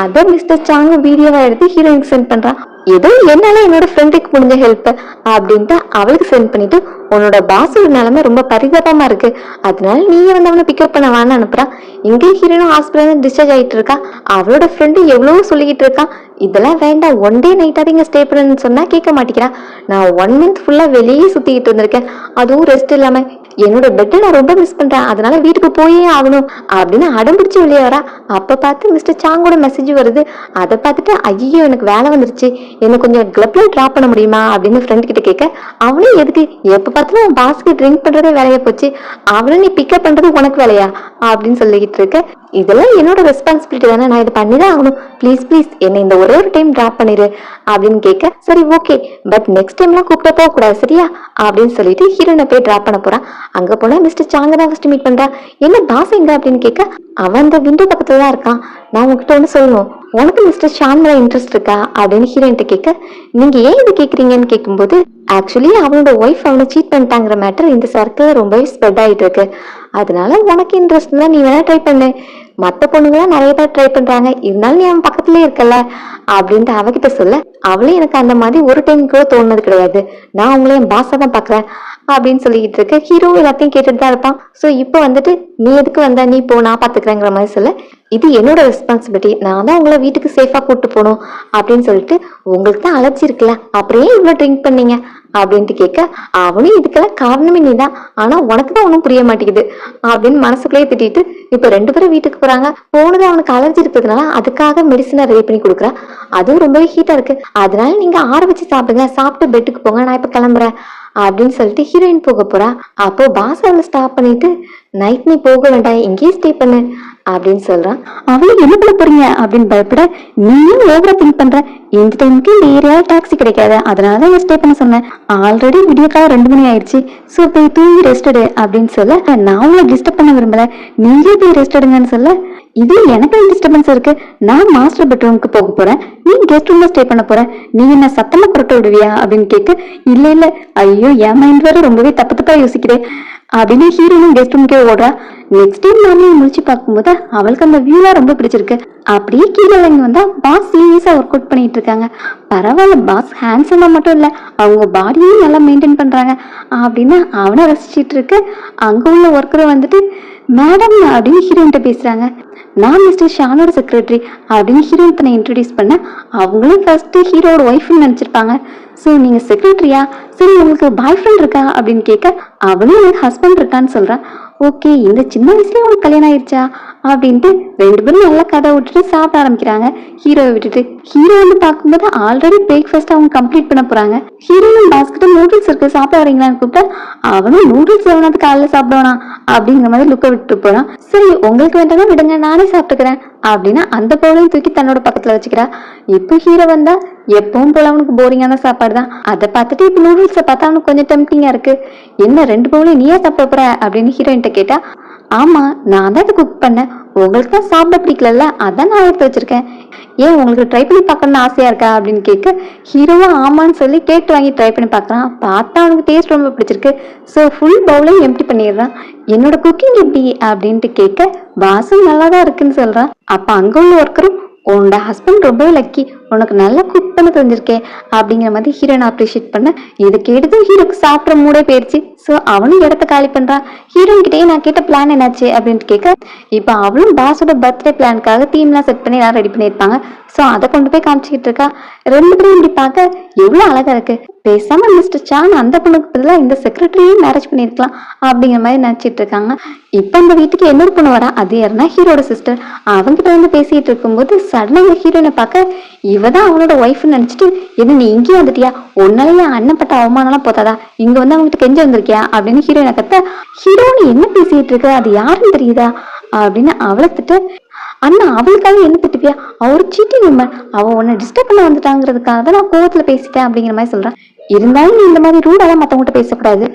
அதை மிஸ்டர் சாங் வீடியோவா எடுத்து ஹீரோயினுக்கு சென்ட் பண்றான். ஏதோ என்னால என்னோட ஃப்ரெண்டுக்கு முடிஞ்ச ஹெல்ப் அப்படின்ட்டு அவளுக்கு சென்ட் பண்ணிட்டு, உன்னோட பாஸோட நிலைமை ரொம்ப பரிதாபமா இருக்கு, அதனால நீயே வந்து அவனை பிக்கப் பண்ண வான்னு அனுப்புறான். இங்கே ஹீரோனும் ஹாஸ்பிட்டல் டிஸ்சார்ஜ் ஆயிட்டு இருக்கா. அவளோட ஃப்ரெண்டு எவ்வளவோ சொல்லிக்கிட்டு இருக்கா, இதெல்லாம் வேண்டாம், ஒன் டே நைட்டாவது இங்க ஸ்டே பண்ணுன்னு சொன்னா கேட்க மாட்டேங்கிறா. நான் 1 month ஃபுல்லா வெளியே சுத்திக்கிட்டு இருந்திருக்கேன், அதுவும் ரெஸ்ட் இல்லாம, என்னோட பெட்டை நான் ரொம்ப மிஸ் பண்றேன், அதனால வீட்டுக்கு போயே ஆகணும் அப்படின்னு அடம்பிடிச்சு வெளியே வரா. அப்ப பார்த்து மிஸ்டர் சாங்கோட மெசேஜ் வருது. அதை பார்த்துட்டு ஐயோ எனக்கு வேலை வந்துருச்சு, என்ன கொஞ்சம் கிளப்ல டிராப் பண்ண முடியுமா அப்படின்னு ஃப்ரெண்ட் கிட்ட கேட்க, அவனும் எதுக்கு, எப்ப பார்த்தாலும் உன் பாஸ்க்கு ட்ரிங்க் பண்றதே வேலையா போச்சு, அவனை நீ பிக்கப் பண்றது உனக்கு வேலையா அப்படின்னு சொல்லிக்கிட்டு இருக்க, இதெல்லாம் என்னோட ரெஸ்பான்சிபிலிட்டி தானே, நான் இதை பண்ணிதான் ஆகணும், ப்ளீஸ் ப்ளீஸ் என்னை இந்த ஒரே ஒரு டைம் டிராப் பண்ணிரு அப்படின்னு கேட்க, சரி ஓகே பட் நெக்ஸ்ட் டைம்லாம் கூப்பிட்ட போக கூடாது சரியா அப்படின்னு சொல்லிட்டு ஹீரோனை போய் டிராப் பண்ண போறான். அங்க போனா மிஸ்டர் சாங்க தான் ஃபர்ஸ்ட் மீட் பண்றா. என்ன பாஸ் எங்க அப்படின்னு கேட்க, அவன் அந்த விண்டோ பக்கத்துல தான் இருக்கான், நான் உங்ககிட்ட ஒண்ணு சொல்லணும், உனக்கு மிஸ்டர் ஷான் மேல இன்ட்ரெஸ்ட் இருக்கா அப்படின்னு ஹீரோயின்ட்ட கேட்க, நீங்க ஏன் இது கேக்குறீங்கன்னு கேட்கும்போது, ஆக்சுவலி அவனோட ஒய்ஃப் அவனை சீட் பண்ணிட்டாங்கிற மேட்டர் இந்த சர்க்கிள் ரொம்பவே ஸ்ப்ரெட் ஆயிட்டு இருக்கு, அதனால உனக்கு இன்ட்ரெஸ்ட் தான் நீ வேணா ட்ரை பண்ணு, மத்த பொண்ணுங்களாம் நிறைய பேர் ட்ரை பண்றாங்க, இருந்தாலும் நீ அவன் பக்கத்துலயே இருக்கல அப்படின்ட்டு அவகிட்ட சொல்ல, அவளும் எனக்கு அந்த மாதிரி ஒரு டைம் கூட தோணுனது கிடையாது, நான் அவங்கள என் பாஸா தான் பாக்குறேன் அப்படின்னு சொல்லிக்கிட்டு இருக்க. ஹீரோ எல்லாத்தையும் கேட்டுட்டு தான் இருப்பான். ஸோ இப்போ வந்துட்டு நீ எதுக்கு வந்தா, நீ போ நான் பாத்துக்கிறேங்கிற மாதிரி சொல்ல, இது என்னோட ரெஸ்பான்சிபிலிட்டி, நான் தான் உங்களை வீட்டுக்கு சேஃபா கூட்டு போகணும் அப்படின்னு சொல்லிட்டு, உங்களுக்கு தான் அலர்ஜி இருக்குல்ல அப்புறம் ஏன் இவ்வளவு ட்ரிங்க் பண்ணீங்க அப்படின்ட்டு கேட்க, அவனும் இதுக்கெல்லாம் காரணமே நீதான், ஆனா உனக்கு தான் ஒன்றும் புரிய மாட்டேங்குது அப்படின்னு மனசுக்குள்ளேயே திட்டிட்டு, இப்ப 2 பேரும் வீட்டுக்கு போறாங்க. போனது அவனுக்கு அலர்ஜி இருக்கிறதுனால அதுக்காக மெடிசனை ரெடி பண்ணி கொடுக்குறா. அதுவும் ரொம்பவே ஹீட்டா இருக்கு, அதனால நீங்க ஆற வச்சு சாப்பிடுங்க, சாப்பிட்டு பெட்டுக்கு போங்க, நான் இப்ப கிளம்புறேன் அப்படின்னு சொல்லிட்டு ஹீரோயின் போக போறா. அப்போ பாஸ் அவளை ஸ்டாப் பண்ணிட்டு, நைட் நீ போக வேண்டாம் இங்கேயே ஸ்டே பண்ணு அப்படின்னு சொல்றான். அவளும் என்ன பண்ண போறீங்க அப்படின்னு பயப்பட, நீயும் ஓவரா திங்க் பண்ற, இந்த டைமுக்கு இந்த ஏரியால டாக்ஸி கிடைக்காது, அதனாலதான் ஸ்டே பண்ண சொன்னேன், ஆல்ரெடி விடிய காலம் 2 மணி ஆயிடுச்சு, சோ போய் தூங்கி ரெஸ்ட் எடு அப்படின்னு சொல்ல, நான் உங்களை டிஸ்டர்ப் பண்ண விரும்பல, நீங்களே போய் ரெஸ்ட் எடுங்கன்னு சொல்ல, இது எனக்கு டிஸ்டர்பன்ஸ் இருக்கு, நான் மாஸ்டர் பெட்ரூமுக்கு போக போறேன், நீ கெஸ்ட் ரூம்ல ஸ்டே பண்ண போற, நீ என்ன சத்தமா குரட்ட விடுவியா அப்படின்னு கேட்க, இல்ல இல்ல ஐயோ என் மைண்ட் வேற ரொம்பவே தப்பு தப்பா யோசிக்கிறேன் அப்படின்னு ஹீரோனும் கெஸ்ட் ரூமுக்கே ஓடுறா. நெக்ஸ்ட் டைம் மார்னிங் முடிச்சு பார்க்கும்போது அவளுக்கு அந்த வியூலாம் ரொம்ப பிடிச்சிருக்கு. அப்படியே கீழே இறங்கி வந்தா பாஸ் சீரியஸா ஒர்க் அவுட் பண்ணிட்டு இருக்காங்க. பரவாயில்ல பாஸ் ஹேண்ட்ஸமா மட்டும் இல்ல, அவங்க பாடியும் நல்லா மெயின்டைன் பண்றாங்க அப்படின்னு அவனை ரசிச்சிட்டு இருக்கு. அங்க உள்ள ஒர்க்கரை வந்துட்டு, மேடம் அப்படின்னு ஹீரோயின்ட்ட பேசுறாங்க, நான் மிஸ்டர் ஷானோட செக்ரட்டரி அப்படின்னு ஹீரோயின் தன்னை இன்ட்ரடியூஸ் பண்ண, அவங்களும் ஃபர்ஸ்ட் ஹீரோட ஒய்ஃப்னு நினைச்சிருப்பாங்க. ஸோ நீங்க செக்ரட்டரியா, சரி உங்களுக்கு பாய் ஃப்ரெண்ட் இருக்கா அப்படின்னு கேட்க, அவனும் எனக்கு ஹஸ்பண்ட் இருக்கான்னு சொல்றான். ஓகே இந்த சின்ன வயசுல உங்களுக்கு கல்யாணம் ஆயிடுச்சா அப்படின்ட்டு 2 பேரும் நல்லா கதை விட்டுட்டு சாப்பிட ஆரம்பிக்கிறாங்க. ஹீரோவை விட்டுட்டு ஹீரோ வந்து பார்க்கும்போது ஆல்ரெடி பிரேக்ஃபாஸ்ட் அவங்க கம்ப்ளீட் பண்ண போறாங்க. ஹீரோயின் பாஸ்கிட்ட நூடுல்ஸ் இருக்கு சாப்பிட வரீங்களான்னு கூப்பிட்டா, அவனும் நூடுல்ஸ் எவனாவது காலைல சாப்பிடுவானா அப்படிங்கிற மாதிரி லுக்க விட்டு போறான். சரி உங்களுக்கு வேண்டாம் விடுங்க நானே சாப்பிட்டுக்கிறேன் அப்படின்னு அந்த பவுலையும் தூக்கி தன்னோட பக்கத்துல வச்சுக்கிறா. இப்போ ஹீரோ வந்தா எப்பவும் போல அவனுக்கு போரிங்கான சாப்பாடு தான். அதை பார்த்துட்டு இப்ப நூடுல்ஸை பார்த்தா அவனுக்கு கொஞ்சம் டெம்டிங்கா இருக்கு. என்ன 2 பவுலையும் நீயே சாப்பிட போற அப்படின்னு ஹீரோயின்ட்ட கேட்டா, ஆமா நான் தான் இதை குக் பண்ணேன், உங்களுக்கு தான் சாப்பிட பிடிக்கல அதான் நான் எடுத்து வச்சிருக்கேன், ஏன் உங்களுக்கு ட்ரை பண்ணி பார்க்கணும்னு ஆசையா இருக்கா அப்படின்னு கேட்க, ஹீரோவா ஆமான்னு சொல்லி கேட்டு வாங்கி ட்ரை பண்ணி பார்க்கறான். பார்த்தா அவனுக்கு டேஸ்ட் ரொம்ப பிடிச்சிருக்கு. ஸோ ஃபுல் பவுலையும் எம்டி பண்ணிடுறான். என்னோட குக்கிங் எப்படி அப்படின்ட்டு கேட்க, வாசம் நல்லாதான் இருக்குன்னு சொல்றான். அப்ப அங்க உள்ள ஒர்க்கரும், உன்னோட ஹஸ்பண்ட் ரொம்ப லக்கி, உனக்கு நல்லா குக் பண்ண தெரிஞ்சிருக்கே அப்படிங்கிற மாதிரி ஹீரோனை அப்ரிஷியேட் பண்ண இதுக்கு எடுத்து ஹீரோக்கு சாப்பிட்ற மூடே போயிடுச்சு. ஸோ அவனும் இடத்த காலி பண்றான். ஹீரோயின் கிட்டே நான் கேட்ட பிளான் என்னாச்சு அப்படின்ட்டு கேட்க இப்போ அவளும் பாஸோட பர்த்டே பிளானுக்காக தீம்லாம் செட் பண்ணி எல்லாம் ரெடி பண்ணியிருப்பாங்க. ஸோ அதை கொண்டு போய் காமிச்சிக்கிட்டு இருக்கா. ரெண்டு பேரும் இப்படி பார்க்க எவ்வளவு அழகா இருக்கு. பேசாம மிஸ்டர் சான் அந்த பொண்ணுக்கு பதிலாக இந்த செக்ரட்டரியும் மேரேஜ் பண்ணிருக்கலாம் அப்படிங்கிற மாதிரி நினைச்சிட்டு இருக்காங்க. இப்ப அந்த வீட்டுக்கு இன்னொரு பொண்ணு வரா. அது யாருன்னா ஹீரோட சிஸ்டர். அவங்கிட்ட வந்து பேசிட்டு இருக்கும்போது சடனா இந்த ஹீரோயினை பார்க்க இவதான் அவனோட ஒய்ஃப்னு நினைச்சிட்டு என்ன நீ இங்கேயும் வந்துட்டியா, உன்னாலேயே அண்ணப்பட்ட அவமானம்லாம் போதாதா, இங்க வந்து அவங்ககிட்ட கெஞ்ச வந்திருக்கியா அப்படின்னு ஹீரோயினை கத்த ஹீரோனு என்ன பேசிட்டு இருக்கு அது யாருன்னு தெரியுதா அப்படின்னு அவளை திட்ட அண்ணா அவளுக்காக என்ன திட்டுப்பியா, அவரு சீட்டிங் உண்மை, அவ உன்னை டிஸ்டர்ப் பண்ண வந்துட்டாங்கிறதுக்காக தான் நான் கோவத்துல பேசிட்டேன் அப்படிங்கிற மாதிரி சொல்றேன். இருந்தாலும் நீ இந்த மாதிரி ரூடாலாம் மத்தவங்ககிட்ட பேசக்கூடாது.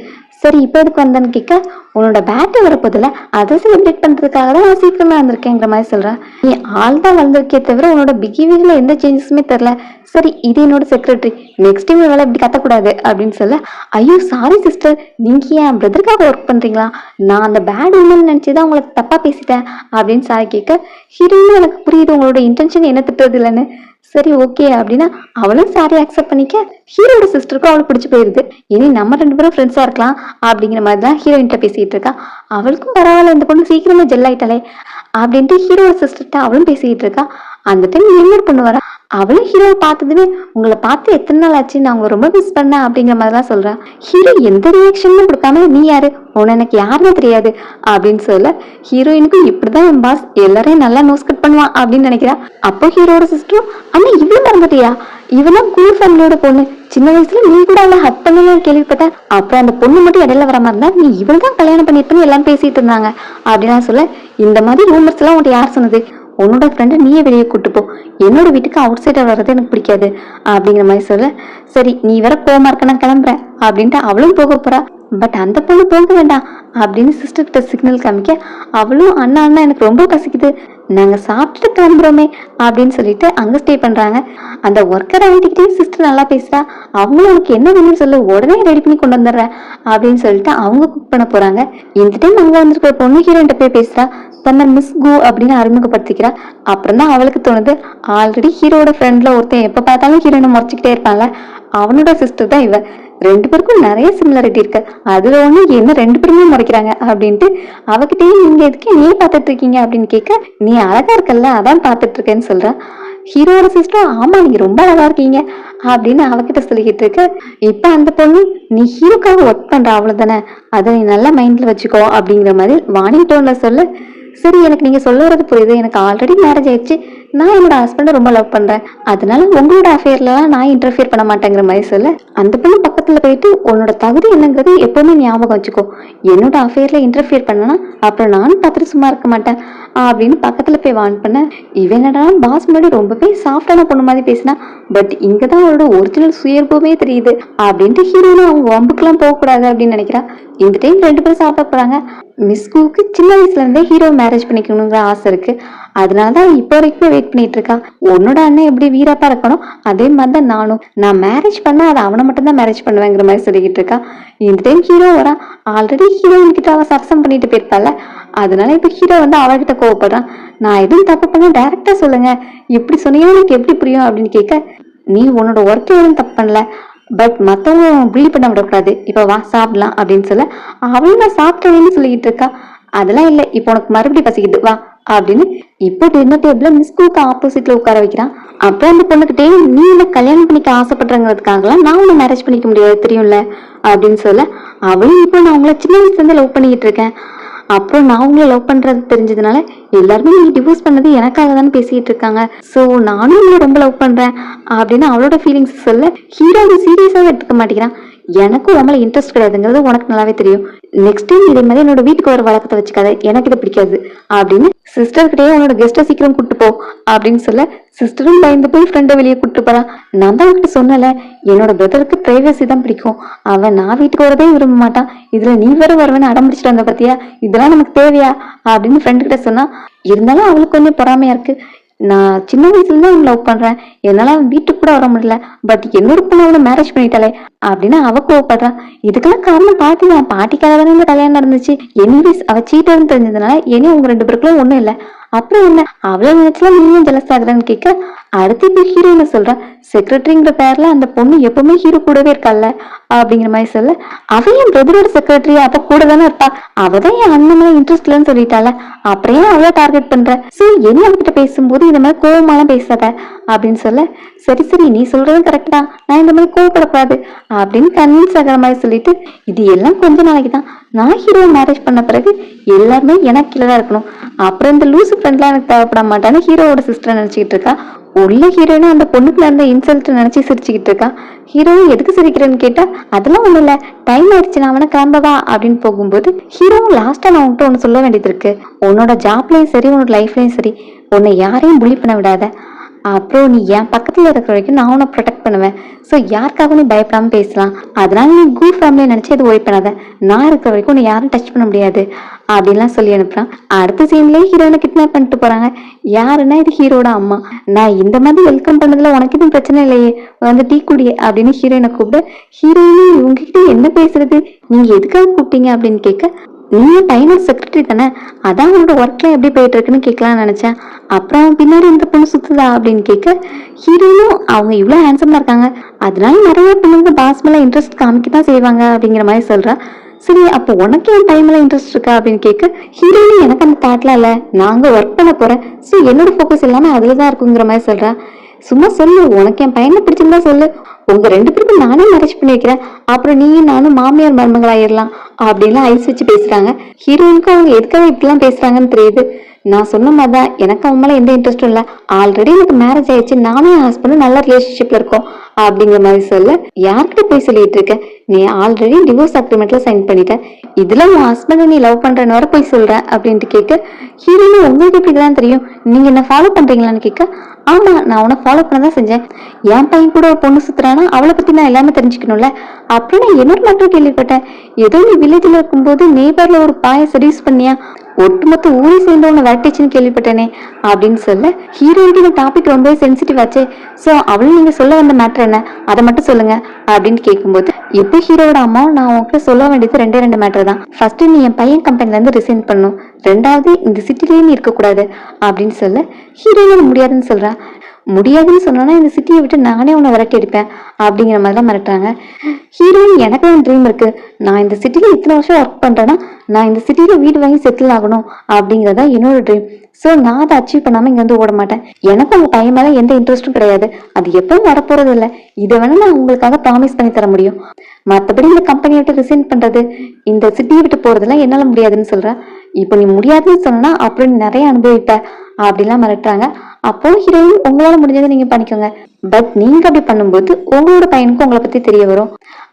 சரி இப்ப எதுக்கு வந்தேன்னு கேட்க உன்னோட பேட்டை வரப்போதில்ல அதை செலிப்ரேட் பண்றதுக்காக தான் நான் சீக்கிரமா வந்திருக்கேங்கிற மாதிரி சொல்றேன். நீ ஆள் தான் வந்திருக்கே தவிர உன்னோட பிஹேவியர்ல எந்த சேஞ்சஸுமே தெரியல. சரி இது என்னோட செக்ரட்டரி, நெக்ஸ்ட் டைம் வேலை இப்படி கத்தக்கூடாது அப்படின்னு சொல்ல ஐயோ சாரி சிஸ்டர், நீங்க ஏன் பிரதருக்காக ஒர்க் பண்றீங்களா, நான் அந்த பேட் உமன் நினைச்சுதான் உங்களுக்கு தப்பா பேசிட்டேன் அப்படின்னு சாரி கேட்க ஹீரோயினும் எனக்கு புரியுது உங்களோட இன்டென்ஷன் என்ன திட்டுறது இல்லைன்னு. சரி ஓகே அப்படின்னா அவளும் சாரி அக்செப்ட் பண்ணிக்க ஹீரோட சிஸ்டருக்கும் அவளுக்கு பிடிச்சி போயிருது. இனி நம்ம ரெண்டு பேரும் ஃப்ரெண்ட்ஸா இருக்கலாம் அப்படிங்கிற மாதிரி தான் ஹீரோயின்ட்ட பேசிட்டு இருக்கா. அவளுக்கும் பரவாயில்ல இந்த பொண்ணு சீக்கிரமா ஜெல் ஆயிட்டாலே அப்படின்ட்டு ஹீரோட சிஸ்டர்கிட்ட அவளும் பேசிக்கிட்டு இருக்கா. அந்த டைம் இன்னொரு பொண்ணு வரா. அவளும் ஹீரோவை பார்த்ததுமே உங்களை பார்த்து எத்தனை நாள் ஆச்சு, நான் உங்களை ரொம்ப மிஸ் பண்ணேன் அப்படிங்கிற மாதிரிலாம் சொல்றேன். ஹீரோ எந்த ரியாக்ஷனும் கொடுக்காம நீ யாரு, உன எனக்கு யாருன்னு தெரியாது அப்படின்னு சொல்ல ஹீரோயினுக்கும் இப்படிதான் என் பாஸ் எல்லாரையும் நல்லா நோஸ் கட் பண்ணுவான் அப்படின்னு நினைக்கிறா. அப்போ ஹீரோட சிஸ்டரும் அண்ணா இவ்வளவு மறந்துட்டியா, இவெல்லாம் கூல் ஃபேமிலியோட பொண்ணு, சின்ன வயசுல நீ கூட அவளை ஹக் பண்ணலாம் கேள்விப்பட்டேன், அப்புறம் அந்த பொண்ணு மட்டும் இடையில வர மாதிரி இருந்தா நீ இவள் தான் கல்யாணம் பண்ணிருப்பேன்னு எல்லாம் பேசிட்டு இருந்தாங்க அப்படின்னா சொல்ல இந்த மாதிரி ரூமர்ஸ் எல்லாம் உன்ட்டு யார் சொன்னது, உன்னோட ஃப்ரெண்டை நீயே வெளியே கூட்டு போ, என்னோட வீட்டுக்கு அவுட் சைடர் வர்றது எனக்கு பிடிக்காது அப்படிங்கிற மாதிரி சொல்ல சரி நீ வேற போமா இருக்க நான் கிளம்புறேன் அப்படின்ட்டு அவளும் போக போறா. பட் அந்த பொண்ணு போக வேண்டாம் அப்படின்னு சிஸ்டர் கிட்ட சிக்னல் காமிக்க அவளும் அண்ணா அண்ணா எனக்கு ரொம்ப பசிக்குது நாங்க சாப்பிட்டுட்டு கிளம்புறோமே அப்படின்னு சொல்லிட்டு அங்க ஸ்டே பண்றாங்க. அந்த ஒர்க்கர் ஆகிட்டே சிஸ்டர் நல்லா பேசுறா. அவங்களும் உனக்கு என்ன வேணும்னு சொல்லு உடனே ரெடி பண்ணி கொண்டு வந்துடுறேன் அப்படின்னு சொல்லிட்டு அவங்க குக் பண்ண போறாங்க. இந்த டைம் அங்க வந்துருக்க பொண்ணு ஹீரோயின்ட்ட போய் பேசுறா. தன்னை மிஸ் கு அப்படின்னு அறிமுகப்படுத்திக்கிறா. அப்புறம் தான் அவளுக்கு தோணுது ஆல்ரெடி ஹீரோட ஃப்ரெண்ட்ல ஒருத்தன் எப்ப பார்த்தாலும் ஹீரோயினை முறைச்சிக்கிட்டே இருப்பாங்க, அவனோட சிஸ்டர் தான் இவ. ரெண்டு பேருக்கும் நிறைய சிமிலாரிட்டி இருக்கு, அதுல ஒண்ணு என்ன ரெண்டு பேருமே முறைக்கிறாங்க அப்படின்ட்டு அவகிட்டயே நீங்க எதுக்கு நீ பாத்துட்டு இருக்கீங்க அப்படின்னு கேட்க நீ அழகா இருக்கல்ல அதான் பாத்துட்டு இருக்கேன்னு சொல்ற. ஹீரோட சிஸ்டர் ஆமா நீங்க ரொம்ப அழகா இருக்கீங்க அப்படின்னு அவகிட்ட சொல்லிக்கிட்டு இருக்க. இப்ப அந்த பொண்ணு நீ ஹீரோக்காக ஒர்க் பண்ற அவ்வளவுதானே, அதை நீ நல்லா மைண்ட்ல வச்சுக்கோ அப்படிங்கிற மாதிரி வார்னிங் டோன்ல சொல்ல சரி எனக்கு நீங்க சொல்ல வரது புரியுது, எனக்கு ஆல்ரெடி மேரேஜ் ஆயிடுச்சு, நான் என்னோட ஹஸ்பண்டை ரொம்ப லவ் பண்றேன், அதனால உங்களோட அஃபேர்லாம் நான் இன்டர்ஃபியர் பண்ண மாட்டேங்கிற மாதிரி சொல்ல அந்த பொண்ணு பக்கத்துல போயிட்டு உன்னோட தகுதி என்னங்கிறது எப்பவுமே ஞாபகம் வச்சுக்கோ, என்னோட அஃபேர்ல இன்டர்ஃபியர் பண்ணனா அப்புறம் நானும் பார்த்துட்டு சும்மா இருக்க மாட்டேன் அப்படின்னு பக்கத்துல போய் வான் பண்ண இவன் என்னடா பாஸ் முன்னாடி ரொம்பவே சாஃப்டான பொண்ணு மாதிரி பேசினா, பட் இங்கதான் அவரோட ஒரிஜினல் சுயர்பமே தெரியுது அப்படின்ட்டு ஹீரோனும் அவங்க வம்புக்கெல்லாம் போக கூடாது அப்படின்னு நினைக்கிறா. இந்த டைம் ரெண்டு பேரும் சாப்பிட போறாங்க. மிஸ் குக்கு சின்ன வயசுல இருந்தே ஹீரோ மேரேஜ் பண்ணிக்கணுங்கிற ஆசை இருக்கு, அதனாலதான் இப்போ வரைக்கும் வெயிட் பண்ணிட்டு இருக்கா. உன்னோட அண்ணன் எப்படி வீரப்பா இருக்கணும் அதே மாதிரிதான் நானும், நான் மேரேஜ் பண்ணா அதை அவனை மட்டும் தான் மேரேஜ் பண்ணுவேங்கிற மாதிரி சொல்லிக்கிட்டு இருக்கா. இந்த டைம் ஹீரோ வரா. ஆல்ரெடி ஹீரோயின் கிட்ட அவன் சரசம் பண்ணிட்டு போயிருப்பால, அதனால இப்ப ஹீரோ வந்து அவகிட்ட கோவப்படுறான். நான் எதுவும் தப்பு பண்ண டைரக்டா சொல்லுங்க, இப்படி சொன்னீங்கன்னா எனக்கு எப்படி புரியும் அப்படின்னு கேட்க நீ உன்னோட ஒர்க் எதுவும் தப்பு பண்ணல, பட் மத்தவங்க பிலீவ் பண்ண விடக்கூடாது, இப்ப வா சாப்பிடலாம் அப்படின்னு சொல்ல அவளும் நான் சாப்பிட்டேன்னு சொல்லிக்கிட்டு இருக்கா. அதெல்லாம் இல்லை இப்போ உனக்கு மறுபடியும் பசிக்குது வா அப்படின்னு இப்போ டின்னர் டேபிள்ல மிஸ் குக்கு ஆப்போசிட்ல உட்கார வைக்கிறான். அப்புறம் அந்த பொண்ணுகிட்டே நீ என்ன கல்யாணம் பண்ணிக்க ஆசைப்படுறங்கிறதுக்காகலாம் நான் உன்னை மேரேஜ் பண்ணிக்க முடியாது தெரியும்ல அப்படின்னு சொல்ல அவளும் இப்போ நான் உங்களை சின்ன வயசுல இருந்து லவ் பண்ணிக்கிட்டு இருக்கேன், அப்புறம் நான் உங்களை லவ் பண்றது தெரிஞ்சதுனால எல்லாருமே நீ டிவோர்ஸ் பண்ணது எனக்காக தானே பேசிட்டு இருக்காங்க, சோ நானும் உங்களை ரொம்ப லவ் பண்றேன் அப்படின்னு அவளோட ஃபீலிங்ஸ் சொல்ல ஹீரோ சீரியஸாவே எடுத்துக்க மாட்டேங்கிறான். எனக்கும் உங்களை இன்ட்ரெஸ்ட் கிடையாதுங்கிறது உனக்கு நல்லாவே தெரியும், நெக்ஸ்ட் டைம் இதே மாதிரி என்னோட வீட்டுக்கு ஒரு வழக்கத்தை வச்சுக்காத, எனக்கு இது பிடிக்காது அப்படின்னு சிஸ்டர் கிட்டே உன்னோட கெஸ்ட்டை சீக்கிரம் கூட்டு போ அப்படின்னு சொல்ல சிஸ்டரும் பயந்து போய் ஃப்ரெண்டை வெளியே கூட்டு போறான். நான் தான் அவன்கிட்ட சொன்னல என்னோட பிரதருக்கு பிரைவசி தான் பிடிக்கும், அவன் நான் வீட்டுக்கு வரதே விரும்ப மாட்டான், இதுல நீ வேற வருவேன்னு அடம்பிடிச்சிட்டு வந்த பத்தியா, இதெல்லாம் நமக்கு தேவையா அப்படின்னு ஃப்ரெண்டு கிட்ட சொன்னா, இருந்தாலும் அவளுக்கு கொஞ்சம் பொறாமையா இருக்கு, நான் சின்ன வயசுல இருந்து அவன் லவ் பண்றேன், என்னால அவன் வீட்டுக்கு கூட வர முடியல, பட் என்னோட பொண்ணு அவனை மேரேஜ் பண்ணிட்டாலே அப்படின்னு அவ கோவப்படுறான். இதுக்கெல்லாம் காரணம் பாட்டி தான். பாட்டிக்காக தானே இந்த கல்யாணம் நடந்துச்சு. எனிவேஸ் அவ சீட்டர்னு தெரிஞ்சதுனால இனி உங்க 2 பேருக்குள்ள ஒண்ணும் இல்ல. அப்புறம் என்ன அவ்வளவு நினைச்சுலாம் நீயும் ஜெலஸ் ஆகுறன்னு கேட்க, அடுத்து இப்ப ஹீரோயின சொல்றான். செக்ரட்டரிங்கிற பேர்ல அந்த பொண்ணு எப்பவுமே ஹீரோ கூடவே இருக்கால அப்படிங்கிற மாதிரி சொல்ல, அவ என் பிரதரோட செக்ரட்டரி, அப்ப கூட தானே இருப்பா. அவதான் என் அண்ணன் மேல இன்ட்ரெஸ்ட் இல்லன்னு சொல்லிட்டால, அப்புறம் ஏன் அவளை டார்கெட் பண்ற? சோ என்ன அவகிட்ட பேசும்போது இந்த மாதிரி கோவமாலாம் பேசாத அப்படின்னு சொல்ல, சரி சரி நீ சொல்றதும் கரெக்ட் தான், நான் இந்த மாதிரி கோவப்படக்கூடாது அப்படின்னு கன்வின்ஸ் ஆகிற மாதிரி சொல்லிட்டு, இது எல்லாம் கொஞ்ச நாளைக்கு தான். நான் ஹீரோ மேரேஜ் பண்ண பிறகு எல்லாருமே எனக்கு கீழே இருக்கணும். அப்புறம் இந்த லூசு ஃப்ரெண்ட்லாம் எனக்கு தேவைப்பட மாட்டான்னு ஹீரோவோட சிஸ்டர் நினைச்சுக்கிட்டு இருக்கா. உள்ள ஹீரோயினா அந்த பொண்ணுக்குள்ள இருந்த இன்சல்ட் நினைச்சு சிரிச்சுக்கிட்டு இருக்கா. ஹீரோ எதுக்கு சிரிக்கிறேன்னு கேட்டா, அதெல்லாம் ஒண்ணு இல்ல, டைம் ஆயிடுச்சு, நான் அவனை கிளம்பவா அப்படின்னு போகும்போது, ஹீரோ லாஸ்டா நான் உன்கிட்ட ஒண்ணு சொல்ல வேண்டியது இருக்கு. உன்னோட ஜாப்லயும் சரி உன்னோட லைஃப்லயும் சரி உன்னை யாரையும் புலி பண்ண விடாத. அப்புறம் நீ என் பக்கத்துல இருக்கிற வரைக்கும் நான் உன்னை ப்ரொடெக்ட் பண்ணுவேன். ஸோ யாருக்காக நீ பயப்படாம பேசலாம். அதனால நீ குட் ஃபேமிலியை நினைச்சு இது ஒய் பண்ணாத. நான் இருக்கிற வரைக்கும் உன்னை யாரும் டச் பண்ண முடியாது அப்படின்லாம் சொல்லி அனுப்புறான். அடுத்த சீன்லயே ஹீரோயினை கிட்னாப் பண்ணிட்டு போறாங்க. யாருன்னா இது ஹீரோட அம்மா. நான் இந்த மாதிரி வெல்கம் பண்ணதுல உனக்கு எதுவும் பிரச்சனை இல்லையே, வந்து டீ குடி அப்படின்னு ஹீரோயினை கூப்பிட்டு, ஹீரோயினும் இவங்ககிட்ட என்ன பேசுறது, நீங்க எதுக்காக கூப்பிட்டீங்க அப்படின்னு கேட்க, நீங்க பையனோட செக்ரட்டரி தானே, அதான் உன்னோட ஒர்க்ல எப்படி போயிட்டு இருக்குன்னு கேட்கலாம்னு நினைச்சேன். அப்புறம் பின்னாடி இந்த பொண்ணு சுத்துதா அப்படின்னு கேட்க, ஹீரோயினும் அவங்க இவ்வளவு ஹேண்ட்ஸமா இருக்காங்க, அதனால நிறைய பொண்ணுங்க பாஸ் மேல இன்ட்ரெஸ்ட் காமிக்கதான் செய்வாங்க அப்படிங்கிற மாதிரி சொல்றா. சரி அப்போ உனக்கு என் பையன் மேல இன்ட்ரெஸ்ட் இருக்கா அப்படின்னு கேட்க, ஹீரோயினும் எனக்கு அந்த தாட்லாம் இல்ல, நாங்க ஒர்க் பண்ண போறேன், ஸோ என்னோட ஃபோக்கஸ் எல்லாமே அதுலதான் இருக்குங்கிற மாதிரி சொல்றா. சும்மா சொல்லு, உனக்கு என் பையனை பிடிச்சிருந்தா சொல்லு, உங்க 2 பேருக்கும் நானே மேரேஜ் பண்ணி வைக்கிறேன், அப்புறம் நீயும் நானும் மாமியார் மருமகளாயிடலாம் அப்படின்லாம் ஐஸ் வச்சு பேசுறாங்க. ஹீரோயினுக்கு அவங்க எதுக்காக இப்படிலாம் பேசுறாங்கன்னு தெரியுது. நான் சொன்ன மாதிரிதான், எனக்கு அவன் மேல எந்த இன்ட்ரெஸ்டும் இல்ல, ஆல்ரெடி எனக்கு மேரேஜ் ஆயிடுச்சு, நானும் என் ஹஸ்பண்டும் நல்ல ரிலேஷன்ஷிப்ல இருக்கோம் அப்படிங்கிற மாதிரி சொல்ல, யார்கிட்ட போய் சொல்லிட்டு இருக்க, நீ ஆல்ரெடி டிவோர்ஸ் அக்ரிமெண்ட்ல சைன் பண்ணிட்ட, இதுல உன் ஹஸ்பண்ட் நீ லவ் பண்றன்னு வர போய் சொல்ற அப்படின்ட்டு கேட்க, ஹீரோயின் உங்களுக்கு எப்படி இதெல்லாம் தெரியும், நீங்க என்ன ஃபாலோ பண்றீங்களான்னு கேட்க, ஆமா நான் உன்னை ஃபாலோ பண்ணதான் செஞ்சேன், என் பையன் கூட ஒரு பொண்ணு சுத்துறானா அவளை பத்தி நான் எல்லாமே தெரிஞ்சுக்கணும்ல. அப்புறம் நான் இன்னொரு மட்டும் கேள்விப்பட்டேன், ஏதோ நீ வில்லேஜ்ல இருக்கும்போது நெய்பர்ல ஒரு பாய சர்வீஸ் பண்ணியா, ஒட்டுமொத்த ஊரை சேர்ந்து உன்னை விரட்டிச்சுன்னு கேள்விப்பட்டேனே அப்படின்னு சொல்ல, ஹீரோயினுக்கு இந்த டாபிக் ரொம்பவே சென்சிட்டிவ் ஆச்சு. ஸோ அவளும் நீங்க சொல்ல வந்த மேட்டர் என்ன, அதை மட்டும் சொல்லுங்க அப்படின்னு கேட்கும்போது, இப்போ ஹீரோட அம்மா நான் உனக்கு சொல்ல வேண்டியது 2 மேட்டர் தான். ஃபர்ஸ்ட் நீ என் பையன் கம்பெனில இருந்து ரிசைன் பண்ணும், 2வது இந்த சிட்டிலேயே நீ இருக்கக்கூடாது அப்படின்னு சொல்ல, ஹீரோயின் முடியாதுன்னு சொல்றா. முடியாதுன்னு சொன்னா இந்த சிட்டியை விட்டு நானே உன்னை விரட்டி அடிப்பேன் அப்படிங்கிற மாதிரிலாம் மிரட்டுறாங்க. ஹீரோயின் எனக்கு ஒரு ட்ரீம் இருக்கு, நான் இந்த சிட்டில இத்தனை வருஷம் ஒர்க் பண்றேன்னா நான் இந்த சிட்டில வீடு வாங்கி செட்டில் ஆகணும் அப்படிங்கறதா என்னோட ட்ரீம். சோ நான் அதை அச்சீவ் பண்ணாம இங்க வந்து ஓட மாட்டேன். எனக்கு உங்க பையன் மேல எந்த இன்ட்ரெஸ்டும் கிடையாது, அது எப்பவும் வரப்போறது இல்லை. இதை வேணா நான் உங்களுக்காக ப்ராமிஸ் பண்ணி தர முடியும், மற்றபடி இந்த கம்பெனியை விட்டு ரிசைன் பண்றது இந்த சிட்டியை விட்டு போறதெல்லாம் என்னால முடியாதுன்னு சொல்றேன். இப்போ நீ முடியாதுன்னு சொன்னா அப்புறம் நிறைய அனுபவிப்ப அப்படிலாம் மிரட்டுறாங்க. அப்போ ஹீரோயின் உங்களால முடிஞ்சதை நீங்க பண்ணிக்கோங்க, பட் நீங்க அப்படி பண்ணும்போது உங்களோட பையனுக்கு உங்களை பத்தி தெரிய வரும்.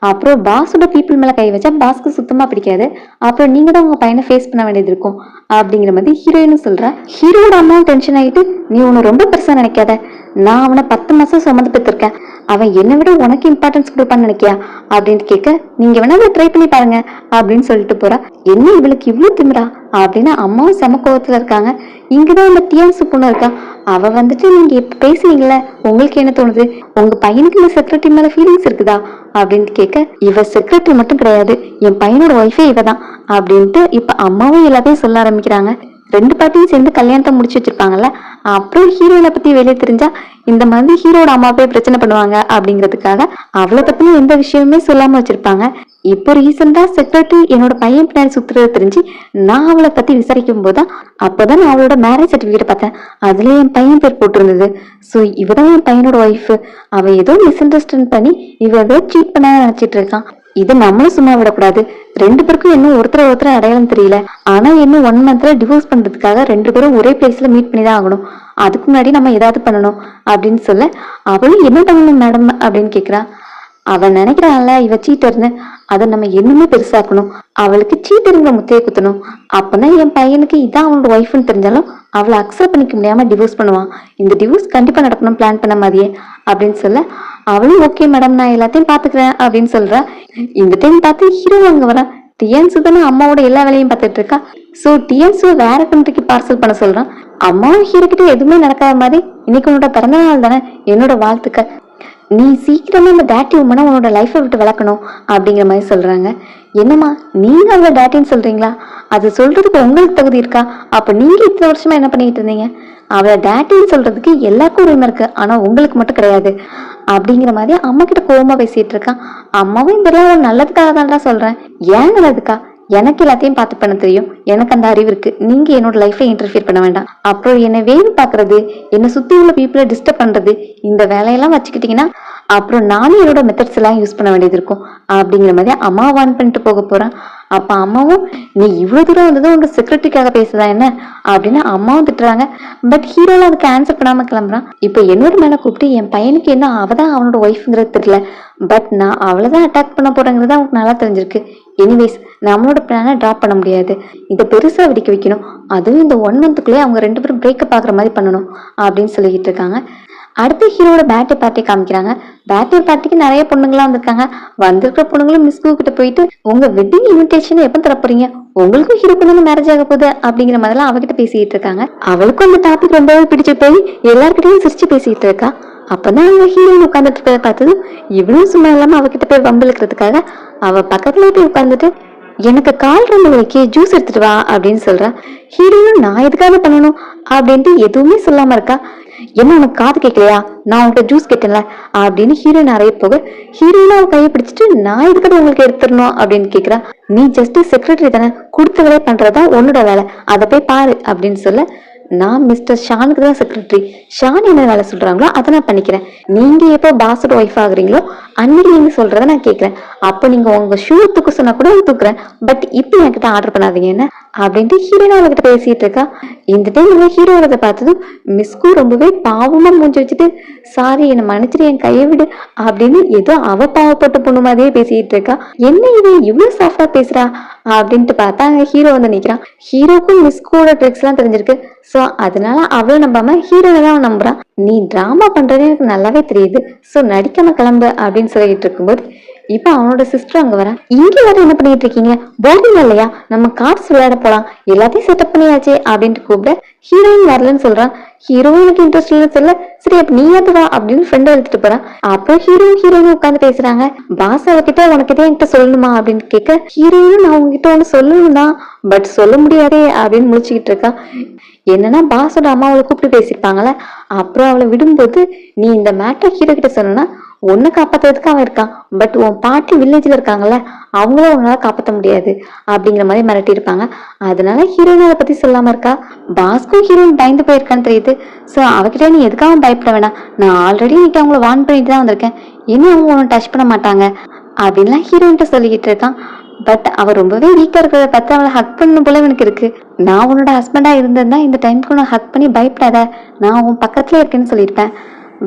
அப்புறம் பாஸோட பீப்புள் மேல கை வச்சா பாஸ்க்கு சுத்தமா பிடிக்காது, அப்புறம் நீங்க தான் உங்க பையனை ஃபேஸ் பண்ண வேண்டியது இருக்கும் அப்படிங்கிற மாதிரி ஹீரோயினும் சொல்றா. ஹீரோட அம்மா டென்ஷன் ஆயிட்டு, நீ உன்னை ரொம்ப பெருசா நினைக்காத, நான் அவனை 10 மாசம் சுமந்து பெற்றிருக்கேன், அவன் என்னை விட உனக்கு இம்பார்ட்டன்ஸ் கொடுப்பான்னு நினைக்கியா அப்படின்னு கேட்க, நீங்க வேணா அதை ட்ரை பண்ணி பாருங்க அப்படின்னு சொல்லிட்டு போறா. என்ன இவளுக்கு இவ்வளவு திமிரா அப்படின்னு அம்மாவும் செம கோவத்துல இருக்காங்க. இங்கதான் அந்த டிஎன்சு பொண்ணு இருக்கா, அவ வந்துட்டு நீங்க இப்ப பேசுறீங்களே உங்களுக்கு என்ன தோணுது, உங்க பையனுக்கு இந்த செக்ரட்டரி மேல ஃபீலிங்ஸ் இருக்குதா அப்படின்னு கேட்க, இவ செக்ரட்டரி மட்டும் கிடையாது, என் பையனோட ஒய்ஃபே இவதான் அப்படின்ட்டு இப்ப அம்மாவும் எல்லாத்தையும் சொல்ல ஆரம்பிக்கிறாங்க. 2 பார்ட்டியும் சேர்ந்து கல்யாணத்தை முடிச்சு வச்சிருப்பாங்கல்ல, அப்புறம் ஹீரோயினை பத்தி வெளியே தெரிஞ்சா இந்த மாதிரி ஹீரோட அம்மா போய் பிரச்சனை பண்ணுவாங்க அப்படிங்கிறதுக்காக அவளை பத்தின எந்த விஷயமுமே சொல்லாம வச்சிருப்பாங்க. இப்போ ரீசெண்டா செக்ரட்டரி என்னோட பையன் பின்னாடி சுத்துறது தெரிஞ்சு நான் அவளை பத்தி விசாரிக்கும் போதுதான் அப்பதான் நான் அவளோட மேரேஜ் சர்டிபிகேட் பார்த்தேன், அதுல என் பையன் பேர் போட்டிருந்தது. சோ இவதான் என் பையனோட ஒய்ஃப், அவ ஏதோ மிஸ் அண்டர்ஸ்டாண்ட் பண்ணி இவ ஏதோ சீட் பண்ண நினைச்சிட்டு இருக்கான். இது நம்மளும் சும்மா விடக்கூடாது, 2 பேருக்கும் இன்னும் ஒருத்தர் அடையாளம் தெரியல, ஆனா இன்னும் 1 மந்த்ல டிவோர்ஸ் பண்றதுக்காக 2 பேரும் ஒரே பிளேஸ்ல மீட் பண்ணி தான் ஆகணும், அதுக்கு முன்னாடி நம்ம ஏதாவது பண்ணணும் அப்படின்னு சொல்ல, அவளும் என்ன பண்ணணும் மேடம் அப்படின்னு கேக்குறா. அவன் நினைக்கிறான்ல இவ சீட்டர்னு, அதை நம்ம என்னமே பெருசாக்கணும், அவளுக்கு சீட்டருங்கிற முத்தையை குத்தணும், அப்பதான் என் பையனுக்கு இதான் அவனோட ஒய்ஃப்னு தெரிஞ்சாலும் அவளை அக்செப்ட் பண்ணிக்க முடியாம டிவோர்ஸ் பண்ணுவான், இந்த டிவோர்ஸ் கண்டிப்பா நடக்கணும் பிளான் பண்ண மாதிரியே அப்படின்னு சொல்ல, அவளும் ஓகே மேடம் நான் எல்லாத்தையும் பாத்துக்கிறேன் அப்படின்னு சொல்றா. இந்த டைம் பார்த்து ஹீரோ அங்க வரா. டிஎன்சு தானே அம்மாவோட எல்லா வேலையும் பார்த்துட்டு இருக்கா. சோ டிஎன்சு வேற கண்ட்ரிக்கு பார்சல் பண்ண சொல்றான். அம்மாவும் ஹீரோ கிட்ட எதுவுமே நடக்காத மாதிரி, இன்னைக்கு உன்னோட பிறந்த நாள் தானே, என்னோட வாழ்த்துக்கள், நீ சீக்கிரமா அந்த டேட்டி உமனை உன்னோட லைஃப்பை விட்டு விளக்கணும் அப்படிங்கிற மாதிரி சொல்றாங்க. என்னம்மா நீங்க அவளை டேட்டின்னு சொல்றீங்களா? அது சொல்றதுக்கு உங்களுக்கு தகுதி இருக்கா? அப்ப நீங்க இத்தனை வருஷமா என்ன பண்ணிட்டு இருந்தீங்க? அவளை டேட்டின்னு சொல்றதுக்கு எல்லாருக்கும் உரிமை இருக்கு, ஆனா உங்களுக்கு மட்டும் கிடையாது அப்படிங்கிற மாதிரி அம்மா கிட்ட கோவமா பேசிட்டு இருக்கான். அம்மாவும் இதெல்லாம் ஒரு நல்லதுக்காக தான் சொல்றேன். ஏன் நல்லதுக்கா? எனக்கு எல்லாத்தையும் பார்த்து பண்ண தெரியும், எனக்கு அந்த அறிவு இருக்கு. நீங்க என்னோட லைஃப்ல இன்டர்ஃபியர் பண்ண வேண்டாம். அப்புறம் என்ன வேவு பாக்குறது, என்ன சுத்தி உள்ள பீப்புளை டிஸ்டர்ப் பண்றது, இந்த வேலையெல்லாம் வச்சுக்கிட்டீங்கன்னா அப்புறம் நானும் என்னோட மெத்தட்ஸ் எல்லாம் யூஸ் பண்ண வேண்டியது இருக்கும் அப்படிங்கிற மாதிரி அம்மா வான் பண்ணிட்டு போக போறான். அப்ப அம்மாவும் நீ இவ்வளவு தூரம் வந்ததும் உங்க செக்ரட்டரிக்காக பேசுதா என்ன அப்படின்னு அம்மாவும் திட்டுறாங்க. பட் ஹீரோல அதுக்கு ஆன்சர் பண்ணாம கிளம்புறான். இப்ப என்னோட மேல கூப்பிட்டு என் பையனுக்கு என்ன அவதான் அவனோட ஒய்ஃப்ங்கிறது தெரியல, பட் நான் அவளைதான் அட்டாக் பண்ண போறேங்கிறது அவனுக்கு நல்லா தெரிஞ்சிருக்கு. எனிவேஸ் நம்மளோட பிளானை டிராப் பண்ண முடியாது, இதை பெருசா வெடிக்க வைக்கணும், அதுவும் இந்த 1 மந்த்துக்குள்ளே அவங்க 2 பேரும் பிரேக்கப் ஆகுற மாதிரி பண்ணணும் அப்படின்னு சொல்லிக்கிட்டு இருக்காங்க. அடுத்த ஹீரோட பேட்டே பார்ட்டி காமிக்கிறாங்க. பேட்டே பார்ட்டிக்கு நிறைய பொண்ணுங்களாம் வந்திருக்காங்க. வந்திருக்கிற பொண்ணுங்களும் மிஸ் கிட்ட போயிட்டு உங்க வெட்டிங் இன்விடேஷன் எப்ப தர போறீங்க, உங்களுக்கும் ஹீரோ பொண்ணு மேரேஜ் ஆக போகுது அப்படிங்கிற மாதிரிலாம் அவகிட்ட பேசிட்டு இருக்காங்க. அவளுக்கும் அந்த டாபிக் ரொம்பவே பிடிச்சு போய் எல்லார்கிட்டையும் சிரிச்சு பேசிட்டு இருக்கா. அப்பதான் அவங்க ஹீரோயின் உட்காந்துட்டு இருப்பதை பார்த்தது இவளும் சும்மா இல்லாம அவகிட்ட போய் வம்பிழுக்கிறதுக்காக அவ பக்கத்துல போய் உட்காந்துட்டு எனக்கு கால் ரொம்ப வலிக்கு ஜூஸ் எடுத்துட்டு வா அப்படின்னு சொல்றா. ஹீரோயினும் நான் எதுக்காக பண்ணணும் அப்படின்ட்டு எதுவுமே சொல்லாம இருக்கா. என்ன உனக்கு காது கேட்கலையா, நான் உங்கள்கிட்ட ஜூஸ் கேட்டேன்ல அப்படின்னு ஹீரோயின் அறைய போக ஹீரோயினும் அவ கையை பிடிச்சிட்டு நான் எதுக்காக உங்களுக்கு எடுத்துடணும் அப்படின்னு கேக்குறா. நீ ஜஸ்ட் செக்ரட்டரி தானே, கொடுத்த வேலை பண்றதா உன்னோட வேலை, அதை போய் பாரு அப்படின்னு சொல்ல நான் மிஸ்டர் ஷானுக்கு தான் செக்ரட்டரி, ஷான் என்ன வேலை சொல்றாங்களோ அதை நான் பண்ணிக்கிறேன், நீங்க எப்போ பாஸோட ஒய்ஃப் ஆகுறீங்களோ அன்னைக்கு நீங்க சொல்றத நான் கேட்கிறேன், அப்போ நீங்க உங்க ஷூ தூக்க சொன்னா கூட தூக்குறேன், பட் இப்போ என்கிட்ட ஆர்டர் பண்ணாதீங்க என்ன அப்படின்ட்டு ஹீரோயின் அவகிட்ட பேசிட்டு இருக்கா. இந்த டைம் ஹீரோ வரதை பார்த்ததும் மிஸ்கு ரொம்பவே பாவமா மூஞ்சி வச்சுட்டு சாரி என்னை மன்னிச்சிட்டு என் கையை விடு அப்படின்னு ஏதோ அவ பாவப்பட்ட பொண்ணு மாதிரியே பேசிட்டு இருக்கா. என்ன இது இவ்வளவு சாஃப்டா பேசுறா அப்படின்ட்டு பார்த்தா அங்க ஹீரோ வந்து நிக்கிறான். ஹீரோக்கும் மிஸ்கோட ட்ரிக்ஸ் எல்லாம் தெரிஞ்சிருக்கு. சோ அதனால அவளும் நம்பாம ஹீரோனை தான் நம்புறான். நீ டிராமா பண்றது எனக்கு நல்லாவே தெரியுது, சோ நடிக்காம கிளம்பு அப்படின்னு சொல்லிட்டு இருக்கும்போது இப்ப அவனோட சிஸ்டர் அங்க வரா. இங்க வர என்ன பண்ணிட்டு இருக்கீங்க, போர்டிங் இல்லையா, நம்ம கார்ட்ஸ் விளையாட போலாம், எல்லாத்தையும் செட்டப் பண்ணியாச்சு அப்படின்ட்டு கூப்பிட ஹீரோயின் வரலன்னு சொல்றான். ஹீரோயினுக்கு இன்ட்ரெஸ்ட் இல்லைன்னு சொல்ல சரி அப்ப நீ வா அப்படின்னு ஃப்ரெண்ட் எடுத்துட்டு போறான். அப்புறம் ஹீரோயின் உட்காந்து பேசுறாங்க. பாஸ் அவகிட்ட உனக்கு இதே என்கிட்ட சொல்லணுமா அப்படின்னு கேட்க ஹீரோயினும் நான் உங்ககிட்ட ஒண்ணு சொல்லணும் தான், பட் சொல்ல முடியாதே அப்படின்னு முடிச்சுக்கிட்டு இருக்கா. என்னன்னா பாஸோட அம்மா அவளை கூப்பிட்டு பேசியிருப்பாங்கல்ல, அப்புறம் அவளை விடும்போது நீ இந்த மேட்டர் ஹீரோ கிட்ட சொன்னா உன்னை காப்பாத்துறதுக்கு அவன் இருக்கான், பட் உன் பாட்டி வில்லேஜ்ல இருக்காங்கல்ல அவங்களும் உன்னால காப்பாற்ற முடியாது அப்படிங்கிற மாதிரி மிரட்டி இருப்பாங்க. அதனால ஹீரோயின் அதை பத்தி சொல்லாம இருக்கா. பாஸ்க்கும் ஹீரோயின் பயந்து போயிருக்கான்னு தெரியுது. சோ அவகிட்ட நீ எதுக்காக பயப்பட வேணாம், நான் ஆல்ரெடி இன்னைக்கு அவங்கள வார்ன் பண்ணிட்டு தான் வந்திருக்கேன், இன்னும் அவங்க ஒன்னும் டச் பண்ண மாட்டாங்க அப்படின்லாம் ஹீரோயின்ட்ட சொல்லிக்கிட்டு இருக்கான். பட் அவ ரொம்பவே வீக்கா இருக்கிறத பார்த்து அவளை ஹக் பண்ணணும் போல எனக்கு இருக்கு. நான் உன்னோட ஹஸ்பண்டா இருந்திருந்தா இந்த டைமுக்கு நான் ஹக் பண்ணி பயப்படாத, நான் உன் பக்கத்துல இருக்கேன்னு சொல்லியிருப்பேன்,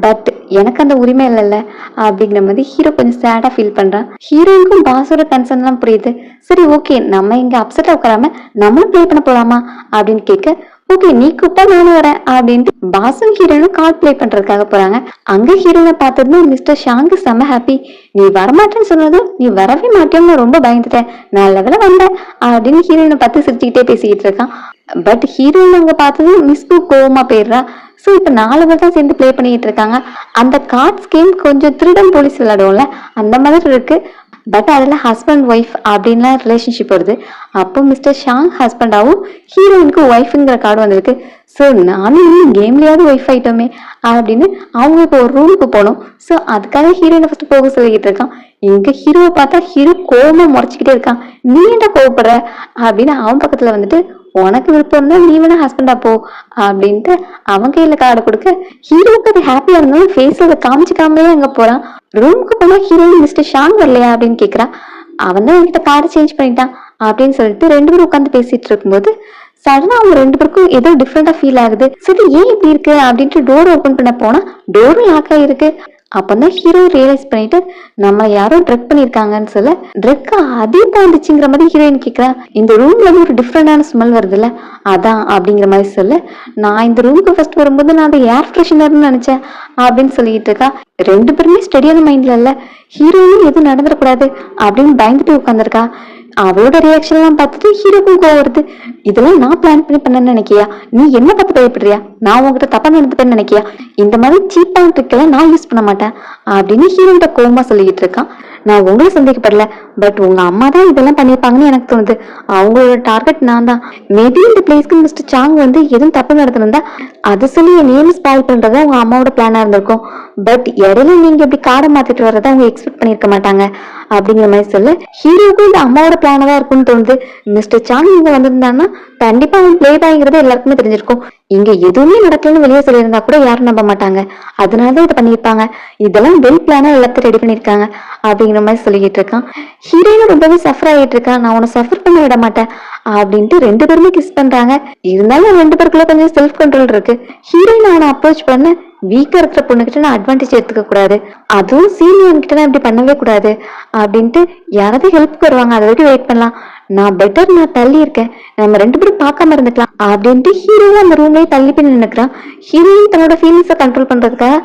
பட் எனக்கு அந்த உரிமை இல்லைல்ல அப்படிங்கிற மாதிரி ஹீரோ கொஞ்சம் சேடா ஃபீல் பண்றான். ஹீரோயினுக்கும் பாஸோட கன்சர்ன் எல்லாம் புரியுது. சரி ஓகே நம்ம இங்க அப்செட்டா உட்காராம நம்மளும் ப்ளே பண்ண போலாமா அப்படின்னு கேட்க ஓகே நீ கூப்பிட்டா நானும் வரேன் அப்படின்ட்டு பாஸும் ஹீரோயினும் கார்ட் பிளே பண்றதுக்காக போறாங்க. அங்க ஹீரோயினை பார்த்ததுமே மிஸ்டர் ஷாங்கு செம்ம ஹாப்பி. நீ வரமாட்டேன்னு சொன்னதும் நீ வரவே மாட்டேன்னு ரொம்ப பயந்துட்டேன், நான் லெவல வந்தேன் அப்படின்னு ஹீரோயினை பார்த்து சிரிச்சுக்கிட்டே பேசிக்கிட்டு இருக்கான். பட் ஹீரோயின் அங்க பார்த்ததும் மிஸ்கு கோவமா போயிடுறா. ஸோ இப்போ 4 பேர் தான் சேர்ந்து பிளே பண்ணிட்டு இருக்காங்க. அந்த கார்ட்ஸ் கேம் கொஞ்சம் திருடன் போலீஸ் விளையாடுவோம்ல அந்த மாதிரி இருக்கு. பட் அதில் ஹஸ்பண்ட் ஒய்ஃப் அப்படின்லாம் ரிலேஷன்ஷிப் வருது. அப்போ மிஸ்டர் ஷாங் ஹஸ்பண்டாவும் ஹீரோயினுக்கு ஒய்ஃபுங்கிற கார்டு வந்திருக்கு. ஸோ நானும் இன்னும் கேம்லயாவது ஒய்ஃப் ஆயிட்டோமே அப்படின்னு அவங்க இப்போ ஒரு ரூமுக்கு போகணும். ஸோ அதுக்காக ஹீரோயினை ஃபர்ஸ்ட் போக சொல்லிக்கிட்டு இருக்கான். இங்க ஹீரோவை பார்த்தா ஹீரோ கோவமா முறைச்சிக்கிட்டே இருக்கான். நீ என்ன கோவப்படுற அப்படின்னு அவன் பக்கத்துல வந்துட்டு உனக்கு விருப்பம் இருந்தா நீ வேணா ஹஸ்பண்டா போ அப்படின்ட்டு அவன் கையில கார்டை கொடுக்க ஹீரோவுக்கு அது ஹாப்பியா இருந்தாலும் ஃபேஸ்ல அதை காமிச்சிக்காமலே அங்க போறான். ரூமுக்கு போனா ஹீரோயின் மிஸ்டர் ஷாங் வரலையா அப்படின்னு கேக்குறான். அவன் தான் என்கிட்ட கார்டை சேஞ்ச் பண்ணிட்டான் அப்படின்னு சொல்லிட்டு 2 பேரும் உட்காந்து பேசிட்டு இருக்கும்போது சடனா அவங்க 2 பேருக்கும் ஏதோ டிஃப்ரெண்டா ஃபீல் ஆகுது. சரி ஏன் இப்படி இருக்கு அப்படின்ட்டு டோர் ஓபன் பண்ண போனா டோரும் லாக் ஆயிருக்கு. அப்பதான் ஹீரோ ரியலைஸ் பண்ணிட்டு நம்ம யாரோ ட்ரெக் பண்ணிருக்காங்கன்னு சொல்ல ட்ரெக்கா அதே தாண்டிச்சுங்கிற மாதிரி ஹீரோயின் கேக்குறா. இந்த ரூம்ல இருந்து ஒரு டிஃப்ரெண்டான ஸ்மெல் வருதுல்ல அதான் அப்படிங்கிற மாதிரி சொல்ல நான் இந்த ரூமுக்கு ஃபர்ஸ்ட் வரும்போது நான் அதை ஏர் ஃப்ரெஷனர்னு நினைச்சேன் அப்படின்னு சொல்லிட்டு இருக்கா. 2 பேருமே ஸ்டடியான மைண்ட்ல இல்ல, ஹீரோயினும் எதுவும் நடந்துடக்கூடாது அப்படின்னு பயந்துட்டு உட்காந்துருக்கா. அவளோட ரியாக்ஷன் எல்லாம் பார்த்துட்டு ஹீரோக்கும் கோவம் வருது. இதெல்லாம் நான் பிளான் பண்ணேன்னு நினைக்கியா? நீ என்ன பார்த்து பயப்படுறியா? நான் உங்ககிட்ட தப்பா நடந்துப்பேன்னு நினைக்கியா? இந்த மாதிரி சீப்பான ட்ரிக்கெல்லாம் நான் யூஸ் பண்ண மாட்டேன் அப்படின்னு ஹீரோகிட்ட கோவமா சொல்லிக்கிட்டு இருக்கான். நான் உங்களை சந்தேகப்படல, பட் உங்க அம்மா தான் இதெல்லாம் பண்ணிருப்பாங்கன்னு எனக்கு தோணுது. அவங்களோட டார்கெட் நான் தான். மேபி இந்த பிளேஸ்க்கு மிஸ்டர் சாங் வந்து எதுவும் தப்பு நடந்திருந்தா அதை சொல்லி என் நேம் ஸ்பாயில் பண்றதா உங்க அம்மாவோட பிளானா இருந்திருக்கும். பட் இடையில நீங்க இப்படி காடை மாத்திட்டு வர்றதை அவங்க எக்ஸ்பெக்ட் பண்ணிருக்க மாட்டாங்க அப்படிங்கிற மாதிரி சொல்ல ஹீரோக்கும் இந்த அம்மாவோட பிளானா தான் இருக்கும்னு தோணுது. மிஸ்டர் சாங் இங்க வந்திருந்தாங்கன்னா கண்டிப்பா அவன் பிளே பாய்ங்கிறது எல்லாருக்குமே தெரிஞ்சிருக்கும். இங்க எதுவுமே நடக்கலன்னு வெளியே சொல்லியிருந்தா கூட யாரும் நம்ப மாட்டாங்க. அதனாலதான் இதை பண்ணியிருப்பாங்க. இதெல்லாம் வெல் பிளானா எல்லாத்தையும் ரெடி பண்ணிருக்காங்க அப்படிங்கிற மாதிரி சொல்லிக்கிட்டு இருக்கான். ஹீரோயினும் ரொம்பவே சஃபர் ஆகிட்டு இருக்கான். நான் உன்னை சஃபர் பண்ண விட மாட்டேன் அப்படின்ட்டு ரெண்டு பேருமே கிஸ் பண்றாங்க. இருந்தாலும் ரெண்டு பேருக்குள்ள கொஞ்சம் செல்ஃப் கண்ட்ரோல் இருக்கு. ஹீரோயின் அவனை அப்ரோச் பண்ண வீக்கா இருக்கிற பொண்ணுகிட்ட நான் அட்வான்டேஜ் எடுத்துக்க கூடாது, அதுவும் சீனியர் கிட்ட நான் இப்படி பண்ணவே கூடாது அப்படின்ட்டு யாராவது ஹெல்ப் வருவாங்க, அதை வரைக்கும் வெயிட் பண்ணலாம். நான் பெட்டர், நான் தள்ளி இருக்கேன், நம்ம ரெண்டு பேரும் பார்க்காம இருந்துக்கலாம் அப்படின்ட்டு ஹீரோவும் அந்த ரூம்லயே தள்ளி போய் நினைக்கிறான். ஹீரோயின் தன்னோட ஃபீலிங்ஸை கண்ட்ரோல் பண்றதுக்காக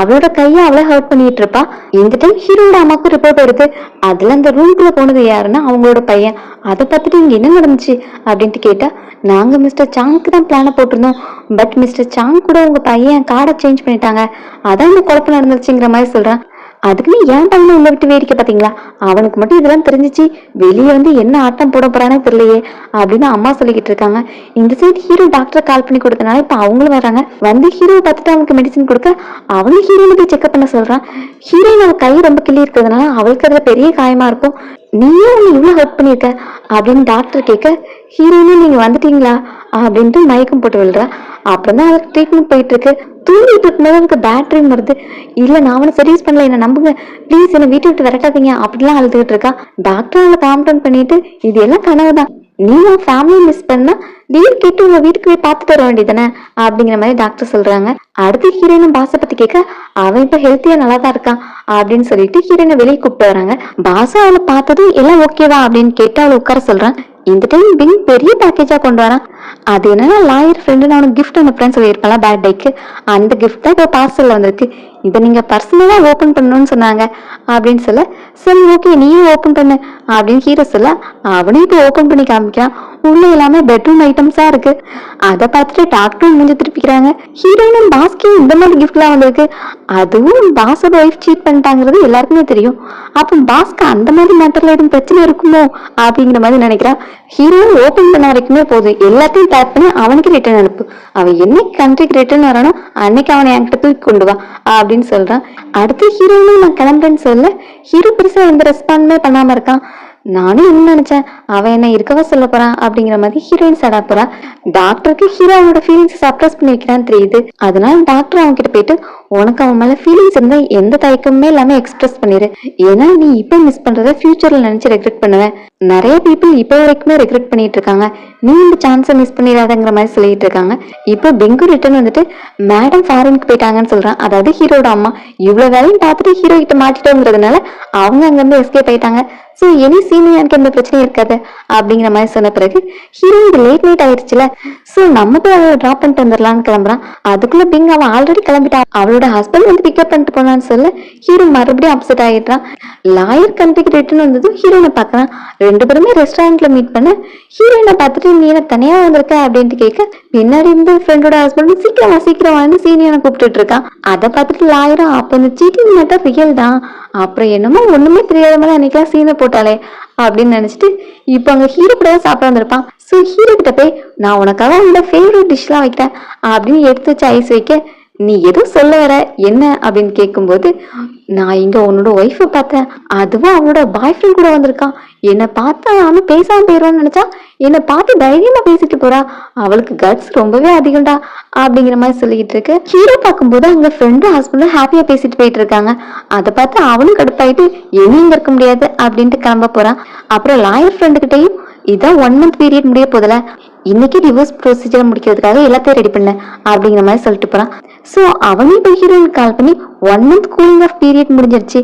அவளோட கையை அவளை ஹர்ட் பண்ணிட்டு இருப்பா. இந்த டைம் ஹீரோட அம்மாவுக்கு ரிப்போர்ட் வருது. அதுல அந்த ரூம்குள்ள போனது யாருன்னா அவங்களோட பையன். அதை பார்த்துட்டு இங்க என்ன நடந்துச்சு அப்படின்ட்டு கேட்டா, நாங்க மிஸ்டர் சாங்க்கு தான் பிளான போட்டிருந்தோம், பட் மிஸ்டர் சாங் கூட உங்க பையன் கார்டை சேஞ்ச் பண்ணிட்டாங்க, அதான் இந்த குழப்பம் நடந்துச்சுங்கிற மாதிரி சொல்றான். அதுக்குன்னு ஏன் பையனை உள்ள விட்டு வேடிக்கை பாத்தீங்களா? அவனுக்கு மட்டும் இதெல்லாம் தெரிஞ்சிச்சு வெளியே வந்து என்ன ஆட்டம் போட போறானே தெரியலையே அப்படின்னு அம்மா சொல்லிக்கிட்டு இருக்காங்க. இந்த சைடு ஹீரோ டாக்டர் கால் பண்ணி கொடுத்தனால இப்ப அவங்களும் வராங்க. வந்து ஹீரோ பார்த்துட்டு அவனுக்கு மெடிசன் கொடுக்க அவனு ஹீரோயினை போய் செக்அப் பண்ண சொல்றான். ஹீரோயின் அவன் கை ரொம்ப கிள்ளி இருக்கிறதுனால அவளுக்கு அதுல பெரிய காயமா இருக்கும். நீயே உன்னை இவ்வளவு ஹெல்ப் பண்ணிருக்க அப்படின்னு டாக்டர் கேட்க, ஹீரோயினும் நீங்க வந்துட்டீங்களா அப்படின்ட்டு மயக்கம் போட்டு விழுறா. அப்புறம் தான் அவருக்கு ட்ரீட்மெண்ட் போயிட்டு இருக்கு. தூங்கிட்டு இருக்கும்போது எனக்கு பேட் ட்ரீம் வருது. இல்ல நான் அவனை சர்வீஸ் பண்ணல, என்ன நம்புங்க ப்ளீஸ், என்ன வீட்டை விட்டு விரட்டாதீங்க அப்படிலாம் அழுதுகிட்டு இருக்கா. டாக்டர் அவளை காம் டவுன் பண்ணிட்டு இது எல்லாம் கனவுதான், நீ உன் ஃபேமிலியை மிஸ் பண்ணா லீவ் கேட்டு உங்க வீட்டுக்கு போய் பார்த்துட்டு வர வேண்டியதானே அப்படிங்கிற மாதிரி டாக்டர் சொல்றாங்க. அடுத்து ஹீரோயினும் பாஸை பத்தி கேட்க அவன் இப்ப ஹெல்த்தியா நல்லா தான் இருக்கான் அப்படின்னு சொல்லிட்டு ஹீரோயினை வெளியே கூப்பிட்டு வராங்க. பாஸா அவளை பார்த்ததும் எல்லாம் ஓகேவா அப்படின்னு கேட்டு அவளை உட்கார சொல்றான். இந்த டைம் பிங் பெரிய பேக்கேஜா கொண்டு வரான். அது என்னன்னா லாயர் ஃப்ரெண்டு நான் உனக்கு கிஃப்ட் அனுப்புறேன்னு சொல்லியிருப்பேன் பர்த்டேக்கு, அந்த கிஃப்ட் தான் இப்போ பார்சல்ல வந்திருக்கு. இதை நீங்க பர்சனலா ஓபன் பண்ணணும்னு சொன்னாங்க அப்படின்னு சொல்ல, சரி ஓகே நீயும் ஓபன் பண்ணு அப்படின்னு ஹீரோ சொல்ல அவனையும் இப்போ ஓபன் பண்ணி காமிக்கிறான். உள்ள எல்லாமே பெட்ரூம் ஐட்டம்ஸா இருக்கு. அதை பார்த்துட்டு டாக்டரும் மூஞ்சி திருப்பிக்கிறாங்க. ஹீரோயினும் பாஸ்க்கும் இந்த மாதிரி கிஃப்ட் எல்லாம் வந்திருக்கு. அதுவும் பாஸோட ஒய்ஃப் சீட் பண்ணிட்டாங்கிறது எல்லாருக்குமே தெரியும். அப்போ பாஸ்க்கு அந்த மாதிரி மேட்டர்ல எதுவும் பிரச்சனை இருக்குமோ அப்படிங்கிற மாதிரி நினைக்கிறான். ஹீரோயின் ஓபன் பண்ண வரைக்குமே போதும், எல்லாத்தையும் பேக் பண்ணி அவனுக்கு ரிட்டர்ன் அனுப்பு, அவன் என்னைக்கு கண்ட்ரிக்கு ரிட்டர்ன் வரானோ அன்னைக்கு அவனை என்கிட்ட தூக்கி கொண்டு வா அப்படின்னு சொல்றான். அடுத்து ஹீரோயினும் நான் கிளம்புறேன்னு சொல்ல ஹீரோ பெருசா எந்த ரெஸ்பாண்டுமே பண்ணாம இருக்கான். நானும் என்ன நினைச்சேன், அவன் என்ன இருக்கவா சொல்ல போறான் அப்படிங்கிற மாதிரி ஹீரோயின் சடா போறா. டாக்டருக்கு ஹீரோ அவனோட ஃபீலிங்ஸ் சப்ரஸ் பண்ணி வைக்கிறான்னு தெரியுது. அதனால டாக்டர் அவன் கிட்ட போயிட்டு உனக்கு அவன் மேல ஃபீலிங்ஸ் இருந்தா எந்த தயக்கமே இல்லாம எக்ஸ்பிரஸ் பண்ணிரு, ஏன்னா நீ இப்ப மிஸ் பண்றத ஃபியூச்சர்ல நினைச்சு ரெக்ரெட் பண்ணுவேன். நிறைய பீப்புள் இப்ப வரைக்குமே ரெக்ரெட் பண்ணிட்டு இருக்காங்க, நீ இந்த சான்ஸை மிஸ் பண்ணிடாதங்கிற மாதிரி சொல்லிட்டு இருக்காங்க. இப்போ பெங்கு ரிட்டர்ன் வந்துட்டு மேடம் ஃபாரினுக்கு போயிட்டாங்கன்னு சொல்றான். அதாவது ஹீரோட அம்மா இவ்வளவு வேலையும் பார்த்துட்டு ஹீரோ கிட்ட மாட்டிட்டோங்கிறதுனால அவங்க அங்க இருந்து எஸ்கேப் ஆயிட்டாங்க. சோ எனி சீனியர் எனக்கு எந்த பிரச்சனையும் இருக்காது அப்படிங்கிற மாதிரி சொன்ன பிறகு ஹீரோ இது லேட் நைட் ஆயிடுச்சுல, சோ நம்ம போய் அவளை டிராப் பண்ணிட்டு வந்துடலான்னு கிளம்புறான். அதுக்குள்ள பிங் அவன் ஆல்ரெடி கிளம்பிட்டா, அவளோட ஹஸ்பண்ட் வந்து பிக்கப் பண்ணிட்டு போனான்னு சொல்ல ஹீரோ மறுபடியும் அப்செட் ஆயிடுறான். லாயர் கண்ட்ரிக்கு ரிட்டர்ன் வந்ததும் ஹீரோயினை பாக்குறான். ரெண்டு பேருமே ரெஸ்டாரண்ட்ல மீட் பண்ண ஹீரோயினை பார்த்துட்டு நீ என்ன தனியா வந்திருக்க அப்படின்ட்டு கேட்க, பின்னாடி இருந்து ஃப்ரெண்டோட ஹஸ்பண்ட் சீக்கிரம் வந்து சீனியரை கூப்பிட்டுட்டு இருக்கான். அதை பார்த்துட்டு லாயரும் அப்ப இந்த சீட்டிங் மேட்டர் ரியல் தான், அப்புறம் என்னமோ ஒண்ணுமே தெரியாத மாதிரி அன்னைக்கெல்லாம் சீனை போட்டாலே அப்படின்னு நினைச்சிட்டு இப்ப அங்க ஹீரோ கூட சாப்பிட வந்திருப்பான். சோ ஹீரோ கிட்ட போய் நான் உனக்காக அவனோட ஃபேவரட் டிஷ் எல்லாம் வைக்கிறேன் அப்படின்னு எடுத்து வச்சு ஐஸ் வைக்க, நீ எதுவும் சொல்ல வர என்ன அப்படின்னு கேட்கும்போது, நான் இங்க உன்னோட ஒய்ஃபை பார்த்தேன், அதுவும் அவனோட பாய் ஃப்ரெண்ட் கூட வந்திருக்கான், என்னை பார்த்தா அவன் பேசாம போயிடுவான்னு நினைச்சா என்னை பார்த்து தைரியமா பேசிட்டு போறா, அவளுக்கு கட்ஸ் ரொம்பவே அதிகம்டா அப்படிங்கிற மாதிரி சொல்லிட்டு இருக்கு. ஹீரோ பார்க்கும்போது அங்க ஃப்ரெண்டும் ஹஸ்பண்டும் ஹாப்பியா பேசிட்டு போயிட்டு இருக்காங்க. அதை பார்த்து அவனும் கடுப்பாயிட்டு எங்கேயும் இருக்க முடியாது அப்படின்ட்டு கிளம்ப போறான். அப்புறம் லாயர் ஃப்ரெண்டு கிட்டையும் இதான் 1 month பீரியட் முடிய போதுல, இன்னைக்கு டிவோர்ஸ் ப்ரொசீஜர் முடிக்கிறதுக்காக எல்லாத்தையும் ரெடி பண்ண அப்படிங்கிற மாதிரி சொல்லிட்டு போறான். சோ அவனே போய் ஹீரோயின் கால் பண்ணி 1 month கூலிங் ஆஃப் பீரியட் முடிஞ்சிருச்சு,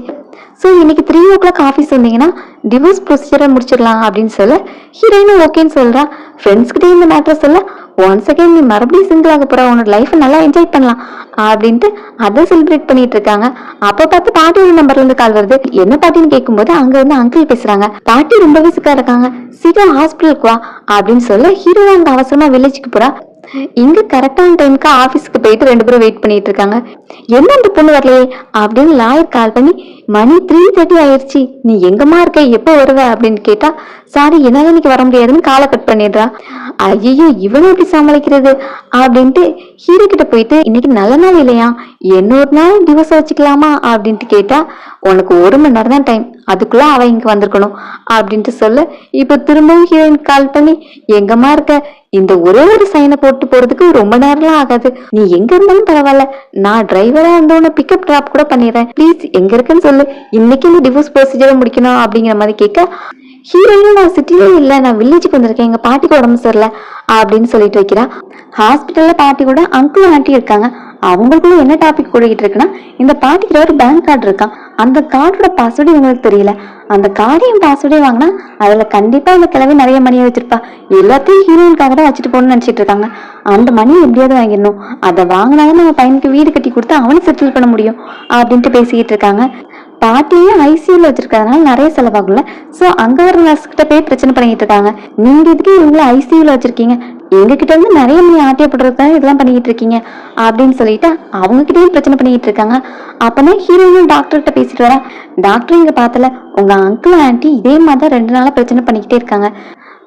சோ இன்னைக்கு 3 o'clock ஆஃபீஸ் வந்தீங்கன்னா டிவோர்ஸ் ப்ரொசீஜரை முடிச்சிடலாம் அப்படின்னு சொல்ல ஹீரோயினும் ஓகேன்னு சொல்றா. ஃப்ரெண்ட்ஸ் கிட்டே இந்த மேட்டர் சொல்ல ஒன் செகண்ட் நீ மறுபடியும் சிங்கிள் ஆக போற, உன்னோட லைஃப் நல்லா என்ஜாய் பண்ணலாம் அப்படின்ட்டு அதை செலிப்ரேட் பண்ணிட்டு இருக்காங்க. அப்ப பார்த்து பாட்டியோட நம்பர்ல இருந்து கால் வருது. என்ன பாட்டின்னு கேட்கும்போது அங்க இருந்து அங்கிள் பேசுறாங்க. பாட்டி ரொம்பவே சிக்கா இருக்காங்க, சீக்கிரம் ஹாஸ்பிட்டலுக்கு வா அப்படின்னு சொல்ல ஹீரோ அங்க அவசரமா வில்லேஜுக்கு போறா. இங்க கரெக்டான டைமுக்கு ஆபீஸ்க்கு போயிட்டு ரெண்டு பேரும் வெயிட் பண்ணிட்டு இருக்காங்க. என்ன அந்த பொண்ணு வரலையே அப்படின்னு லாயர் கால் பண்ணி, மணி 3:30 ஆயிடுச்சு, நீ எங்கம்மா இருக்க, எப்போ வருவ அப்படின்னு கேட்டா, சாரி என்னால இன்னைக்கு வர முடியாதுன்னு காலை கட் பண்ணிடுறா. ஐயோ இவனும் எப்படி சமாளிக்கிறது அப்படின்ட்டு ஹீரோ கிட்ட போயிட்டு, இன்னைக்கு நல்ல நாள் இல்லையா, இன்னொரு நாள் டிவோர்ஸ் வச்சுக்கலாமா அப்படின்ட்டு கேட்டா, உனக்கு 1 மணி நேரம் தான் டைம், அதுக்குள்ள அவ இங்க வந்திருக்கணும் அப்படின்ட்டு சொல்ல, இப்ப திரும்பவும் ஹீரோயின் கால் பண்ணி, எங்கம்மா இருக்க, இந்த ஒரே ஒரு சைனை போட்டு போறதுக்கு ரொம்ப நேரம்லாம் ஆகாது, நீ எங்க இருந்தாலும் பரவாயில்ல, நான் டிரைவரா இருந்தோன்னு பிக்கப் டிராப் கூட பண்ணிடுறேன், ப்ளீஸ் எங்க இருக்குன்னு சொல்லு, இன்னைக்கு இந்த டிவோர்ஸ் ப்ரொசீஜரை முடிக்கணும் அப்படிங்கிற மாதிரி கேட்க, ஹீரோயின் நான் சிட்டிலே இல்ல, நான் வில்லேஜுக்கு வந்திருக்கேன், எங்க பாட்டிக்கு உடம்பு சரியில்ல அப்படின்னு சொல்லிட்டு வைக்கிறா. ஹாஸ்பிட்டல்ல பாட்டி கூட அங்கிள் ஆண்டி இருக்காங்க. அவங்களுக்குள்ள என்ன டாபிக் கூடிக்கிட்டு இருக்குன்னா, இந்த பாட்டிக்கு ஒரு பேங்க் கார்டு இருக்கான், அந்த கார்டோட பாஸ்வேர்டு இவங்களுக்கு தெரியல, அந்த கார்டையும் பாஸ்வேர்டையும் வாங்கினா அதுல கண்டிப்பா இந்த கிழவி நிறைய மணியை வச்சிருப்பா, எல்லாத்தையும் ஹீரோயின்காக தான் வச்சுட்டு போகணும்னு நினைச்சிட்டு இருக்காங்க. அந்த மணியை எப்படியாவது வாங்கிடணும், அதை வாங்கினாதான் நம்ம பையனுக்கு வீடு கட்டி கொடுத்து அவனை செட்டில் பண்ண முடியும் அப்படின்ட்டு பேசிக்கிட்டு இருக்காங்க. பாட்டியும் ஐசியூல வச்சிருக்கிறதுனால நிறைய செலவாகும்ல, சோ அங்க ஒரு நர்ஸ் கிட்ட போய் பிரச்சனை பண்ணிட்டு இருக்காங்க. நீங்க இதுக்கு இவங்களை ஐசியூல வச்சிருக்கீங்க, எங்க கிட்ட இருந்து நிறைய மணி ஆட்டியப்படுறதுக்காக இதெல்லாம் பண்ணிட்டு இருக்கீங்க அப்படின்னு சொல்லிட்டு அவங்க கிட்டயும் பிரச்சனை பண்ணிட்டு இருக்காங்க. அப்பதான் ஹீரோயின் டாக்டர்கிட்ட பேசிட்டு வரா. டாக்டர் இங்க பார்த்தல, உங்க அங்கிள் ஆண்டி இதே மாதிரி 2 நாளா பிரச்சனை பண்ணிக்கிட்டே இருக்காங்க,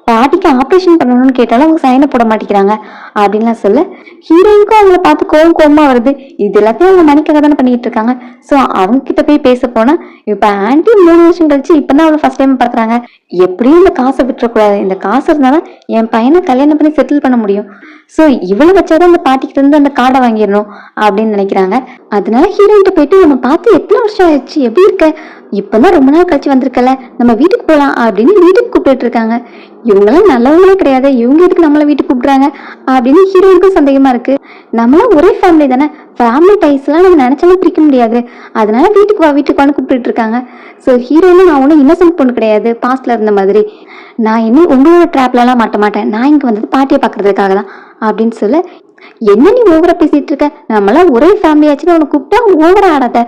பாட்டிக்கு ஆப்ரேஷன் பண்ணணும்னு கேட்டாலும் அவங்க சைனை போட மாட்டேங்கிறாங்க அப்படின்லாம் சொல்ல, ஹீரோயினுக்கும் அவங்கள பார்த்து கோவமா வருது. இது எல்லாத்தையும் அவங்க மணிக்காக தானே பண்ணிட்டு இருக்காங்க. ஸோ அவங்க கிட்ட போய் பேச போனா, இப்ப ஆன்டி 3 வருஷம் கழிச்சு இப்பதான் அவளை ஃபர்ஸ்ட் டைம் பாக்குறாங்க, எப்படியும் இந்த காசை விட்டுறக்கூடாது, இந்த காசு இருந்தாதான் என் பையனை கல்யாணம் பண்ணி செட்டில் பண்ண முடியும், ஸோ இவளை வச்சாதான் அந்த பாட்டிக்கிட்ட இருந்து அந்த கார்டை வாங்கிடணும் அப்படின்னு நினைக்கிறாங்க. அதனால ஹீரோயின்ட்ட போயிட்டு, உன்னை பார்த்து எத்தனை வருஷம் ஆயிடுச்சு, எப்படி இருக்க, இப்பதான் ரொம்ப நாள் கழிச்சு வந்திருக்கல, நம்ம வீட்டுக்கு போலாம் அப்படின்னு வீட்டுக்கு கூப்பிட்டு இருக்காங்க. இவங்கெல்லாம் நல்லவங்களே கிடையாது, இவங்க எதுக்கு நம்மள வீட்டுக்கு கூப்பிடுறாங்க அப்படின்னு ஹீரோயினுக்கும் சந்தேகமா இருக்கு. நம்மளாம் ஒரே ஃபேமிலி தானே, ஃபேமிலி டைஸ் எல்லாம் நம்ம நினைச்சாலும் பிரிக்க முடியாது, அதனால வீட்டுக்கு வான்னு கூப்பிட்டு இருக்காங்க. ஸோ ஹீரோயினும், நான் ஒன்றும் இன்னசென்ட் பொண்ணு கிடையாது, பாஸ்ட்ல இருந்த மாதிரி, நான் இன்னும் உங்களோட ட்ராப்ல எல்லாம் மாட்ட மாட்டேன், நான் இங்க வந்தது பாட்டியை பாக்குறதுக்காக தான் அப்படின்னு சொல்ல, என்ன நீ ஓவரா பேசிட்டு இருக்க, நம்மளாம் ஒரே ஃபேமிலி ஆச்சுன்னு உனக்கு கூப்பிட்டா ஓவரா ஆடாத,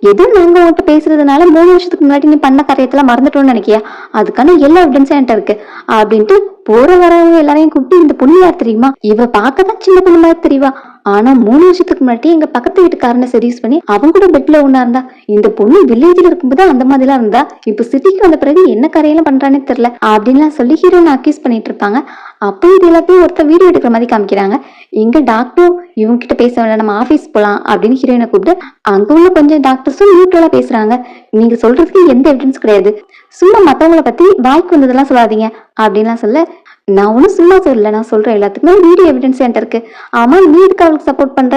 எதுவும் நாங்க உன்கிட்ட பேசுறதுனால 3 வருஷத்துக்கு முன்னாடி நீ பண்ண காரியத்தெல்லாம் மறந்துட்டோம்னு நினைக்கியா, அதுக்கான எல்லா எவிடன்ஸும் என்கிட்ட இருக்கு அப்படின்ட்டு போற வரவங்க எல்லாரையும் கூப்பிட்டு, இந்த பொண்ணு யார் தெரியுமா, இவ பார்க்கதான் சின்ன பொண்ணு மாதிரி தெரியவா, ஆனா 3 வருஷத்துக்கு முன்னாடி எங்க பக்கத்து வீட்டுக்காரனை செடியூஸ் பண்ணி அவங்க கூட பெட்ல ஒண்ணா இருந்தா, இந்த பொண்ணு வில்லேஜ்ல இருக்கும்போது அந்த மாதிரி எல்லாம் இருந்தா, இப்ப சிட்டிக்கு வந்த பிறகு என்ன கரையெல்லாம் பண்றானே தெரியல அப்படின்லாம் சொல்லி ஹீரோயின் அக்யூஸ் பண்ணிட்டு இருப்பாங்க. அப்போ இது எல்லாத்தையும் ஒருத்தர் வீடியோ எடுக்கிற மாதிரி காமிக்கிறாங்க. எங்க டாக்டர் இவங்க கிட்ட பேச வேண்டாம், நம்ம ஆபீஸ் போலாம் அப்படின்னு ஹீரோயினை கூப்பிட்டு, அங்க உள்ள கொஞ்சம் டாக்டர்ஸும் நியூட்ரலா பேசுறாங்க. நீங்க சொல்றதுக்கு எந்த எவிடன்ஸ் கிடையாது, சும்மா மத்தவங்களை பத்தி வாய்க்கு வந்ததெல்லாம் சொல்லாதீங்க அப்படின்லாம் சொல்ல, நான் ஒன்னும் சும்மா சொல்லல, நான் சொல்றேன் எல்லாத்துக்குமே வீடியோ எவிடன்ஸ் என்கிட்ட இருக்கு, ஆமா நீ இதுக்கு அவளுக்கு சப்போர்ட் பண்ற,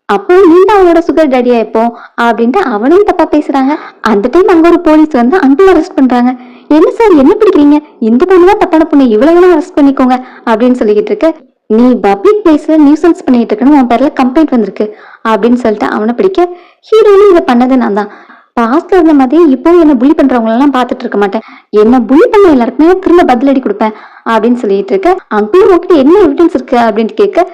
அப்போ நீங்க அவளோட சுகர் டேடியா இப்போ அப்படின்ட்டு அவனையும் தப்பா பேசுறாங்க. அந்த டைம் அங்க ஒரு போலீஸ் வந்து அங்கிள் அரெஸ்ட் பண்றாங்க. என்ன சார் என்ன பிடிக்கிறீங்க, இந்த பொண்ணுதான் தப்பான பொண்ணு, இவ்வளவு அரெஸ்ட் பண்ணிக்கோங்க அப்படின்னு சொல்லிக்கிட்டு இருக்க, நீ பப்ளிக் பிளேஸ்ல நியூசன்ஸ் பண்ணிட்டு இருக்கணும், உன் பேர்ல கம்ப்ளைண்ட் வந்திருக்கு அப்படின்னு சொல்லிட்டு அவனை பிடிக்க, ஹீரோயினும் இதை பண்ணது நான் தான், பாஸ்ட்ல இருந்த மாதிரி இப்போ என்ன புலி பண்றவங்க எல்லாம் பாத்துட்டு இருக்க மாட்டேன், என்ன புலி பண்ண எல்லாருக்குமே திரும்ப பதிலடி கொடுப்பேன் அப்படின்னு சொல்லிட்டு இருக்க. அங்கிள் உங்ககிட்ட என்ன எவிடன்ஸ் இருக்கு அப்படின்னு கேட்க,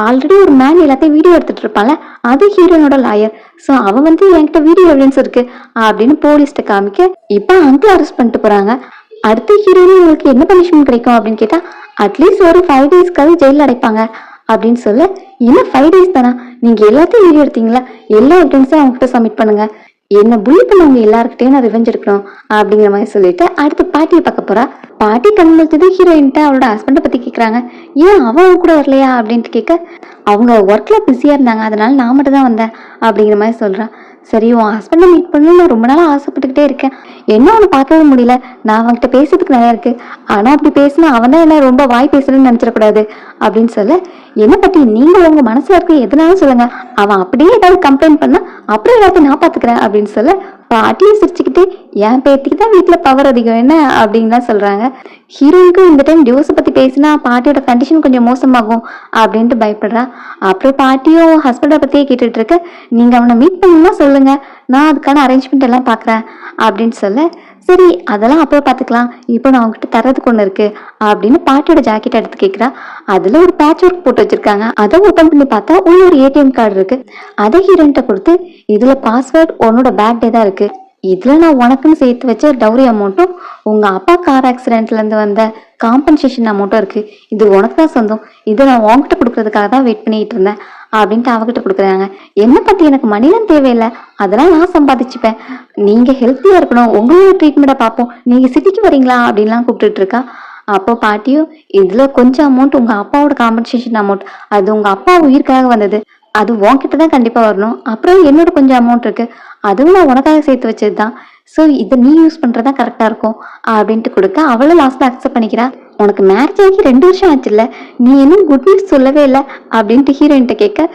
ஆல்ரெடி ஒரு மேன் எல்லாத்தையும் வீடியோ எடுத்துட்டு இருப்பான்ல, அது ஹீரோனோட லாயர், சோ அவன் வந்து என்கிட்ட வீடியோ எவிடன்ஸ் இருக்கு அப்படின்னு போலீஸ்ட காமிக்க, இப்ப அங்கிள் அரெஸ்ட் பண்ணிட்டு போறாங்க. அடுத்த ஹீரோயின் உங்களுக்கு என்ன பனிஷ்மெண்ட் கிடைக்கும் அப்படின்னு கேட்டா, அட்லீஸ்ட் ஒரு 5 டேஸ்க்காவது ஜெயில அடைப்பாங்க அப்படின்னு சொல்ல, இன்னும் 5 டேஸ் தானா, நீங்க எல்லாத்தையும் வீடியோ எடுத்தீங்களா, எல்லா எவிடன்ஸும் அவங்க கிட்ட சப்மிட் பண்ணுங்க, என்ன புலி பண்ணவங்க எல்லாருக்கிட்டையும் நான் ரிவெஞ்ச் எடுக்கணும் அப்படிங்கிற மாதிரி சொல்லிட்டு அடுத்து பாட்டியை பார்க்க போறா. பாட்டி கண் முழிச்சது ஹீரோயின்ட்ட அவளோட ஹஸ்பண்டை பத்தி கேக்குறாங்க. ஏன் அவன் கூட வரலையா அப்படின்ட்டு கேட்க, அவங்க ஒர்க்ல பிஸியா இருந்தாங்க, அதனால நான் மட்டும் தான் வந்தேன் அப்படிங்கிற மாதிரி சொல்றான். சரி, உன் ஹஸ்பண்டை மீட் பண்ணணும்னு நான் ரொம்ப நாளா ஆசைப்பட்டுக்கிட்டே இருக்கேன், என்ன அவனை பார்க்கவே முடியல, நான் அவன்கிட்ட பேசுறதுக்கு நிறைய இருக்கு, ஆனா அப்படி பேசினா அவன் தான் என்ன ரொம்ப வாய் பேசணும்னு நினைச்சிடக்கூடாது அப்படின்னு சொல்ல, என்ன பத்தி நீங்க உங்க மனசுல இருக்க எதுனாலும் சொல்லுங்க, அவன் அப்படியே ஏதாவது கம்ப்ளைண்ட் பண்ணா அப்புறம் எல்லாத்தையும் நான் பாத்துக்கிறேன் அப்படின்னு சொல்ல, பாட்டியும் சிரிச்சுக்கிட்டே, என் பேத்திக்கு தான் வீட்டுல பவர் அதிகம் என்ன அப்படின்னு தான் சொல்றாங்க. ஹீரோயினுக்கும் இந்த டைம் டிவோர்ஸை பத்தி பேசினா பாட்டியோட கண்டிஷன் கொஞ்சம் மோசமாகும் அப்படின்ட்டு பயப்படுறா. அப்புறம் பாட்டியும் ஹஸ்பண்டை பத்தியே கேட்டுட்டு இருக்க, நீங்க அவனை மீட் பண்ணணும்னா சொல்லுங்க, நான் அதுக்கான அரேஞ்ச்மெண்ட் எல்லாம் பாக்குறேன் அப்படின்னு சொல்ல, சரி அதெல்லாம் அப்புறம் பாத்துக்கலாம், இப்போ நான் உங்ககிட்ட தர்றதுக்கு ஒண்ணு இருக்கு அப்படின்னு பாட்டியோட ஜாக்கெட் எடுத்து கேக்குறா. அதுல ஒரு பேட்ச் ஒர்க் போட்டு வச்சிருக்காங்க. அதை ஓபன் பண்ணி பார்த்தா உள்ள ஒரு ஏடிஎம் கார்டு இருக்கு. அதை ஹீரோயின்ட்ட கொடுத்து, இதுல பாஸ்வேர்ட் உன்னோட பேட்டே தான் இருக்கு, இதுல நான் உனக்குன்னு சேர்த்து வச்ச டவுரி அமௌண்ட்டும் உங்க அப்பா கார் ஆக்சிடென்ட்ல இருந்து வந்த காம்பன்சேஷன் அமௌண்ட்டும் இருக்கு, இது உனக்கு தான் சொந்தம், இதை நான் உன்கிட்ட கொடுக்கறதுக்காக தான் வெயிட் பண்ணிட்டு இருந்தேன் அப்படின்ட்டு அவகிட்ட கொடுக்குறாங்க. என்ன பத்தி எனக்கு மணிலாம் தேவையில்லை, அதெல்லாம் நான் சம்பாதிச்சுப்பேன், நீங்க ஹெல்த்தியா இருக்கணும், உங்களோட ட்ரீட்மெண்ட்டை பார்ப்போம், நீங்க சிட்டிக்கு வரீங்களா அப்படின்லாம் கூப்பிட்டுட்டு இருக்கா. அப்போ பாட்டியும், இதுல கொஞ்சம் அமௌண்ட் உங்க அப்பாவோட காம்பன்சேஷன் அமௌண்ட், அது உங்க அப்பா உயிருக்காக வந்தது, அது உன்கிட்ட தான் கண்டிப்பா வரணும், அப்புறம் என்னோட கொஞ்சம் அமௌண்ட் இருக்கு, அதுவும் நான் உனக்காக சேர்த்து வச்சதுதான், ஸோ இதை நீ யூஸ் பண்றதா கரெக்டா இருக்கும் அப்படின்ட்டு கொடுக்க அவளும் லாஸ்ட்ல அக்செப்ட் பண்ணிக்கிறா. உனக்கு மேரேஜ் ஆகி 2 வருஷம் ஆச்சுல்ல, நீ இன்னும் குட் நியூஸ் சொல்லவே இல்லை அப்படின்ட்டு ஹீரோயின்ட்ட கேட்க,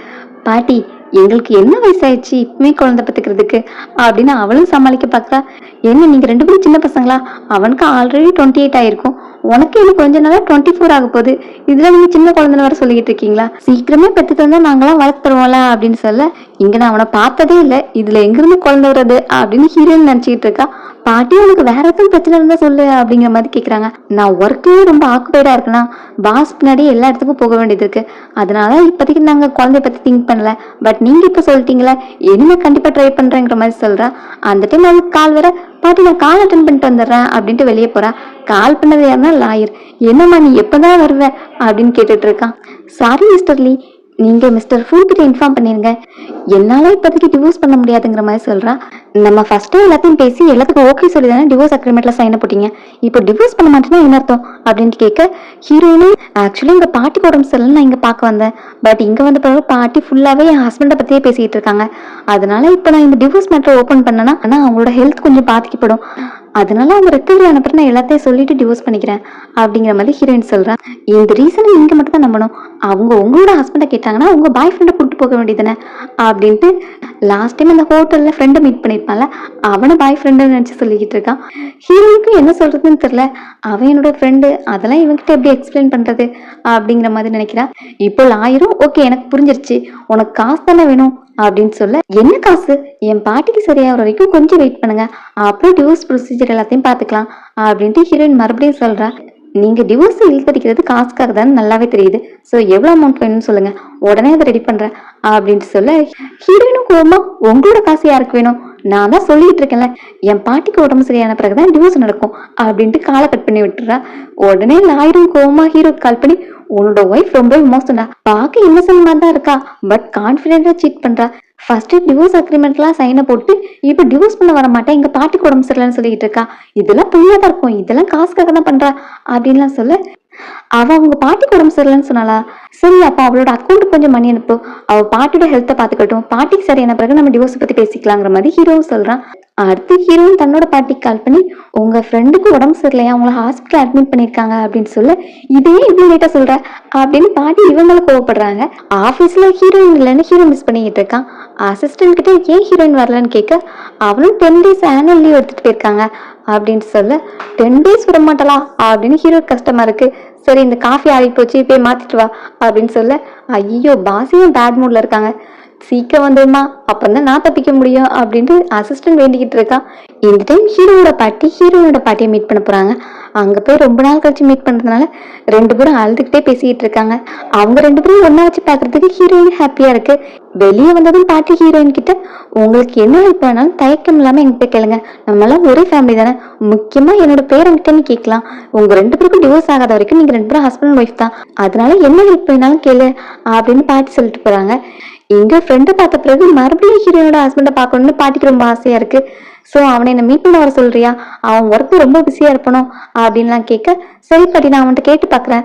பாட்டி எங்களுக்கு என்ன வயசாயிடுச்சு இப்பவுமே குழந்தை பத்துக்கிறதுக்கு அப்படின்னு அவளும் சமாளிக்க பாக்குறா. என்ன நீங்க 2 பேரும் சின்ன பசங்களா, அவனுக்கு ஆல்ரெடி 28 ஆயிருக்கும், உனக்கு இன்னும் கொஞ்ச நாளா 24 ஆக போகுது, இதுல நீங்க சின்ன குழந்தைன்னு வர சொல்லிட்டு இருக்கீங்களா, சீக்கிரமே பெத்து தந்தா நாங்களாம் வளர்த்துருவோம்ல அப்படின்னு சொல்ல, இங்க நான் அவனை பார்த்ததே இல்லை, இதுல எங்க இருந்து குழந்தை வர்றது அப்படின்னு ஹீரோயின் நினைச்சுக்கிட்டு இருக்கா. பாட்டி உனக்கு வேற எதுவும் பிரச்சனை இருந்தா சொல்லு அப்படிங்கிற மாதிரி கேக்குறாங்க. நான் ஒர்க்கே ரொம்ப ஆக்குபைடா இருக்குன்னா பாஸ் பின்னாடி எல்லா இடத்துக்கும் போக வேண்டியது இருக்கு, அதனால இப்போதைக்கு நாங்க குழந்தைய பத்தி திங்க் பண்ணல, பட் நீங்க இப்ப சொல்லிட்டீங்களா, இனிமே கண்டிப்பா ட்ரை பண்றேங்கிற மாதிரி சொல்றா. அந்த டைம் அவளுக்கு கால் வர, பாட்டி நான் கால் அட்டன் பண்ணிட்டு வந்துடுறேன் அப்படின்ட்டு வெளியே போறா. கால் பண்ணது யாருன்னா லாயர். என்னம்மா நீ எப்பதான் வருவ அப்படின்னு கேட்டுட்டு இருக்கான். சாரி மிஸ்டர் லீ, நீங்க மிஸ்டர் ஃபூ கிட்ட இன்ஃபார்ம் பண்ணிருங்க, என்னால இப்போதைக்கு டிவோர்ஸ் பண்ண முடியாதுங்கிற மாதிரி சொல்றா. நம்ம ஃபர்ஸ்டே எல்லாத்தையும் பேசி எல்லாத்துக்கும் ஓகே சொல்லி தானே டிவோர்ஸ் அக்ரிமெண்ட்ல சைன் போட்டீங்க, இப்போ டிவோர்ஸ் பண்ண மாட்டேன்னா என்ன அர்த்தம் அப்படின்னு கேட்க, ஹீரோயினும் ஆக்சுவலி உங்க பாட்டிக்கு உடம்பு சரியில்லை, நான் இங்க பார்க்க வந்தேன், பட் இங்க வந்த பிறகு பாட்டி ஃபுல்லாவே என் ஹஸ்பண்டை பத்தியே பேசிட்டு இருக்காங்க, அதனால இப்போ நான் இந்த டிவோர்ஸ் மேட்டர் ஓபன் பண்ணனா ஆனா அவங்களோட ஹெல்த் கொஞ்சம் பாதிக்கப்படும், அதனால அவங்க ரெக்கவரி ஆனப்பறம் நான் எல்லாத்தையும் சொல்லிட்டு டிவோர்ஸ் பண்ணிக்கிறேன் அப்படிங்கிற மாதிரி ஹீரோயின் சொல்றா. இந்த ரீசனை நீங்க மட்டும் தான் நம்பணும், அவங்க உங்களோட ஹஸ்பண்டை கேட்டாங்கன்னா உங்க பாய் ஃப்ரெண்டை கூப்பிட்டு போக வேண்டியதானே அப்படின்ட்டு லாஸ்ட் டைம் அந்த ஹோட்டல்ல ஃப்ரெண்டை மீட் பண்ணிருப்பான்ல, அவனை பாய் ஃப்ரெண்டு நினைச்சு சொல்லிக்கிட்டு இருக்கான். ஹீரோனுக்கு என்ன சொல்றதுன்னு தெரியல, அவன் என்னோட ஃப்ரெண்டு, அதெல்லாம் இவன்கிட்ட எப்படி எக்ஸ்பிளைன் பண்றது அப்படிங்கிற மாதிரி நினைக்கிறா. இப்போ லாயரும் ஓகே எனக்கு புரிஞ்சிருச்சு, உனக்கு காசு தானே வேணும் அப்படின்னு சொல்ல, என்ன காசு, என் பாட்டிக்கு சரியாகிற வரைக்கும் கொஞ்சம் வெயிட் பண்ணுங்க, அப்புறம் டிவோர்ஸ் ப்ரொசீஜர் எல்லாத்தையும் பாத்துக்கலாம் அப்படின்ட்டு ஹீரோயின் மறுபடியும் சொல்றா. நீங்க டிவோர்ஸ் இழுத்தடிக்கிறது காசுக்காக தான் நல்லாவே தெரியுது, ஸோ எவ்வளவு அமௌண்ட் வேணும்னு சொல்லுங்க, உடனே அதை ரெடி பண்றேன் அப்படின்னு சொல்ல, ஹீரோயினும் கோவமா, உங்களோட காசு யாருக்கு வேணும், நான் தான் சொல்லிட்டு இருக்கேன்ல என் பாட்டிக்கு உடம்பு சரியான பிறகுதான் டிவோர்ஸ் நடக்கும் அப்படின்ட்டு காலை கட் பண்ணி விட்டுறா. உடனே லாயரும் கோவமா ஹீரோக்கு கால் பண்ணி, உன்னோட ஒய்ஃப் ரொம்ப மோசம்டா, பார்க்க இன்னசென்ட் மாதிரி தான் இருக்கா, பட் கான்பிடென்டா சீட் பண்றா, ஃபர்ஸ்ட் டிவோர்ஸ் அக்ரிமெண்ட்லாம் சைனை போட்டு இப்போ டிவோர்ஸ் பண்ண வர மாட்டேன், எங்க பாட்டிக்கு உடம்பு சரியில்லைன்னு சொல்லிட்டு இருக்கா, இதெல்லாம் பொய்யா தான் இருக்கும், இதெல்லாம் காசுக்காக தான் பண்றா அப்படின்லாம் சொல்ல, அவ அவங்க பாட்டிக்கு உடம்பு சரியில்லைன்னு சொன்னாலா, சரி அப்ப அவளோட அக்கௌண்ட் கொஞ்சம் மணி அனுப்பு, அவ பாட்டியோட ஹெல்த்தை பாத்துக்கட்டும், பாட்டிக்கு சரியான பிறகு நம்ம டிவோர்ஸ் பத்தி பேசிக்கலாங்கிற மாதிரி ஹீரோவும் சொல்றான். அடுத்து ஹீரோயின் தன்னோட பாட்டிக்கு கால் பண்ணி, உங்க ஃப்ரெண்டுக்கு உடம்பு சரியில்லையா, அவங்கள ஹாஸ்பிட்டல் அட்மிட் பண்ணிருக்காங்க அப்படின்னு சொல்ல, இதே இவ்வளவு லேட்டா சொல்ற அப்படின்னு பாட்டி இவங்கள கோவப்படுறாங்க. ஆபீஸ்ல ஹீரோயின் இல்லைன்னு ஹீரோ மிஸ் பண்ணிக்கிட்டு இருக்கான். அசிஸ்டன்ட் கிட்ட ஏன் ஹீரோயின் வரலன்னு கேட்க, அவளும் 10 days ஆனுவல் லீவ் எடுத்துட்டு போயிருக்காங்க அப்படின்னு சொல்ல, 10 days விட மாட்டலா அப்படின்னு ஹீரோ கஷ்டமா இருக்கு. சரி இந்த காஃபி ஆகி போச்சு போய் மாத்திட்டு வா அப்படின்னு சொல்ல, ஐயோ பாசியும் பேட் மூட்ல இருக்காங்க, சீக்கிரம் வந்துடுமா அப்பந்தான் நான் தப்பிக்க முடியும் அப்படின்ட்டு அசிஸ்டன்ட் வேண்டிக்கிட்டு இருக்கான். இந்த டைம் ஹீரோட பாட்டி ஹீரோனோட பாட்டியை மீட் பண்ண போறாங்க. அங்க போய் ரொம்ப நாள் கழிச்சு மீட் பண்றதுனால 2 பேரும் அழுதுகிட்டே பேசிக்கிட்டு இருக்காங்க. அவங்க 2 பேரும் ஒன்னா வச்சு பாக்குறதுக்கு ஹீரோயின் ஹாப்பியா இருக்கு. வெளியே வந்ததும் பாட்டி ஹீரோயின் கிட்ட, உங்களுக்கு என்ன ஹெல்ப் வேணாலும் தயக்கம் இல்லாம என்கிட்ட கேளுங்க, நம்ம எல்லாம் ஒரே ஃபேமிலி தானே, முக்கியமா என்னோட பேர் என்கிட்ட கேட்கலாம், உங்க 2 பேருக்கும் டிவோர்ஸ் ஆகாத வரைக்கும் நீங்க 2 பேரும் ஹஸ்பண்ட் ஒய்ஃப் தான், அதனால என்ன ஹெல்ப் வேணாலும் கேளு அப்படின்னு பாட்டி சொல்லிட்டு போறாங்க. எங்க ஃப்ரெண்டை பார்த்த பிறகு மறுபடியும் ஹீரோனோட ஹஸ்பண்டை பார்க்கணும்னு பாட்டிக்கு ரொம்ப ஆசையா இருக்கு. ஸோ அவனை என்ன மீட் பண்ண வர சொல்றியா, அவன் ஒர்க்கு ரொம்ப பிஸியா இருப்பணும் அப்படின்லாம் கேட்க, சரி பாட்டி நான் அவன்கிட்ட கேட்டு பாக்குறேன்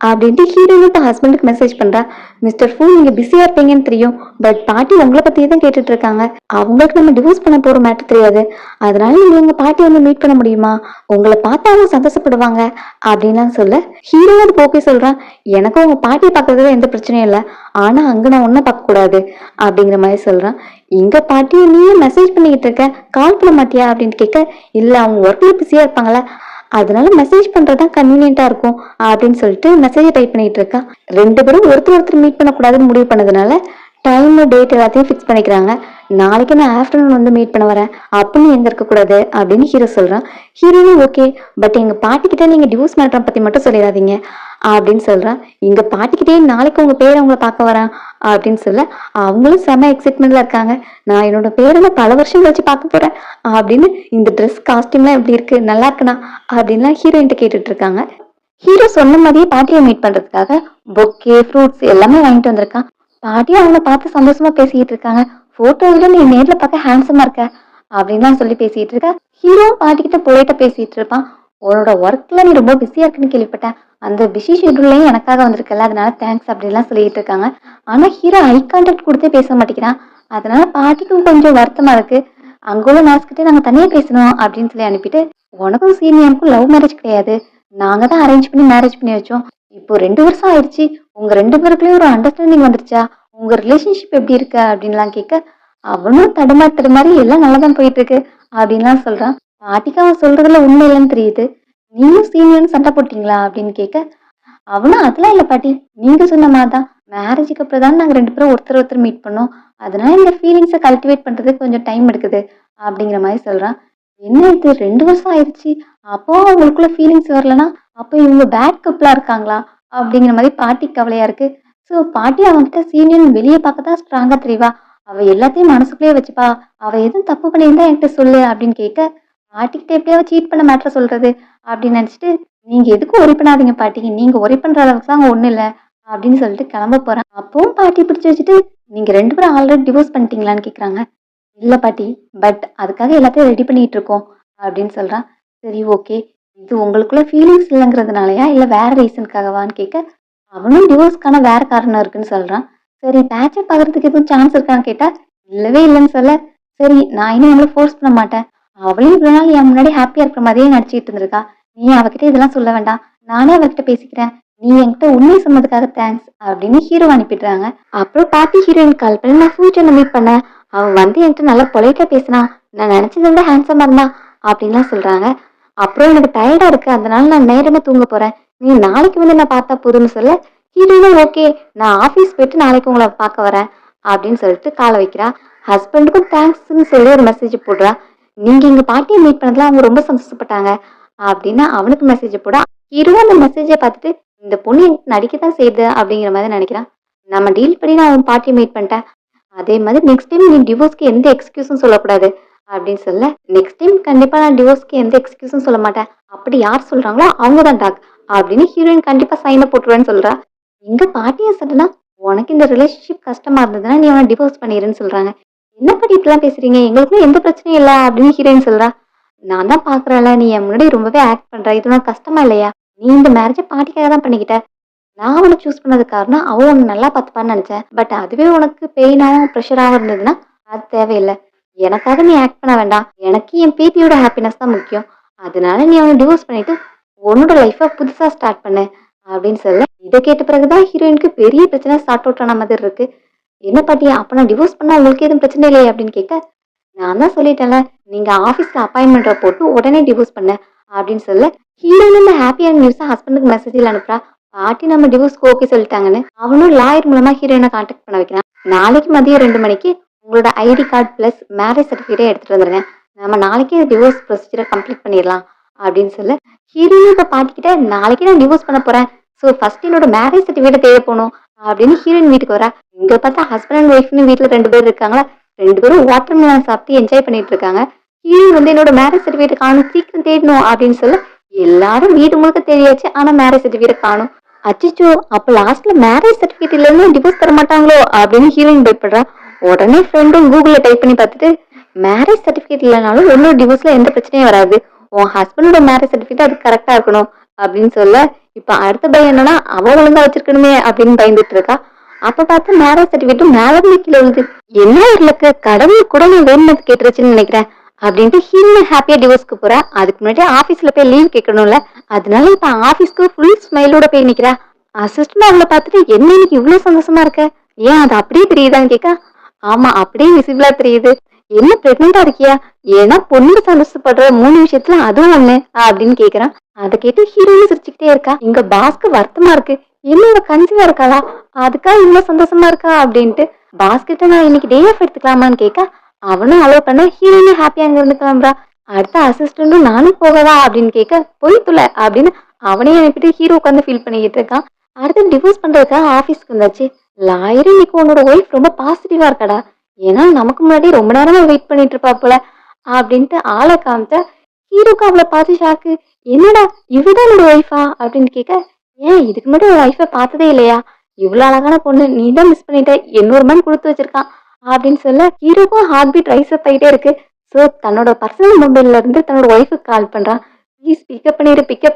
அப்படின்ட்டு ஹீரோனோட ஹஸ்பண்டுக்கு மெசேஜ் பண்றா. மிஸ்டர் ஃபூ நீங்க பிஸியா இருப்பீங்கன்னு தெரியும், பட் பாட்டி உங்களை பத்தியே தான் கேட்டுட்டு இருக்காங்க, அவங்களுக்கு நம்ம டிவோர்ஸ் பண்ண போற மேட்டர் தெரியாது, அதனால நீங்க உங்க பாட்டி வந்து மீட் பண்ண முடியுமா, உங்களை பார்த்தா அவங்க சந்தோஷப்படுவாங்க அப்படின்லாம் சொல்ல, ஹீரோவோட போக்கே சொல்றான், எனக்கும் உங்க பாட்டியை பார்க்கறதுல எந்த பிரச்சனையும் இல்லை, ஆனா அங்க நான் ஒன்னும் பார்க்க கூடாது அப்படிங்கிற மாதிரி சொல்றான். எங்க பாட்டியை நீயே மெசேஜ் பண்ணிக்கிட்டு இருக்க, கால் பண்ண மாட்டியா அப்படின்னு கேட்க, இல்ல அவங்க ஒர்க்ல பிஸியா இருப்பாங்களா, அதனால மெசேஜ் பண்றதுதான் கன்வீனியன்டா இருக்கும் அப்படின்னு சொல்லிட்டு மெசேஜ் டைப் பண்ணிட்டு இருக்கா. 2 பேரும் ஒருத்தர் மீட் பண்ண கூடாதுன்னு முடிவு பண்ணதுனால டைம் டேட் எல்லாத்தையும் ஃபிக்ஸ் பண்ணிக்கிறாங்க. நாளைக்கு நான் ஆஃப்டர்நூன் வந்து மீட் பண்ண வரேன், அப்படின்னு எங்க இருக்கக்கூடாது அப்படின்னு ஹீரோ சொல்றான். ஹீரோனும் ஓகே, பட் எங்க பாட்டிக்கிட்ட நீங்க டிவோர்ஸ் மேட்டரை பத்தி மட்டும் சொல்லிடாதீங்க அப்படின்னு சொல்றான். எங்க பாட்டிக்கிட்டே நாளைக்கு உங்க பேரை உங்களை பார்க்க வரேன் அப்படின்னு சொல்ல அவங்களும் செம எக்ஸைட்மெண்ட்ல இருக்காங்க. நான் என்னோட பேரை பல வருஷம் கழிச்சு பார்க்க போறேன் அப்படின்னு, இந்த ட்ரெஸ் காஸ்டியூம்லாம் எப்படி இருக்கு, நல்லா இருக்குண்ணா அப்படின்லாம் ஹீரோயின்ட்ட கேட்டுட்டு இருக்காங்க. ஹீரோ சொன்ன மாதிரியே பாட்டியை மீட் பண்றதுக்காக பொக்கே ஃப்ரூட்ஸ் எல்லாமே வாங்கிட்டு வந்திருக்கான். பாட்டியும் அவனை பார்த்து சந்தோஷமா பேசிக்கிட்டு இருக்காங்க. போட்டோவில நீ நேர்ல பார்க்க ஹேண்ட்ஸமா இருக்க அப்படின்லாம் சொல்லி பேசிட்டு இருக்க. ஹீரோ பாட்டிக்கிட்ட பொலைட்டா பேசிட்டு இருப்பான். உன்னோட ஒர்க்ல நீ ரொம்ப பிஸியா இருக்குன்னு கேள்விப்பட்டேன், அந்த பிஸி ஷெட்யூல்லையும் எனக்காக வந்திருக்கல, அதனால தேங்க்ஸ் அப்படின்லாம் சொல்லிட்டு இருக்காங்க. ஆனா ஹீரோ ஐ கான்டாக்ட் கொடுத்தே பேச மாட்டேங்கிறான். அதனால பாட்டிக்கும் கொஞ்சம் வருத்தமா இருக்கு. அங்குள்ள நர்ஸ்கிட்டே நாங்க தனியா பேசணும் அப்படின்னு சொல்லி அனுப்பிட்டு, உனக்கும் சீனியருக்கும் லவ் மேரேஜ் கிடையாது, நாங்க தான் அரேஞ்ச் பண்ணி மேரேஜ் பண்ணி வச்சோம், இப்போ 2 வருஷம் ஆயிடுச்சு, உங்க 2 பேருக்குள்ளயும் ஒரு அண்டர்ஸ்டாண்டிங் வந்துருச்சா, உங்க ரிலேஷன்ஷிப் எப்படி இருக்கு அப்படின்லாம் கேட்க அவனும் தடுமாறி எல்லாம் நல்லாதான் போயிட்டு இருக்கு அப்படின்லாம் சொல்றான். பாட்டிக்கு அவன் சொல்றதுல உண்மை இல்லைன்னு தெரியுது. நீயும் சீனியர்னு சண்டை போட்டீங்களா அப்படின்னு கேட்க அவனும் அதெல்லாம் இல்ல பாட்டி, நீங்க சொன்ன மாதிரிதான், மேரேஜுக்கு அப்புறம் தான் நாங்க 2 பேரும் ஒருத்தர் மீட் பண்ணோம், அதனால இந்த ஃபீலிங்ஸை கல்டிவேட் பண்றதுக்கு கொஞ்சம் டைம் எடுக்குது அப்படிங்கிற மாதிரி சொல்றான். என்ன இது 2 வருஷம் ஆயிடுச்சு, அப்போ அவங்களுக்குள்ள ஃபீலிங்ஸ் வரலன்னா அப்போ இவங்க பேட் கப்லா இருக்காங்களா அப்படிங்கிற மாதிரி பாட்டி கவலையா இருக்கு. ஸோ பாட்டி அவன்கிட்ட சீனியர் வெளியே பார்க்கதான் ஸ்ட்ராங்கா தெரியவா, அவ எல்லாத்தையும் மனசுக்குள்ளேயே வச்சுப்பா, அவ எதுவும் தப்பு பண்ணியிருந்தா என்கிட்ட சொல்லு அப்படின்னு கேட்க பாட்டிக்கிட்ட எப்படியாவது சீட் பண்ண மேட்ர சொல்றது அப்படின்னு நினைச்சிட்டு, நீங்க எதுக்கும் ஒரி பண்ணாதீங்க பாட்டி, நீங்க ஒரி பண்ற அளவுக்கு தான் ஒண்ணு இல்ல அப்படின்னு சொல்லிட்டு கிளம்ப போறான். அப்பவும் பாட்டி பிடிச்சு வச்சுட்டு, நீங்க 2 பேரும் ஆல்ரெடி டிவோர்ஸ் பண்ணிட்டீங்களான்னு கேக்குறாங்க. இல்ல பாட்டி, பட் அதுக்காக எல்லாத்தையும் ரெடி பண்ணிட்டு இருக்கோம் அப்படின்னு சொல்றான். சரி ஓகே, இது உங்களுக்குள்ள ஃபீலிங்ஸ் இல்லைங்கிறதுனாலயா இல்ல வேற ரீசனுக்காகவான்னு கேட்க அவனும் டிவோர்ஸ்க்கான வேற காரணம் இருக்குன்னு சொல்றான். சரி பேட்சப் ஆகிறதுக்கு எதுவும் சான்ஸ் இருக்கான்னு கேட்டா இல்லவே இல்லைன்னு சொல்ல, சரி நான் இனி அவங்கள ஃபோர்ஸ் பண்ண மாட்டேன், அவளையும் இவ்வளவு நாள் என் முன்னாடி ஹாப்பியா இருக்கிற மாதிரியே நடிச்சிட்டு இருந்திருக்கா, நீ அவகிட்ட இதெல்லாம் சொல்ல வேண்டாம், நானே அவகிட்ட பேசிக்கிறேன், நீ என்கிட்ட உண்மை சொன்னதுக்காக தேங்க்ஸ் அப்படின்னு ஹீரோ அனுப்பிடுறாங்க. அப்புறம் பாட்டி ஹீரோயின் கால் பண்ணி நான் ஃபியூச்சர்ல மீட் பண்ணேன், அவன் வந்து என்கிட்ட நல்லா பொலைட்டா பேசினான், நான் நினைச்சதை விட ஹேண்ட்ஸமா இருந்தான் அப்படின்லாம் சொல்றாங்க. அப்புறம் எனக்கு டயர்டா இருக்கு, அதனால நான் நேரமே தூங்க போறேன், நீ நாளைக்கு வந்து நான் பார்த்தா போதும்னு சொல்ல ஹீரோயினும் ஓகே, நான் ஆபீஸ் போயிட்டு நாளைக்கு உங்களை பார்க்க வரேன் அப்படின்னு சொல்லிட்டு காலை வைக்கிறா. ஹஸ்பண்டுக்கும் தேங்க்ஸ்ன்னு சொல்லி ஒரு மெசேஜ் போடுறா. நீங்க எங்க பாட்டியை மீட் பண்ணதுல அவங்க ரொம்ப சந்தோஷப்பட்டாங்க அப்படின்னு அவனுக்கு மெசேஜ் போட ஹீரோ அந்த மெசேஜை பார்த்துட்டு இந்த பொண்ணு நடிக்கத்தான் செய்யுது அப்படிங்கிற மாதிரி நினைக்கிறான். நம்ம டீல் பண்ணி நான் அவன் பாட்டியை மீட் பண்ணிட்டேன், அதே மாதிரி நெக்ஸ்ட் டைம் நீ டிவோர்ஸ்க்கு எந்த எக்ஸ்கியூஸும் சொல்லக்கூடாது அப்படின்னு சொல்ல, நெக்ஸ்ட் டைம் கண்டிப்பா நான் டிவோர்ஸ்க்கு எந்த எக்ஸ்கியூஸும் சொல்ல மாட்டேன், அப்படி யார் சொல்றாங்களோ அவங்க தான் டாக் அப்படின்னு ஹீரோயின் கண்டிப்பா சைனை போட்டுருவேன்னு சொல்றா. எங்க பாட்டியை சொல்லுனா, உனக்கு இந்த ரிலேஷன்ஷிப் கஷ்டமா இருந்ததுன்னா நீ அவனை டிவோர்ஸ் பண்ணிடுன்னு சொல்றாங்க. என்ன படி இப்படிலாம் பேசுறீங்க, எங்களுக்குள்ள எந்த பிரச்சனையும் இல்ல அப்படின்னு ஹீரோயின் சொல்றா. நான் தான் பாக்குறேன்ல, நீ என் முன்னாடி ரொம்பவே ஆக்ட் பண்ற, இது உனக்கு கஷ்டமா இல்லையா, நீ இந்த மேரேஜை பாட்டிக்காக தான் பண்ணிக்கிட்ட, நான் அவனை சூஸ் பண்ணது காரணம் அவ உன்னை நல்லா பார்த்துப்பான்னு நினைச்சேன், பட் அதுவே உனக்கு பெயினாவும் ப்ரெஷராகவும் இருந்ததுன்னா அது தேவையில்லை, எனக்காக நீ ஆக்ட் பண்ண வேண்டாம், எனக்கு என் பேத்தியோட ஹாப்பினஸ் தான் முக்கியம், அதனால நீ அவனை டிவோர்ஸ் பண்ணிட்டு உன்னோட லைஃபை புதுசா ஸ்டார்ட் பண்ணு அப்படின்னு சொல்ல, இதை கேட்ட பிறகுதான் ஹீரோயினுக்கு பெரிய பிரச்சனை ஸ்டார்ட் அவுட் ஆன மாதிரி இருக்கு. என்ன பாட்டியா, அப்ப நான் டிவோர்ஸ் பண்ணா உங்களுக்கு எதுவும் பிரச்சனை இல்லையே அப்படின்னு கேட்க, நான் தான் சொல்லிட்டேன்ல, நீங்க ஆபீஸ்ல அப்பாயின்மெண்ட்டை போட்டு உடனே டிவோர்ஸ் பண்ண அப்படின்னு சொல்ல, ஹீரோயின் இந்த ஹாப்பியான நியூஸை ஹஸ்பண்டுக்கு மெசேஜில் அனுப்புறா. பாட்டி நம்ம டிவோர்ஸ்க்கு ஓகே சொல்லிட்டாங்கன்னு அவனும் லாயர் மூலமா ஹீரோயினை கான்டாக்ட் பண்ண வைக்கிறான். நாளைக்கு மதியம் 2 மணிக்கு உங்களோட ஐடி கார்டு பிளஸ் மேரேஜ் சர்டிஃபிகேட்டை எடுத்துட்டு வந்துருங்க, நம்ம நாளைக்கே டிவோர்ஸ் ப்ரொசீஜரை கம்ப்ளீட் பண்ணிடலாம் அப்படின்னு சொல்ல, ஹீரோயின் இப்ப பாட்டிக்கிட்ட நாளைக்கு நான் டிவோர்ஸ் பண்ண போறேன், ஸோ ஃபர்ஸ்ட் என்னோட மேரேஜ் சர்டிஃபிகேட் தேவை போகணும் அப்படின்னு ஹீரோயின் வீட்டுக்கு வரா. இங்க பார்த்தா ஹஸ்பண்ட் அண்ட் ஒய்ஃப்னு வீட்டுல 2 பேர் இருக்காங்களா, 2 பேரும் வாட்டர் மெலன் சாப்பிட்டு என்ஜாய் பண்ணிட்டு இருக்காங்க. ஹீரோயின் வந்து என்னோட மேரேஜ் சர்டிஃபிகேட் காணும், சீக்கிரம் தேடணும் அப்படின்னு சொல்ல, எல்லாரும் வீடு முழுக்க தெரியாச்சு, ஆனா மேரேஜ் சர்டிஃபிகேட் காணும். அச்சிச்சோ, அப்ப லாஸ்ட்ல மேரேஜ் சர்டிஃபிகேட் இல்லைன்னு டிவோர்ஸ் தர மாட்டாங்களோ அப்படின்னு ஹீரோயின் பயப்படுறா. உடனே ஃப்ரெண்டும் கூகுள்ல டைப் பண்ணி பார்த்துட்டு, மேரேஜ் சர்டிஃபிகேட் இல்லைனாலும் ஒன்னும் டிவோர்ஸ்ல எந்த பிரச்சனையும் வராது, உன் ஹஸ்பண்டோட மேரேஜ் சர்டிஃபிகேட் அது கரெக்டா இருக்கணும் அப்படின்னு சொல்ல, இப்ப அடுத்த பயம் என்னன்னா அவ ஒழுங்கா வச்சிருக்கணுமே அப்படின்னு பயந்துட்டு இருக்கா. அப்ப பார்த்து மேரேஜ் சர்டிஃபிகேட் மேல கீழே விழுது. என்ன ஒரு லக்கு, கடவுள் கூட நீ வேணும்னு கேட்டுருச்சுன்னு நினைக்கிறேன் அப்படின்ட்டு ஹீரோயின் ஹாப்பியா டிவோர்ஸ்க்கு போறா. அதுக்கு முன்னாடி ஆபீஸ்ல போய் லீவ் கேட்கணும்ல, அதனால இப்ப ஆபீஸ்க்கு ஃபுல் ஸ்மைலோட போய் நிக்கிறா. அசிஸ்டன்ட் அவளை பார்த்துட்டு என்ன இன்னைக்கு இவ்வளவு சந்தோஷமா இருக்க, ஏன் அது அப்படியே தெரியுதான்னு கேட்க, ஆமா அப்படியே விசிபிளா தெரியுது, என்ன பிரெக்னெண்டா இருக்கியா, ஏன்னா பொண்ணு சந்தோஷப்படுற 3 விஷயத்துல அதுவும் ஒண்ணு அப்படின்னு கேக்குறான். அதை கேட்டு ஹீரோயின் சிரிச்சுக்கிட்டே இருக்கா. இங்க பாஸ்க்கு வருத்தமா இருக்கு, என்னோட கன்சீவா இருக்காளா, அதுக்காக இவ்வளவு சந்தோஷமா இருக்கா அப்படின்ட்டு. பாஸ் கிட்ட நான் இன்னைக்கு டே ஆஃப் எடுத்துக்கலாமான்னு கேட்க அவனும் அலோவ் பண்ண ஹீரோயினும் ஹாப்பியா அங்க இருந்து கிளம்புறா. அடுத்த அசிஸ்டன்டும் நானும் போகவா அப்படின்னு கேட்க போய்த்துல அப்படின்னு அவனே அனுப்பிட்டு ஹீரோ உட்காந்து ஃபீல் பண்ணிக்கிட்டு இருக்கான். அடுத்து டிவோர்ஸ் பண்றதுக்காக ஆபீஸ்க்கு வந்தாச்சு. லாயரு இன்னைக்கு உன்னோட ஒய்ஃப் ரொம்ப பாசிட்டிவா இருக்காடா, ஏன்னா நமக்கு முன்னாடி ரொம்ப நேரமா வெயிட் பண்ணிட்டு இருப்பா போல அப்படின்ட்டு ஆளை காமிச்ச. ஹீரோக்கு அவளை பார்த்து ஷாக்கு. என்னடா இவதான் என்னோட ஒய்ஃபா அப்படின்னு கேட்க, ஏன் இதுக்கு முன்னாடி ஒரு ஒய்ஃபை பார்த்ததே இல்லையா, இவ்வளவு அழகான பொண்ணு நீ தான் மிஸ் பண்ணிட்ட, 800 கொடுத்து வச்சிருக்கான் அப்படின்னு சொல்ல ஹீரோக்கும் ஹார்ட் பீட் ரைஸ் அப் ஆயிட்டே இருக்கு. ஸோ தன்னோட பர்சனல் மொபைல்ல இருந்து தன்னோட ஒய்ஃபுக்கு கால் பண்றான். ப்ளீஸ் பிக்கப்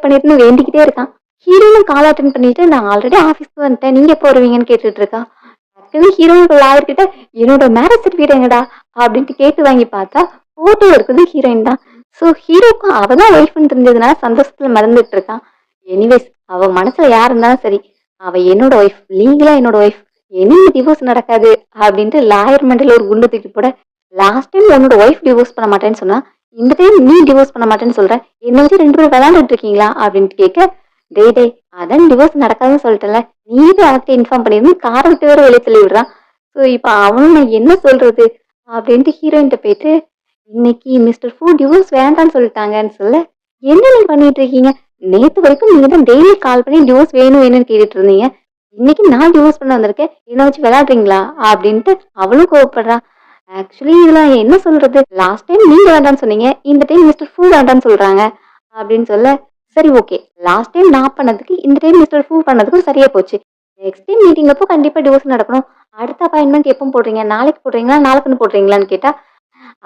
பண்ணிருன்னு வேண்டிக்கிட்டே இருக்கான். ஹீரோனும் கால் அட்டன் பண்ணிட்டு நான் ஆல்ரெடி ஆஃபீஸ்க்கு வந்துட்டேன், நீங்க எப்போ வருவீங்கன்னு கேட்டுட்டு இருக்கா. ஆக்சுவலி ஹீரோனோட லாயர் கிட்ட என்னோட மேரேஜ் சர்டிஃபிகேட் எங்கடா அப்படின்ட்டு கேட்டு வாங்கி பார்த்தா போட்டோ இருக்குது ஹீரோயின் தான். ஸோ ஹீரோக்கும் அவதான் ஒய்ஃப்னு தெரிஞ்சதுனால சந்தோஷத்துல மறந்துட்டு இருக்கான். எனிவேஸ் அவ மனசுல யார் இருந்தாலும் சரி, அவ என்னோட ஒய்ஃப், லீகலா என்னோட ஒய்ஃப், என்ன டிவோர்ஸ் நடக்காது அப்படின்ட்டு லாயர் மண்டியில ஒரு குண்டு தூக்கி போட, லாஸ்ட் டைம் உன்னோட ஒய்ஃப் டிவோர்ஸ் பண்ண மாட்டேன்னு சொன்னா இந்த டைம் நீ டிவோர்ஸ் பண்ண மாட்டேன்னு சொல்ற, என்ன வச்சு 2 பேரும் விளையாண்டுட்டு இருக்கீங்களா அப்படின்ட்டு கேட்க, டே அதான் டிவோர்ஸ் நடக்காதுன்னு சொல்லிட்டல, நீ அவர்கிட்ட இன்ஃபார்ம் பண்ணிருந்து காரை விட்டு வேற வெளியே தள்ளி விடுறான். ஸோ இப்போ அவனும் நான் என்ன சொல்றது அப்படின்ட்டு ஹீரோயின்ட்ட போயிட்டு, இன்னைக்கு மிஸ்டர் ஃபூ டிவோர்ஸ் வேண்டான்னு சொல்லிட்டாங்கன்னு சொல்ல, என்ன நீங்க பண்ணிட்டு இருக்கீங்க, நேத்து வரைக்கும் நீங்க தான் டெய்லி கால் பண்ணி டிவோர்ஸ் வேணும்னு கேட்டுட்டு இருந்தீங்க, இன்னைக்கு நான் டிவோர்ஸ் பண்ண வந்திருக்கேன், என்ன வச்சு விளையாடுறீங்களா அப்படின்ட்டு அவளும் கோவப்படுறான். ஆக்சுவலி இதுல என்ன சொல்றது, லாஸ்ட் டைம் நீங்க வேண்டாம்னு சொன்னீங்க, இந்த டைம் மிஸ்டர் ஃபூ வேண்டாம்னு சொல்றாங்க அப்படின்னு சொல்ல, சரி ஓகே, லாஸ்ட் டைம் நான் பண்ணதுக்கு இந்த டைம் மிஸ்டர் ஃபூ பண்ணதுக்கும் சரியா போச்சு, நெக்ஸ்ட் டைம் மீட்டிங் அப்போ கண்டிப்பா டிவோர்ஸ் நடக்கணும், அடுத்த அப்பாயின்மெண்ட் எப்போ போடுறீங்க, நாளைக்கு போடுறீங்களா நாளைக்குன்னு போடுறீங்களான்னு கேட்டா,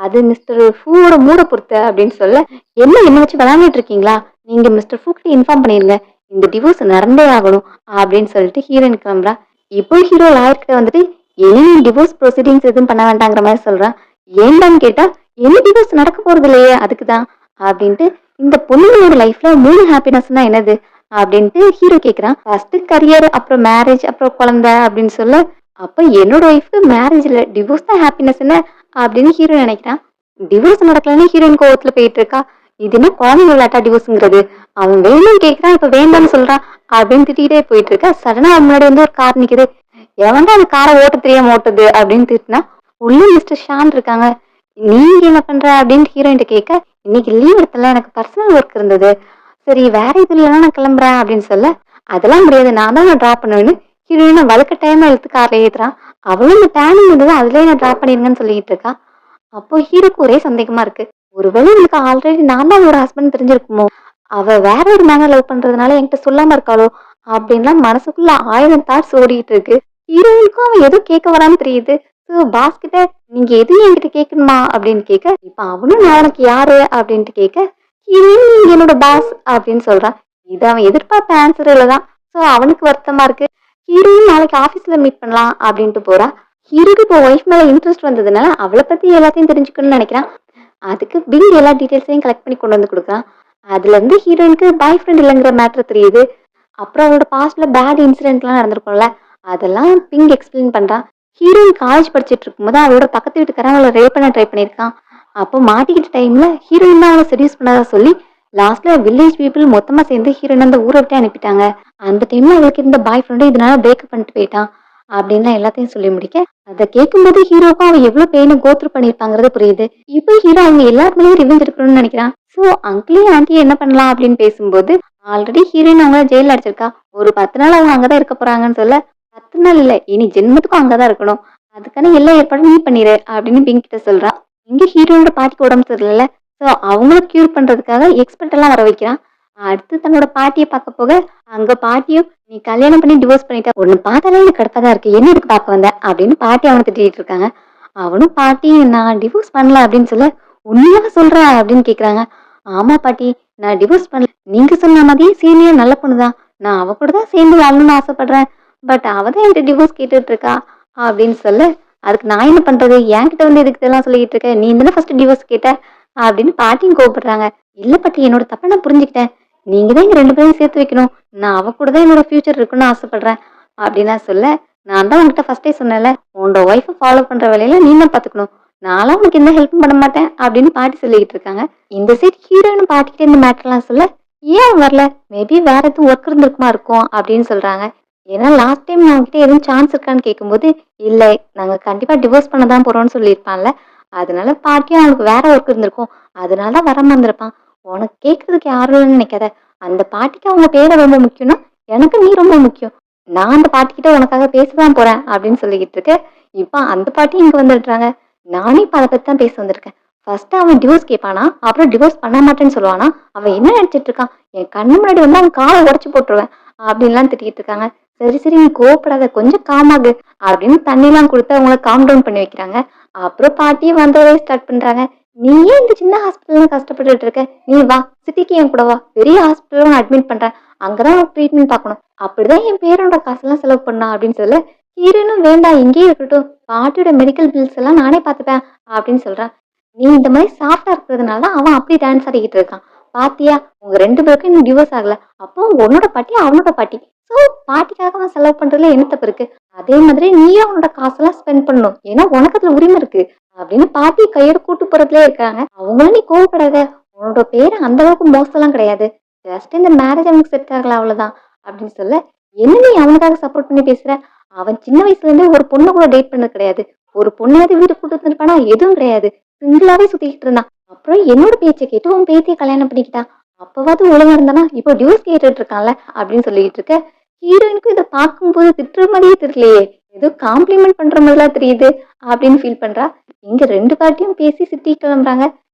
அது மிஸ்டர் ஃபூவோட மூட பொறுத்த அப்படின்னு சொல்ல, என்ன வச்சு விளையாண்டுட்டு இருக்கீங்களா, நீங்க மிஸ்டர் ஃபூ கிட்ட இன்ஃபார்ம் பண்ணிருங்க, இந்த டிவோர்ஸ் நடந்தே ஆகணும் அப்படின்னு சொல்லிட்டு ஹீரோயின் கிளம்புறா. இப்போ ஹீரோ லாயர் கிட்ட வந்துட்டு என்ன டிவோர்ஸ் ப்ரொசீடிங்ஸ் எதுவும் பண்ண வேண்டாங்கிற மாதிரி சொல்றான். ஏன்டான்னு கேட்டா, என்ன டிவோர்ஸ் நடக்க போறது இல்லையே அதுக்குதான் அப்படின்ட்டு, இந்த பொண்ணுங்களோட லைஃப்ல 3 ஹாப்பினஸ்னா என்னது அப்படின்ட்டு ஹீரோ கேக்குறான். ஃபர்ஸ்ட் கரியர், அப்புறம் மேரேஜ், அப்புறம் குழந்தை அப்படின்னு சொல்ல, அப்ப என்னோட ஒய்ஃப்க்கு மேரேஜ் இல்ல டிவோர்ஸ் தான் ஹாப்பினஸ் என்ன அப்படின்னு ஹீரோ நினைக்கிறான். டிவோர்ஸ் நடக்கலன்னு ஹீரோயின் கோவத்துல போயிட்டு இருக்கா. இது என்ன குழந்தைங்க விளையாட்டா டிவோர்ஸ்ங்கிறது, அவன் வேணும்னு கேக்குறான், இப்ப வேண்டாம்னு சொல்றான் அப்படின்னு திட்டிகிட்டே போயிட்டு இருக்கா. சடனா அவன் முன்னாடி வந்து ஒரு கார் நிக்குது. எவன்டா அந்த காரை ஓட்ட தெரியாம ஓட்டுது அப்படின்னு திட்டினா, உள்ள மிஸ்டர் ஷான் இருக்காங்க. நீங்க என்ன பண்ற அப்படின்னு ஹீரோயின் கேட்க, இன்னைக்கு லீவ் எடுத்தல, எனக்கு பர்சனல் ஒர்க் இருந்தது, சரி வேற இது இல்லைன்னா நான் கிளம்புறேன் அப்படின்னு சொல்ல, அதெல்லாம் முடியாது நான் தான் நான் டிராப் பண்ணுவேன்னு ஹீரோயினை வழக்க டைம் எடுத்து கார்ல ஏத்துறான். அவளும் இந்த டேனிங் இருந்தது அதுலயே நான் டிராப் பண்ணிருங்கன்னு சொல்லிட்டு இருக்கா. அப்போ ஹீரோக்கு ஒரே சந்தேகமா இருக்கு, ஒருவேளை எனக்கு ஆல்ரெடி நான் தான் ஒரு ஹஸ்பண்ட் தெரிஞ்சிருக்குமோ, அவ வேற ஒரு மேன லவ் பண்றதுனால என்கிட்ட சொல்லாம இருக்காளோ அப்படின்லாம் மனசுக்குள்ள 1000 தாட்ஸ் ஓடிட்டு இருக்கு. ஹீரோயினுக்கும் அவன் எதுவும் கேட்க வரான்னு தெரியுது. ஸோ பாஸ் கிட்ட நீங்க எதுவும் என்கிட்ட கேட்கணுமா அப்படின்னு கேட்க, இப்ப அவனும் நான் உனக்கு யாரு அப்படின்ட்டு கேட்க, ஹீரோயின் நீங்க என்னோட பாஸ் அப்படின்னு சொல்றான். இது அவன் எதிர்பார்த்த ஆன்சர் இல்லதான். ஸோ அவனுக்கு வருத்தமா இருக்கு. ஹீரோயின் நாளைக்கு ஆபீஸ்ல மீட் பண்ணலாம் அப்படின்ட்டு போறா. ஹீரோக்கு இப்போ ஒய்ஃப் மேல இன்ட்ரெஸ்ட் வந்ததுனால அவளை பத்தி எல்லாத்தையும் தெரிஞ்சுக்கணும்னு நினைக்கிறான். அதுக்கு பிங் எல்லா டீட்டெயில்ஸையும் கலெக்ட் பண்ணி கொண்டு வந்து கொடுக்குறான். அதுல இருந்து ஹீரோயினுக்கு பாய் ஃப்ரெண்ட் இல்லைங்கிற மேட்டர் தெரியுது. அப்புறம் அவளோட பாஸ்ட்ல பேட் இன்சிடென்ட்லாம் நடந்திருக்கும்ல, அதெல்லாம் பிங் எக்ஸ்பிளைன் பண்றான். ஹீரோயின் காலேஜ் படிச்சுட்டு இருக்கும்போது அவளோட பக்கத்து வீட்டுக்காரன் அவளை ரேப் பண்ண ட்ரை பண்ணியிருக்கான். அப்போ மாட்டிக்கிட்ட டைம்ல ஹீரோயின் தான் அவளை செடியூஸ் பண்ணதா சொல்லி லாஸ்ட்ல வில்லேஜ் பீப்புள் மொத்தமா சேர்ந்து ஹீரோயின் அந்த ஊரை விட்டு அனுப்பிட்டாங்க. அந்த டைம்ல அவளுக்கு இருந்த பாய் ஃப்ரெண்டும் இதனால பிரேக்கப் பண்ணிட்டு போயிட்டான் அப்படின்னு எல்லாத்தையும் சொல்லி முடிக்க, அதை கேட்கும்போது ஹீரோக்கும் அவன் எவ்வளவு பெயினை கோத்ரூ பண்ணிருப்பாங்கிறது புரியுது. இப்போ ஹீரோ அவங்க எல்லாருக்குமே ரிவெஞ்ச் எடுக்கணும்னு நினைக்கிறான். சோ அங்கிளையும் ஆண்டியும் என்ன பண்ணலாம் அப்படின்னு பேசும்போது, ஆல்ரெடி ஹீரோயின் அவங்க ஜெயில அடிச்சிருக்கா, ஒரு 10 நாள் அவங்க அங்கதான் இருக்க போறாங்கன்னு சொல்ல, 10 நாள் இல்ல இனி ஜென்மத்துக்கும் அங்கதான் இருக்கணும், அதுக்கான எல்லா ஏற்பாடும் நீ பண்ணிடு அப்படின்னு பிங்க் கிட்ட சொல்றான். இங்க ஹீரோனோட பாட்டிக்கு உடம்பு சரியில்லை. சோ அவங்கள கியூர் பண்றதுக்காக எக்ஸ்பர்ட் எல்லாம் வர வைக்கிறான். அடுத்து தன்னோட பாட்டியை பார்க்க போக, அங்க பாட்டியும் நீ கல்யாணம் பண்ணி டிவோர்ஸ் பண்ணிட்ட, ஒன்னு பார்த்தாலே எனக்கு கடுப்பாதான் இருக்கு, என்ன இதுக்கு பார்க்க வந்த அப்படின்னு பாட்டி அவனை திட்டிட்டு இருக்காங்க. அவனும் பாட்டி நான் டிவோர்ஸ் பண்ணல அப்படின்னு சொல்ல, உண்மையாக சொல்ற அப்படின்னு கேக்குறாங்க. ஆமா பாட்டி நான் டிவோர்ஸ் பண்ணல, நீங்க சொன்ன மாதிரி சீனியர் நல்ல பொண்ணுதான், நான் அவ கூட தான் சேர்ந்து வாழணும்னு ஆசைப்படுறேன், பட் அவதான் என்கிட்ட டிவோர்ஸ் கேட்டுட்டு இருக்கா அப்படின்னு சொல்ல, அதுக்கு நான் என்ன பண்றது, என்கிட்ட வந்து எதுக்கு இதெல்லாம் சொல்லிட்டு இருக்க, நீ தானே ஃபர்ஸ்ட் டிவோர்ஸ் கேட்ட அப்படின்னு பாட்டியும் கோவப்படுறாங்க. இல்ல பாட்டி என்னோட தப்ப நான் புரிஞ்சுக்கிட்டேன், நீங்க தான் எங்க 2 பேரும் சேர்த்து வைக்கணும், நான் அவ கூட தான் என்னோட ஃபியூச்சர் இருக்குன்னு ஆசைப்படுறேன் அப்படின்னா சொல்ல, நான் தான் உங்ககிட்ட ஃபர்ஸ்டே சொன்னேன்ல, உன்னோட ஒய்ஃபை ஃபாலோ பண்ற வேலையில நீ தான் பாத்துக்கணும், நானும் உனக்கு எந்த ஹெல்ப்பும் பண்ண மாட்டேன் அப்படின்னு பாட்டி சொல்லிக்கிட்டு இருக்காங்க. இந்த சைட் ஹீரோயின் பாட்டிக்கிட்டே இந்த மேட்டர்லாம் சொல்ல, ஏன் வரல, மேபி வேற எதுவும் ஒர்க் இருந்திருக்குமா இருக்கும் அப்படின்னு சொல்றாங்க. ஏன்னா லாஸ்ட் டைம் நான் உங்ககிட்ட எதுவும் சான்ஸ் இருக்கான்னு கேட்கும்போது, இல்ல நாங்க கண்டிப்பா டிவோர்ஸ் பண்ண தான் போறோம்னு சொல்லியிருப்பான்ல. அதனால பாட்டியும் அவனுக்கு வேற ஒர்க் இருந்திருக்கும். அதனால தான் வராம இருந்திருப்பான். உனக்கு கேட்கறதுக்கு யாரும் இல்லைன்னு நினைக்காத. அந்த பாட்டிக்கு அவங்க பேர ரொம்ப முக்கியம்னா, எனக்கு நீ ரொம்ப முக்கியம். நான் அந்த பாட்டிக்கிட்ட உனக்காக பேசதான் போறேன் அப்படின்னு சொல்லிக்கிட்டு இருக்க. இப்ப அந்த பாட்டி இங்க வந்துடுறாங்க. நானே இப்ப அதை பத்தி தான் பேச வந்திருக்கேன். ஃபர்ஸ்ட் அவன் டிவோர்ஸ் கேட்பானா, அப்புறம் டிவோர்ஸ் பண்ண மாட்டேன்னு சொல்லுவானா. அவன் என்ன நினைச்சிட்டு இருக்கான்? என் கண்ணு முன்னாடி வந்து அவன் காலை உடைச்சு போட்டுருவேன் அப்படின்லாம் திட்டிட்டு இருக்காங்க. சரி சரி நீ கோவப்படாத, கொஞ்சம் காமாகு அப்படின்னு தண்ணிலாம் கொடுத்து அவங்கள காம் டவுன் பண்ணி வைக்கிறாங்க. அப்புறம் பாட்டியும் வந்தவரே ஸ்டார்ட் பண்றாங்க. நீ ஏன் இந்த சின்ன ஹாஸ்பிட்டல் கஷ்டப்பட்டுட்டு இருக்க? நீ வா, சிட்டிக்கு என் கூட வா, பெரிய ஹாஸ்பிட்டல் அட்மிட் பண்றேன், அங்கதான் உனக்கு ட்ரீட்மெண்ட் பார்க்கணும். அப்படிதான் என் பேரோட காசெல்லாம் செலவு பண்ணா அப்படின்னு சொல்ல, ஹீரோனும் வேண்டாம் இங்கேயே இருக்கட்டும், பாட்டியோட மெடிக்கல் பில்ஸ் எல்லாம் நானே பாத்துப்பேன் அப்படின்னு சொல்றான். நீ இந்த மாதிரி சாஃப்டா இருக்கிறதுனால அவன் அப்படி டான்ஸ் ஆடிக்கிட்டு இருக்கான். பாத்தியா, உங்க ரெண்டு பேருக்கும் இன்னும் டிவோர்ஸ் ஆகல. அப்போ உன்னோட பாட்டி அவனோட பாட்டி. சோ பாட்டிக்காக அவன் செலவு பண்றதுல என்ன தப்பு இருக்கு? அதே மாதிரி நீயும் அவனோட காசெல்லாம் ஸ்பெண்ட் பண்ணணும், ஏன்னா உனக்கு அதுல உரிமை இருக்கு அப்படின்னு பாட்டி கையோட கூட்டு போறதுலயே இருக்காங்க. அவங்களும் நீ கோவப்படாத, உன்னோட பேரு அந்த அளவுக்கு மோசம்லாம் கிடையாது, ஜஸ்ட் இந்த மேரேஜ் அவனுக்கு செட் ஆகல அவ்வளவுதான் அப்படின்னு சொல்ல, என்ன நீ அவனுக்காக சப்போர்ட் பண்ணி பேசுற? அவன் சின்ன வயசுல இருந்தே ஒரு பொண்ணு கூட டேட் பண்ணது கிடையாது. ஒரு பொண்ணையாவது வீடு கூட்டு வந்திருப்பானா? எதுவும் கிடையாது. சிங்கிளாவே சுத்திக்கிட்டு இருந்தான். அப்புறம் என்னோட பேச்சை கேட்டு உன் பேத்திய கல்யாணம் பண்ணிக்கிட்டான். அப்பவாது ஒழுங்கா இருந்தானா? இப்போ டிவோர்ஸ் கேட்டுட்டு இருக்கான்ல அப்படின்னு சொல்லிட்டு இருக்க. ஹீரோயினுக்கும் இதை பார்க்கும்போது திட்டுற மாதிரியே தெரியலையே, ஏதோ காம்ப்ளிமெண்ட் பண்ற மாதிரிலாம் தெரியுது அப்படின்னு ஃபீல் பண்றா. இங்க ரெண்டு பாட்டியும் பேசி சிட்டி கிளம்புறாங்க.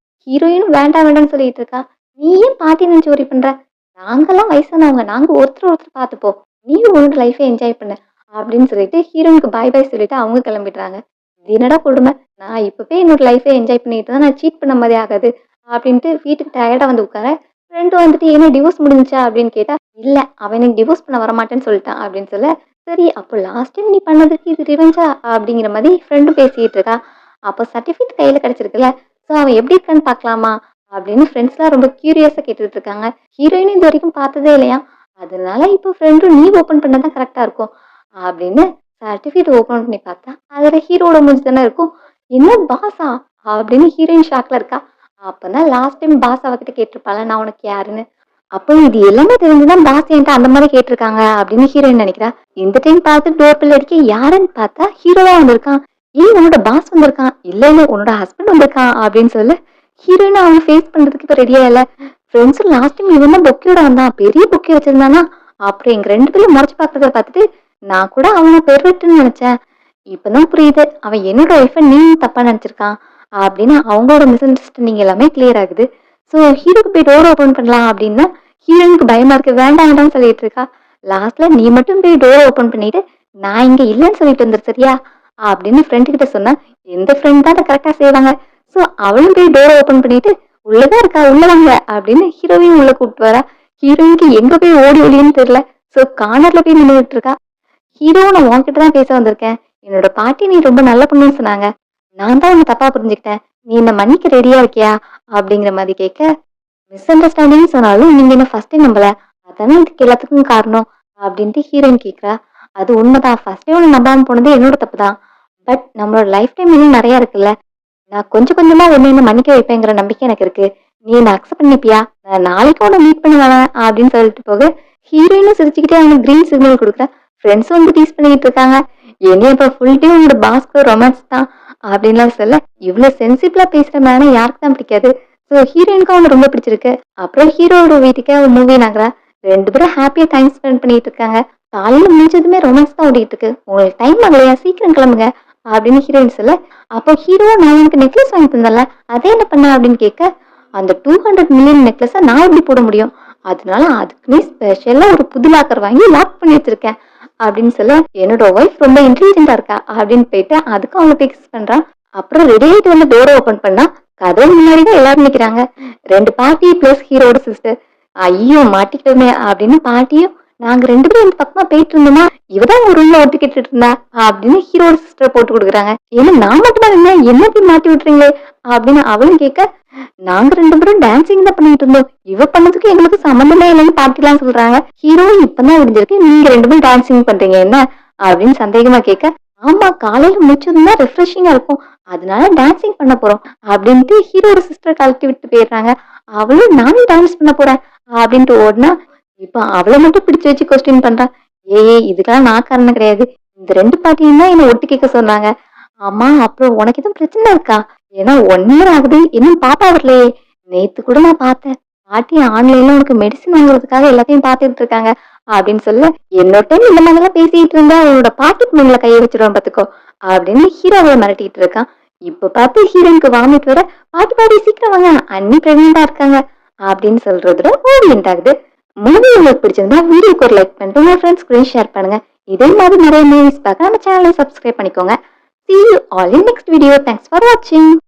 ஹீரோயினும் வேண்டாம் வேண்டாம்னு சொல்லிட்டு இருக்கா. நீ ஏன் பாட்டி நினைச்சு ஒரி பண்ற? நாங்கெல்லாம் வயசானவங்க, நாங்க ஒருத்தர் ஒருத்தர் பார்த்துப்போம், நீ உன்னோட லைஃபை என்ஜாய் பண்ண அப்படின்னு சொல்லிட்டு ஹீரோயினுக்கு பாய் பாய் சொல்லிட்டு அவங்க கிளம்பிடுறாங்க. இது என்னடா கொடுமை, நான் இப்பவே என்னோட லைஃபை என்ஜாய் பண்ணிட்டு தான் நான் சீட் பண்ண மாதிரி ஆகாது அப்படின்ட்டு வீட்டுக்கு டயர்டா வந்து உட்கார. ஃப்ரெண்டு வந்துட்டு என்ன டிவோர்ஸ் முடிஞ்சா அப்படின்னு கேட்டா, இல்ல அவன் எனக்கு டிவோர்ஸ் பண்ண வரமாட்டேன்னு சொல்லிட்டான் அப்படின்னு சொல்ல, சரி அப்போ லாஸ்ட் டைம் நீ பண்ணதுக்கு இது ரிவெஞ்சா அப்படிங்கிற மாதிரி ஃப்ரெண்டு பேசிட்டு இருக்கா. அப்போ சர்டிஃபிகேட் கையில கிடைச்சிருக்குல்ல, ஸோ அவன் எப்படி இருக்கான்னு பார்க்கலாமா அப்படின்னு ஃப்ரெண்ட்ஸ்லாம் ரொம்ப கியூரியஸா கேட்டுட்டு இருக்காங்க. ஹீரோயினும் இது வரைக்கும் பார்த்ததே இல்லையா, அதனால இப்போ ஃப்ரெண்டும் நீ ஓப்பன் பண்ணதான் கரெக்டா இருக்கும் அப்படின்னு சர்டிஃபிகேட் ஓப்பன் பண்ணி பார்த்தா அதுல ஹீரோட மூஞ்சி தானே இருக்கும். என்ன பாஸா அப்படின்னு ஹீரோயின் ஷாக்ல இருக்கா. அப்பதான் லாஸ்ட் டைம் பாஸ் அவகிட்ட கேட்டிருப்பாள, நான் உனக்கு யாருன்னு. அப்போ இது எல்லாமே தெரிஞ்சுதான் பாஸ் என்கிட்ட அந்த மாதிரி கேட்டிருக்காங்க அப்படின்னு ஹீரோயின் நினைக்கிறா. இந்த டைம் பார்த்து டோர் பில் அடிக்க யாருன்னு பார்த்தா ஹீரோவா வந்திருக்கான். ஏன் உன்னோட பாஸ் வந்திருக்கான்? இல்ல இல்ல உன்னோட ஹஸ்பண்ட் வந்திருக்கான் அப்படின்னு சொல்லு. ஹீரோயின் அவன் ஃபேஸ் பண்றதுக்கு இப்ப ரெடியா இல்ல. ஃப்ரெண்ட்ஸ் லாஸ்ட் டைம் இவன் தான் பொக்கையோட வந்தான், பெரிய பொக்கே வச்சிருந்தானா. அப்புறம் எங்க ரெண்டு பேரும் முறைச்சு பாக்குறத பார்த்துட்டு நான் கூட அவனை பெருவெட்டுன்னு நினைச்சேன். இப்பதான் புரியுது அவன் என்னோட ஒய்ஃபை நீ தப்பா நினைச்சிருக்கான் அப்படின்னு அவங்களோட மிஸ் அண்டர்ஸ்டாண்டிங் எல்லாமே கிளியர் ஆகுது. ஸோ ஹீரோக்கு போய் டோர் ஓப்பன் பண்ணலாம் அப்படின்னா ஹீரோயினுக்கு பயமா இருக்கு, வேண்டாம் வேண்டாம்னு சொல்லிட்டு இருக்கா. லாஸ்ட்ல நீ மட்டும் போய் டோர் ஓப்பன் பண்ணிட்டு நான் இங்க இல்லைன்னு சொல்லிட்டு வந்துரு சரியா அப்படின்னு ஃப்ரெண்டு கிட்ட சொன்னா, எந்த ஃப்ரெண்ட் தான் அதை கரெக்டா செய்வாங்க. ஸோ அவளும் போய் டோர் ஓப்பன் பண்ணிட்டு உள்ளதான் இருக்கா, உள்ள வாங்க அப்படின்னு ஹீரோயின் உள்ள கூப்பிட்டு வரா. ஹீரோயினுக்கு எங்க போய் ஓடி ஒளின்னு தெரியல. ஸோ கார்னர்ல போய் நின்றுட்டு இருக்கா. ஹீரோ நான் உன்கிட்ட தான் பேச வந்திருக்கேன். என்னோட பாட்டி நீ ரொம்ப நல்ல பொண்ணுன்னு சொன்னாங்க, நான் தான் உன்னை தப்பா புரிஞ்சுக்கிட்டேன், நீ என்ன மன்னிக்க ரெடியா இருக்கியா அப்படிங்கிற மாதிரி கேட்க, மிஸ் அண்டர்ஸ்டாண்டிங் சொன்னாலும் நீங்க என்ன ஃபர்ஸ்டே நம்பல, அதானே இதுக்கு எல்லாத்துக்கும் காரணம் அப்படின்ட்டு ஹீரோயின் கேட்கறா. அது உண்மைதான், ஃபர்ஸ்டே உன்னை நம்பாம போனது என்னோட தப்பு தான். பட் நம்மளோட லைஃப் டைம் இன்னும் நிறைய இருக்குல்ல, நான் கொஞ்சம் கொஞ்சமா ஒன்னு என்ன மன்னிக்க வைப்பேங்கிற நம்பிக்கை எனக்கு இருக்கு. நீ என்ன அக்செப்ட் பண்ணிப்பியா? நான் நாளைக்கு உன்னை மீட் பண்ணுவேன் அப்படின்னு சொல்லிட்டு போக, ஹீரோயினும் சிரிச்சுக்கிட்டே அவனுக்கு கிரீன் சிக்னல் கொடுக்குற. ஃப்ரெண்ட்ஸும் வந்து டீஸ் பண்ணிட்டு இருக்காங்க. என்னைய இப்ப ஃபுல் டே உங்களோட பாஸ்க்கு ரொமான்ஸ் தான் அப்படின்லாம் சொல்ல, இவ்வளவு சென்சிபிளா பேசுற மேன யாருக்கு தான் பிடிக்காது. ஸோ ஹீரோயினுக்கு அவனை ரொம்ப பிடிச்சிருக்கு. அப்புறம் ஹீரோட வீட்டுக்கு அவன் மூவி நாங்குறா. ரெண்டு பேரும் ஹாப்பியா டைம் ஸ்பெண்ட் பண்ணிட்டு இருக்காங்க. காலையில முடிஞ்சதுமே ரொமான்ஸ் தான் ஓடிட்டு இருக்கு. உங்களுக்கு டைம் ஆகலையா, சீக்கிரம் கிளம்புங்க அப்படின்னு ஹீரோயின் சொல்ல, அப்போ ஹீரோ நான் எனக்கு நெக்லஸ் வாங்கி தந்தல, அதே என்ன பண்ண அப்படின்னு கேட்க, அந்த 200 மில்லியன் நெக்லஸை நான் எப்படி போட முடியும், அதனால அதுக்குன்னே ஸ்பெஷலா ஒரு புது லாக்கர் வாங்கி லாக் பண்ணி வச்சிருக்கேன் அப்படின்னு சொல்ல, என்னோட ஒய்ஃப் ரொம்ப இன்டெலிஜென்டா இருக்கா அப்படின்னு போயிட்டு அதுக்கும் அவங்க பிக்ஸ் பண்றான். அப்புறம் ரெடி ஆயிட்டு வந்து டோரை ஓபன் பண்ணா கதவு முன்னாடிதான் எல்லாரும் நிக்கிறாங்க. ரெண்டு பாட்டி பிளஸ் ஹீரோட சிஸ்டர். ஐயோ மாட்டிக்கிட்டோமே அப்படின்னு பாட்டியும், நாங்க ரெண்டு பேரும் இந்த பக்கமா போயிட்டு இருந்தோமா, இவதான் ஒரு ரூம்ல ஒட்டிக்கிட்டு இருந்தா அப்படின்னு ஹீரோட சிஸ்டர் போட்டு கொடுக்குறாங்க. ஏன்னா நான் மட்டுமா இருந்தேன், என்னத்தையும் மாட்டி விட்டுறீங்களே அப்படின்னு அவளும் கேட்க, நாங்க ரெண்டு பேரும் டான்சிங் தான் பண்ணிட்டு இருந்தோம், இவ பண்ணதுக்கு எங்களுக்கு சம்மந்தமே இல்லைன்னு பாட்டிலாம் சொல்றாங்க. ஹீரோ இப்பதான் விடிஞ்சிருக்கு, நீங்க ரெண்டு பேரும் டான்சிங் பண்றீங்க என்ன அப்படின்னு சந்தேகமா கேட்க, ஆமா காலையில முடிச்சதுன்னா ரெஃப்ரெஷிங்கா இருக்கும், அதனால டான்சிங் பண்ண போறோம் அப்படின்ட்டு ஹீரோட சிஸ்டர் கழட்டி விட்டு போயிடுறாங்க. அவளும் நானும் டான்ஸ் பண்ண போறேன் அப்படின்ட்டு ஓடுனா, இப்ப அவளை மட்டும் பிடிச்சு வச்சு கொஸ்டின் பண்றான். இதுக்கெல்லாம் நான் காரணம் கிடையாது. இந்த 2 பாட்டியும் தான் என்ன ஒட்டு கேட்க சொன்னாங்க. ஆமா, அப்புறம் உனக்கு எதுவும் பிரச்சனை இருக்கா? ஏன்னா 1 இயர் ஆகுது. இன்னும் பாப்பா வரலையே. நேத்து கூட நான் பார்த்தேன். பாட்டி ஆன்லைன்ல உனக்கு மெடிசின் வாங்குறதுக்காக எல்லாத்தையும் பார்த்துட்டு இருக்காங்க. அப்படின்னு சொல்ல, என்னோட டைம் இந்த மாதிரிலாம் பேசிட்டு இருந்தா அவனோட பாக்கெட் மணில கைய வச்சிருவான் பாத்துக்கோ. அப்படின்னு ஹீரோவை மிரட்டிட்டு இருக்கான். இப்ப பார்த்து ஹீரோனுக்கு வாமிட் வர, பாட்டி பாட்டி சீக்கிரம் வாங்க. அண்ணி பிரெக்னெண்டா இருக்காங்க. அப்படின்னு சொல்றதோட ஓரியன்ட் ஆகுது. மூவி உங்களுக்கு பிடிச்சிருந்தா வீடியோக்கு ஒரு லைக் பண்ணிட்டு உங்க ஃப்ரெண்ட்ஸ் கூட ஷேர் பண்ணுங்க. இதே மாதிரி நிறைய மூவிஸ் பார்க்க நம்ம சேனலை சப்ஸ்கிரைப் பண்ணிக்கோங்க. See you all in next video. Thanks for watching.